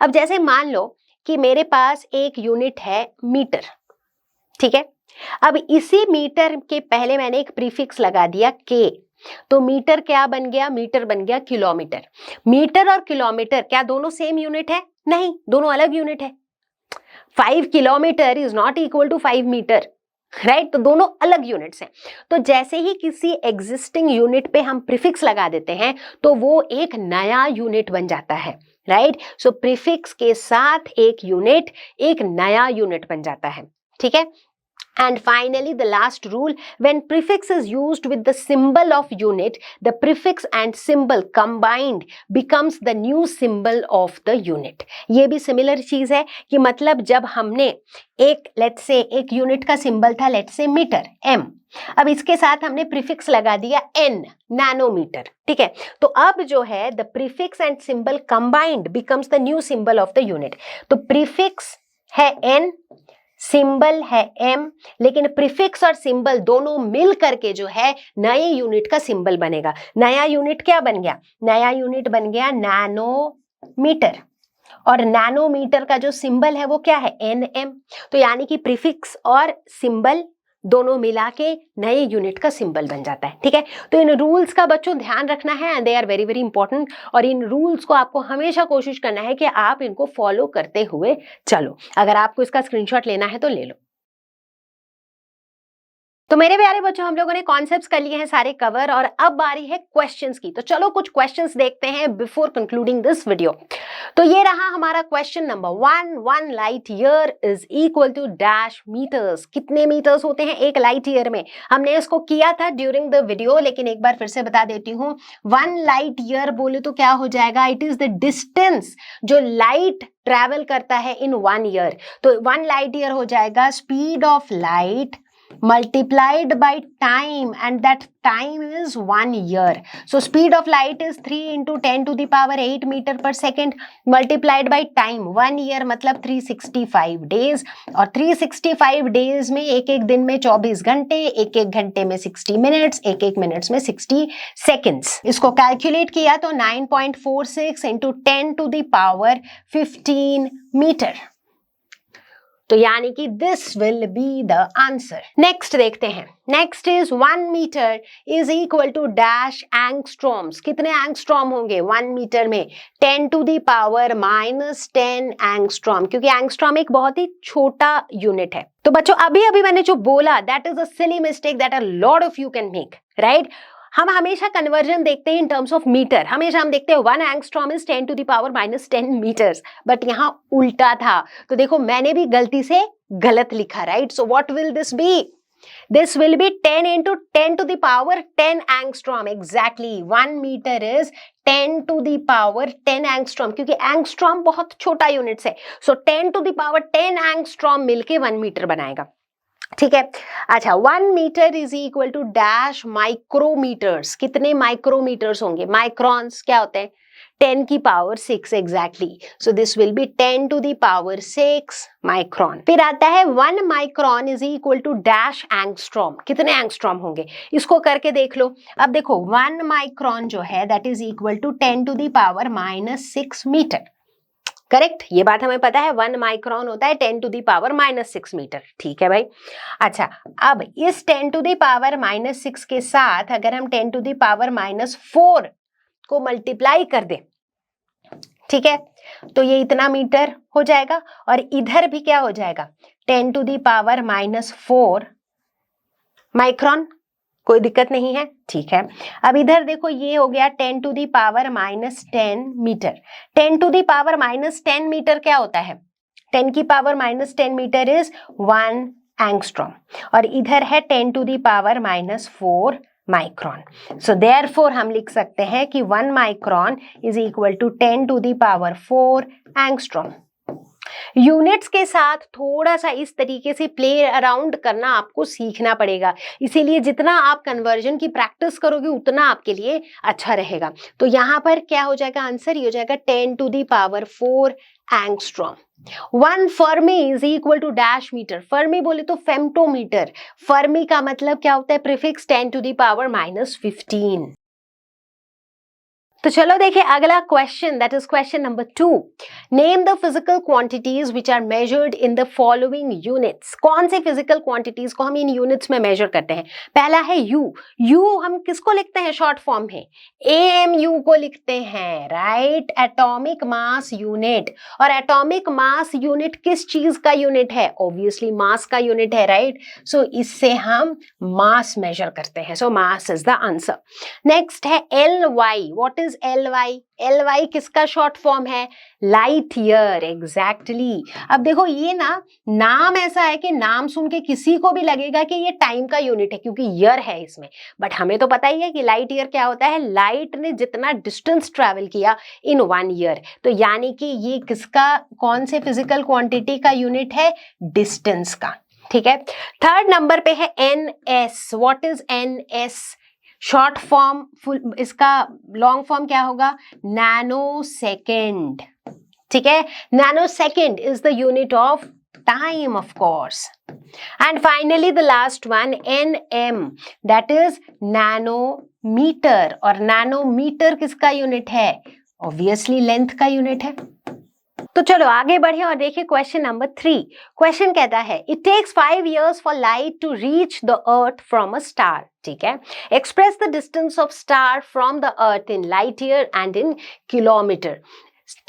अब जैसे मान लो कि मेरे पास एक यूनिट है मीटर, ठीक है। अब इसी मीटर के पहले मैंने एक प्रीफिक्स लगा दिया k, तो मीटर क्या बन गया? मीटर बन गया किलोमीटर। मीटर और किलोमीटर क्या दोनों सेम यूनिट है? नहीं, दोनों अलग यूनिट है। 5 kilometre is not equal to 5 metre, right, तो दोनों अलग यूनिट्स हैं। तो जैसे ही किसी एग्जिस्टिंग यूनिट पे हम प्रीफिक्स लगा देते हैं तो वो एक नया यूनिट बन जाता है, राइट। सो प्रीफिक्स के साथ एक नया यूनिट बन जाता है। ठीक है। And finally, the last rule, when prefix is used with the symbol of unit, the prefix and symbol combined becomes the new symbol of the unit. ये भी similar चीज है कि मतलब जब हमने let's say एक यूनिट का सिंबल था let's say मीटर m, अब इसके साथ हमने प्रीफिक्स लगा दिया n, नैनोमीटर, ठीक है, तो अब जो है the prefix and symbol combined becomes the new symbol of the unit. तो प्रीफिक्स है n, सिंबल है m, लेकिन प्रीफिक्स और सिंबल दोनों मिल करके जो है नए यूनिट का सिंबल बनेगा। नया यूनिट क्या बन गया? नया यूनिट बन गया नैनोमीटर, और नैनोमीटर का जो सिंबल है वो क्या है? nm। तो यानी कि प्रीफिक्स और सिंबल दोनों मिला के नए यूनिट का सिंबल बन जाता है। ठीक है। तो इन रूल्स का बच्चों ध्यान रखना है and they are very very important, और इन रूल्स को आपको हमेशा कोशिश करना है कि आप इनको फॉलो करते हुए चलो। अगर आपको इसका स्क्रीनशॉट लेना है तो ले लो। तो मेरे प्यारे बच्चों, हम लोगों ने कॉन्सेप्ट्स कर लिए हैं सारे कवर, और अब बारी है क्वेश्चंस की। तो चलो कुछ क्वेश्चंस देखते हैं बिफोर कंक्लूडिंग दिस वीडियो। तो ये रहा हमारा question number 1 light year is equal to dash metres. कितने मीटर्स होते हैं एक लाइट ईयर में? हमने इसको किया था ड्यूरिंग द वीडियो, लेकिन एक बार फिर से बता देती हूँ। 1 लाइट ईयर बोले तो क्या हो जाएगा? इट इज द डिस्टेंस जो लाइट ट्रैवल करता है इन 1 ईयर। तो 1 लाइट ईयर हो जाएगा speed of light multiplied by time, and that time is 1 year. So speed of light is 3 into 10 to the power 8 meter per second multiplied by time 1 year मतलब 365 days, और 365 days में एक एक दिन में 24 घंटे, एक एक घंटे में 60 मिनट्स, एक एक मिनट्स में 60 सेकेंड्स। इसको कैलकुलेट किया तो 9.46 into 10 to the power 15 metre. तो यानी कि this will be the answer. Next देखते हैं। Next is 1 metre is equal to dash angstroms. कितने एंगस्ट्रॉम होंगे 1 मीटर में? 10 to the power -10 एंगस्ट्रॉम, क्योंकि एंगस्ट्रॉम एक बहुत ही छोटा यूनिट है। तो बच्चों अभी मैंने जो बोला that is a silly mistake that a lot of you can make, right. हम हमेशा कन्वर्जन देखते हैं इन टर्म्स ऑफ मीटर। हमेशा हम देखते हैं 1 angstrom is 10 to the power -10 metres, but यहाँ उल्टा था। तो देखो मैंने भी गलती से गलत लिखा, right. So what will this be? This will be 10 into 10 to the power 10 angstrom. Exactly 1 metre is 10 to the power 10 angstrom, क्योंकि एंगस्ट्रॉम बहुत छोटा यूनिट है। So 10 to the power 10 angstrom मिलके 1 मीटर बनाएगा। ठीक है। अच्छा, 1 metre is equal to dash micrometres. कितने माइक्रोमीटर्स होंगे? माइक्रॉन्स क्या होते हैं? 10 की power 6 exactly, so this will be 10 to the power 6 micron. फिर आता है 1 micron is equal to dash angstrom. कितने एंगस्ट्रॉम होंगे इसको करके देख लो। अब देखो 1 माइक्रोन जो है that is equal to 10 to the power -6 metre. Correct, ये बात हमें पता है 1 माइक्रोन होता है 10 टू दी पावर -6 मीटर। ठीक है भाई। अच्छा, अब इस 10 टू दी पावर -6 के साथ अगर हम 10 टू दी पावर -4 को मल्टीप्लाई कर दे, ठीक है, तो ये इतना मीटर हो जाएगा और इधर भी क्या हो जाएगा 10 टू दी पावर -4 माइक्रोन। कोई दिक्कत नहीं है, ठीक है। अब इधर देखो ये हो गया 10 to the power -10 metre. 10 to the power -10 metre क्या होता है? 10 की पावर -10 मीटर इज 1 एंगस्ट्रॉम और इधर है 10 to the power -4 micron. So therefore हम लिख सकते हैं कि 1 micron is equal to 10 to the power 4 angstrom. Units के साथ थोड़ा सा इस तरीके से प्ले अराउंड करना आपको सीखना पड़ेगा, इसीलिए जितना आप कन्वर्जन की प्रैक्टिस करोगे उतना आपके लिए अच्छा रहेगा। तो यहाँ पर क्या हो जाएगा आंसर, ये हो जाएगा 10 to the power 4 angstrom. 1 fermi is equal to dash metre. Fermi बोले तो फेम्टोमीटर। फर्मी का मतलब क्या होता है, प्रीफिक्स 10 टू दी पावर -15। तो चलो देखिए अगला question, that is question number 2। Name the physical quantities which are measured in the following units. कौन से फिजिकल क्वांटिटीज को हम इन यूनिट्स में मेजर करते हैं? पहला है यू। यू हम किसको लिखते हैं शॉर्ट फॉर्म में? AMU को लिखते हैं, राइट, एटॉमिक मास यूनिट। और एटॉमिक मास यूनिट किस चीज का यूनिट है? ऑब्वियसली मास का यूनिट है, राइट। सो इससे हम मास मेजर करते हैं, so mass is the answer. Next है LY। What is LY? LY किसका शॉर्ट फॉर्म है? Light year, exactly. अब देखो ये ना नाम ऐसा है कि नाम सुन के किसी को भी लगेगा कि ये टाइम का यूनिट है क्योंकि ईयर है इसमें, बट हमें तो पता ही है कि लाइट ईयर क्या होता है। लाइट ने जितना डिस्टेंस ट्रेवल किया इन 1 ईयर, तो यानी कि ये किसका, कौन से फिजिकल क्वांटिटी का यूनिट है? डिस्टेंस का। ठीक है। थर्ड नंबर पे है NS। What is NS? Short form, full, इसका लॉन्ग फॉर्म क्या होगा? Nanosecond. ठीक है, nanosecond is the unit of time, of course. And finally the last one NM, that is nanometre. और nanometre किसका unit है? Obviously length का unit है। तो चलो आगे बढ़े और देखिए क्वेश्चन नंबर 3। क्वेश्चन कहता है it takes 5 years for light to reach the earth from a star. ठीक है, express the distance of star from the earth in light year and in kilometre.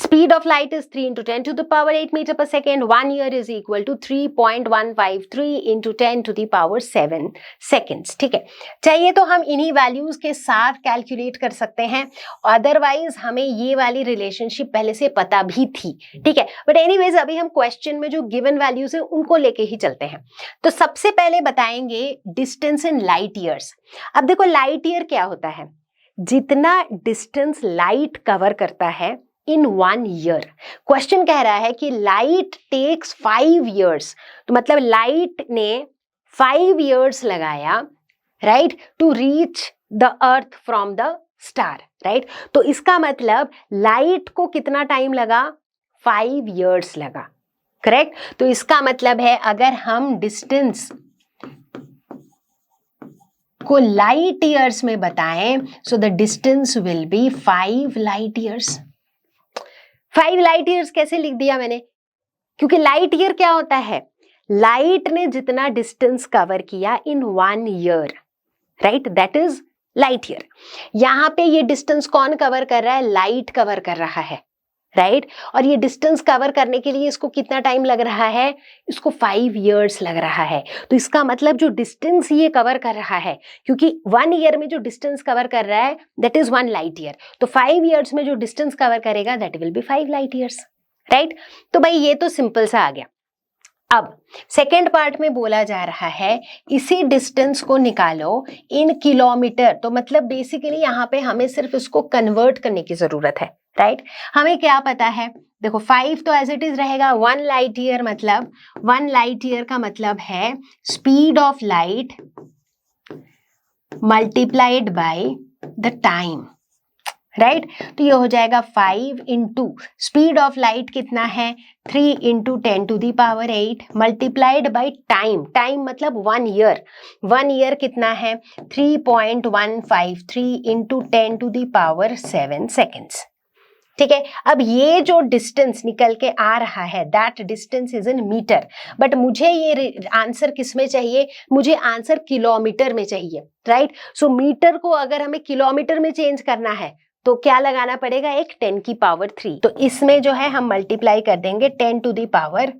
Speed of light is 3 into 10 to the power 8 meter per second. 1 year is equal to 3.153 into 10 to the power 7 seconds. ठीक है, चाहिए तो हम इन्हीं values के साथ calculate कर सकते हैं, अदरवाइज हमें ये वाली रिलेशनशिप पहले से पता भी थी। ठीक है, बट एनीवेज अभी हम क्वेश्चन में जो गिवन वैल्यूज है उनको लेके ही चलते हैं। तो सबसे पहले बताएंगे डिस्टेंस इन लाइट ईयर्स। अब देखो लाइट ईयर क्या होता है? जितना डिस्टेंस लाइट कवर करता है इन 1 ईयर। क्वेश्चन कह रहा है कि लाइट टेक्स 5 years, तो मतलब लाइट ने 5 years लगाया, right, to reach the earth from the star, right. तो इसका मतलब लाइट को कितना टाइम लगा? 5 years लगा, करेक्ट। तो इसका मतलब है अगर हम डिस्टेंस को लाइट ईयर्स में बताएं, so the distance will be 5 light years। 5 light years कैसे लिख दिया मैंने? क्योंकि लाइट ईयर क्या होता है? लाइट ने जितना डिस्टेंस कवर किया इन 1 year, right, that is light year. यहां पे ये डिस्टेंस कौन कवर कर रहा है? लाइट कवर कर रहा है, राइट। और ये डिस्टेंस कवर करने के लिए इसको कितना टाइम लग रहा है? इसको 5 years लग रहा है। तो इसका मतलब जो डिस्टेंस ये कवर कर रहा है, क्योंकि 1 ईयर में जो डिस्टेंस कवर कर रहा है दैट इज 1 light year, तो 5 years में जो डिस्टेंस कवर करेगा that will B 5 light years, right. तो भाई ये तो सिंपल सा आ गया। अब सेकेंड पार्ट में बोला जा रहा है इसी डिस्टेंस को निकालो इन किलोमीटर। तो मतलब बेसिकली यहाँ पे हमें सिर्फ इसको कन्वर्ट करने की जरूरत है, राइट। हमें क्या पता है? देखो 5 तो एज इट इज रहेगा। 1 light year मतलब 1 light year का मतलब है speed of light multiplied by the time, right तो ये हो जाएगा 5 इंटू स्पीड ऑफ लाइट कितना है 3 into 10⁸ multiplied by time, time मतलब 1 ईयर, 1 ईयर कितना है 3.153 इंटू 10⁻7 सेकेंड्स। ठीक है, अब ये जो डिस्टेंस निकल के आ रहा है that distance is in metre, but मुझे ये आंसर किस में चाहिए, मुझे आंसर किलोमीटर में चाहिए, राइट। सो मीटर को अगर हमें किलोमीटर में चेंज करना है तो क्या लगाना पड़ेगा, एक 10⁻3, तो इसमें जो है हम मल्टीप्लाई कर देंगे 10⁻³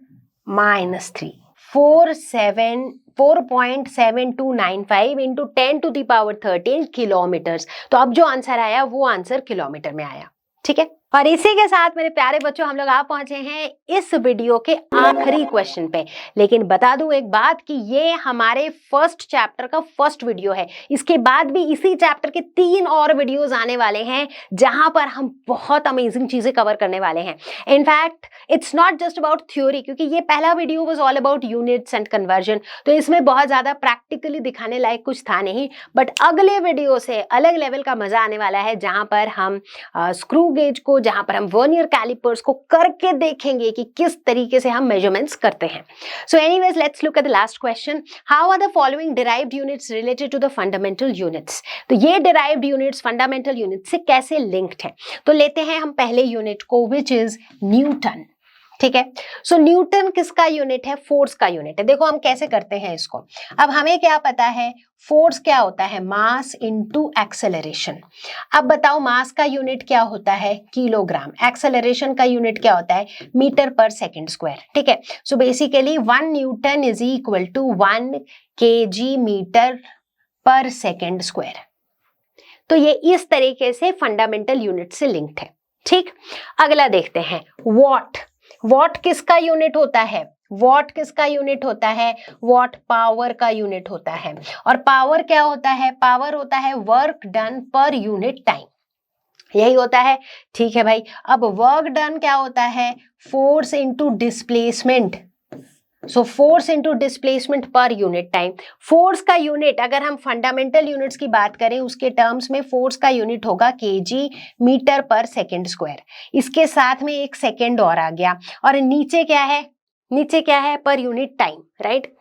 4.7295 इंटू 10⁻13 किलोमीटर्स। तो अब जो आंसर आया वो आंसर किलोमीटर में आया। ठीक है, और इसी के साथ मेरे प्यारे बच्चों हम लोग आ पहुंचे हैं इस वीडियो के आखिरी क्वेश्चन पे। लेकिन बता दूं एक बात कि ये हमारे फर्स्ट चैप्टर का फर्स्ट वीडियो है, इसके बाद भी इसी चैप्टर के 3 और वीडियोस आने वाले हैं जहां पर हम बहुत अमेजिंग चीजें कवर करने वाले हैं। In fact it's not just about theory, क्योंकि ये पहला video was all about units and conversion, तो इसमें बहुत ज्यादा प्रैक्टिकली दिखाने लायक कुछ था नहीं। बट अगले वीडियो से अलग लेवल का मजा आने वाला है जहां पर हम स्क्रू गेज को, जहां पर हम वर्नियर कैलिपर्स को करके देखेंगे कि किस तरीके से हम मेजरमेंट्स करते हैं। So anyways let's look at the last question, how are the following derived units related to the fundamental units. तो ये डिराइव्ड यूनिट्स फंडामेंटल यूनिट से कैसे लिंक्ड है, तो लेते हैं हम पहले यूनिट को विच इज न्यूटन। ठीक है, सो न्यूटन किसका यूनिट है, फोर्स का यूनिट है। देखो हम कैसे करते हैं इसको, अब हमें क्या पता है फोर्स क्या होता है, मास इनटू एक्सेलरेशन। अब बताओ मास का यूनिट क्या होता है, किलोग्राम, एक्सेलरेशन का यूनिट क्या होता है, मीटर पर सेकंड स्क्वायर। ठीक है, so basically 1 newton is equal to 1 kg metre per second square. तो ये इस तरीके से फंडामेंटल यूनिट से लिंक्ड है। ठीक, अगला देखते हैं वॉट। वॉट किसका यूनिट होता है, वॉट किसका यूनिट होता है, वॉट पावर का यूनिट होता है। और पावर क्या होता है, पावर होता है work done per unit time, यही होता है। ठीक है भाई, अब वर्क डन क्या होता है, force into displacement, so force into displacement per unit time. Force का यूनिट अगर हम फंडामेंटल यूनिट्स की बात करें उसके टर्म्स में फोर्स का यूनिट होगा kg metre per second square. इसके साथ में एक सेकंड और आ गया, और नीचे क्या है, नीचे क्या है, per unit time, right.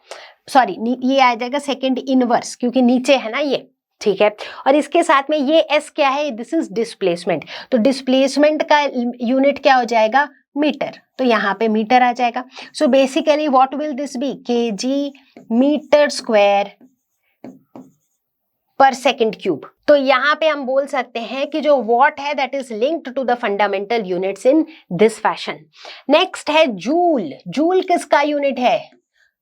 Sorry ये आ जाएगा सेकंड इनवर्स, क्योंकि नीचे है ना ये। ठीक है, और इसके साथ में ये s क्या है, दिस इज डिस्प्लेसमेंट, तो डिस्प्लेसमेंट का यूनिट क्या हो जाएगा, मीटर, तो यहाँ पे मीटर आ जाएगा। So basically what will this be, kg metre square per second cube. तो यहाँ पे हम बोल सकते हैं कि जो वॉट है that is linked to the fundamental units in this fashion. Next है जूल। जूल किसका यूनिट है,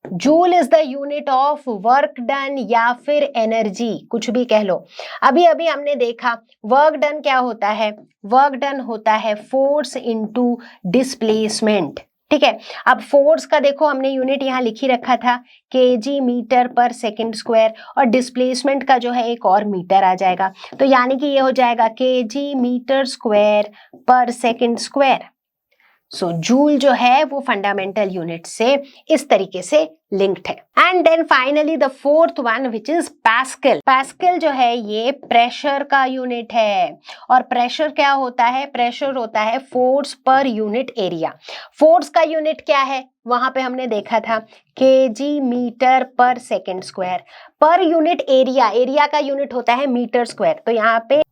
joule is the unit of work done या फिर एनर्जी, कुछ भी कह लो। अभी अभी हमने देखा वर्क डन क्या होता है, वर्क डन होता है फोर्स इनटू डिस्प्लेसमेंट। ठीक है, अब फोर्स का देखो हमने यूनिट यहाँ लिखी रखा था kg metre per second square, और डिस्प्लेसमेंट का जो है एक और मीटर आ जाएगा, तो यानी कि ये हो जाएगा kg metre square per second square. सो जूल जो है वो फंडामेंटल यूनिट से इस तरीके से लिंक्ड है। And then finally the fourth one which is pascal. Pascal जो है ये प्रेशर का यूनिट है, और प्रेशर क्या होता है, प्रेशर होता है force per unit area. Force का यूनिट क्या है, वहां पे हमने देखा था kg metre per second square, per unit area, area का यूनिट होता है मीटर स्क्वायर, तो यहाँ पे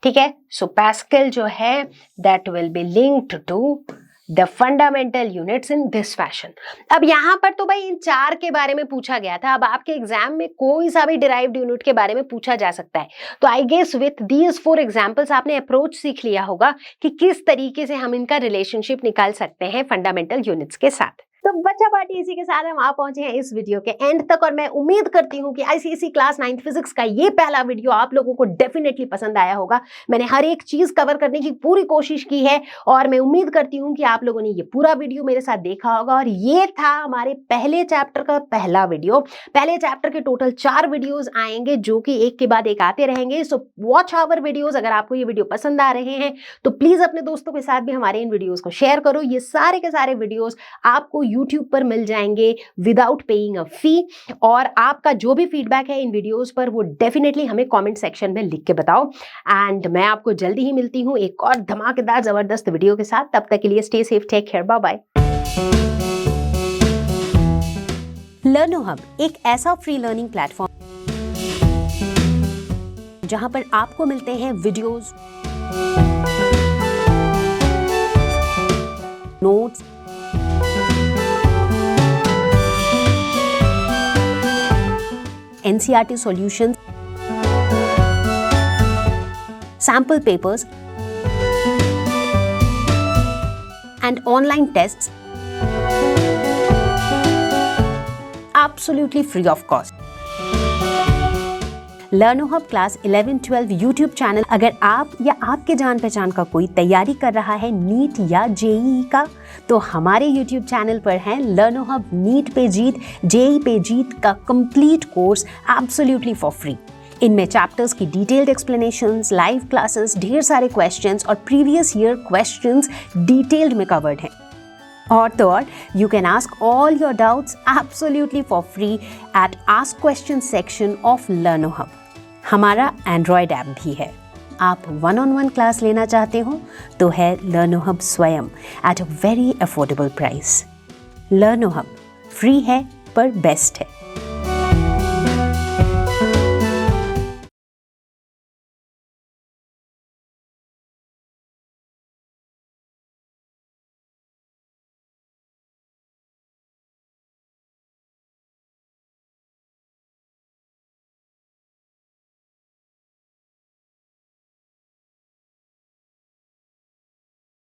ठीक है। सो पास्कल जो है that will be linked to the fundamental units in this fashion. अब यहाँ पर तो भाई इन 4 के बारे में पूछा गया था, अब आपके एग्जाम में कोई सा भी डिराइव्ड यूनिट के बारे में पूछा जा सकता है। तो I guess with these 4 examples आपने अप्रोच सीख लिया होगा कि किस तरीके से हम इनका रिलेशनशिप निकाल सकते हैं फंडामेंटल यूनिट्स के साथ। तो बच्चा पार्टी इसी के साथ हम आ पहुंचे हैं इस वीडियो के एंड तक, और मैं उम्मीद करती हूं कि आईसीएसई क्लास 9th फिजिक्स का ये पहला वीडियो आप लोगों को डेफिनेटली पसंद आया होगा। मैंने हर एक चीज कवर करने की पूरी कोशिश की है, और मैं उम्मीद करती हूं कि आप लोगों ने ये पूरा वीडियो मेरे साथ देखा होगा। और ये था हमारे पहले चैप्टर का पहला वीडियो। पहले चैप्टर के टोटल 4 वीडियोज आएंगे जो कि एक के बाद एक आते रहेंगे। So watch our videos. अगर आपको ये वीडियो पसंद आ रहे हैं तो प्लीज अपने दोस्तों के साथ भी हमारे इन वीडियोज को शेयर करो। ये सारे के सारे वीडियोज आपको यूट्यूब पर मिल जाएंगे विदाउट पेइंग अ फी। और आपका जो भी फीडबैक है इन वीडियोस पर वो डेफिनेटली हमें कमेंट सेक्शन में लिख के बताओ। एंड मैं आपको जल्दी ही मिलती हूँ एक और धमाकेदार जबरदस्त वीडियो के साथ। तब तक के लिए stay safe, take care, bye bye. Learno Hub एक ऐसा फ्री लर्निंग प्लेटफॉर्म जहां पर आपको मिलते हैं videos, notes, NCERT solutions, sample papers, and online tests absolutely free of cost. लर्नो hub class 11-12 YouTube channel अगर आप या आपके जान पहचान का कोई तैयारी कर रहा है नीट या जेईई का, तो हमारे यूट्यूब चैनल पर है लर्नो हब नीट पे जीत, जेईई पे जीत का complete course absolutely for free. इनमें चैप्टर्स की डिटेल्ड एक्सप्लेनेशंस, लाइव क्लासेस, ढेर सारे क्वेश्चंस और प्रीवियस ईयर क्वेश्चंस डिटेल्ड में कवर्ड हैं। और तो और you can ask all your doubts absolutely for free at ask question section of लर्नो hub. हमारा एंड्रॉयड ऐप भी है। आप 1-on-1 क्लास लेना चाहते हो तो है लर्नो हब स्वयं at a very affordable price. लर्नो hub free है पर बेस्ट है।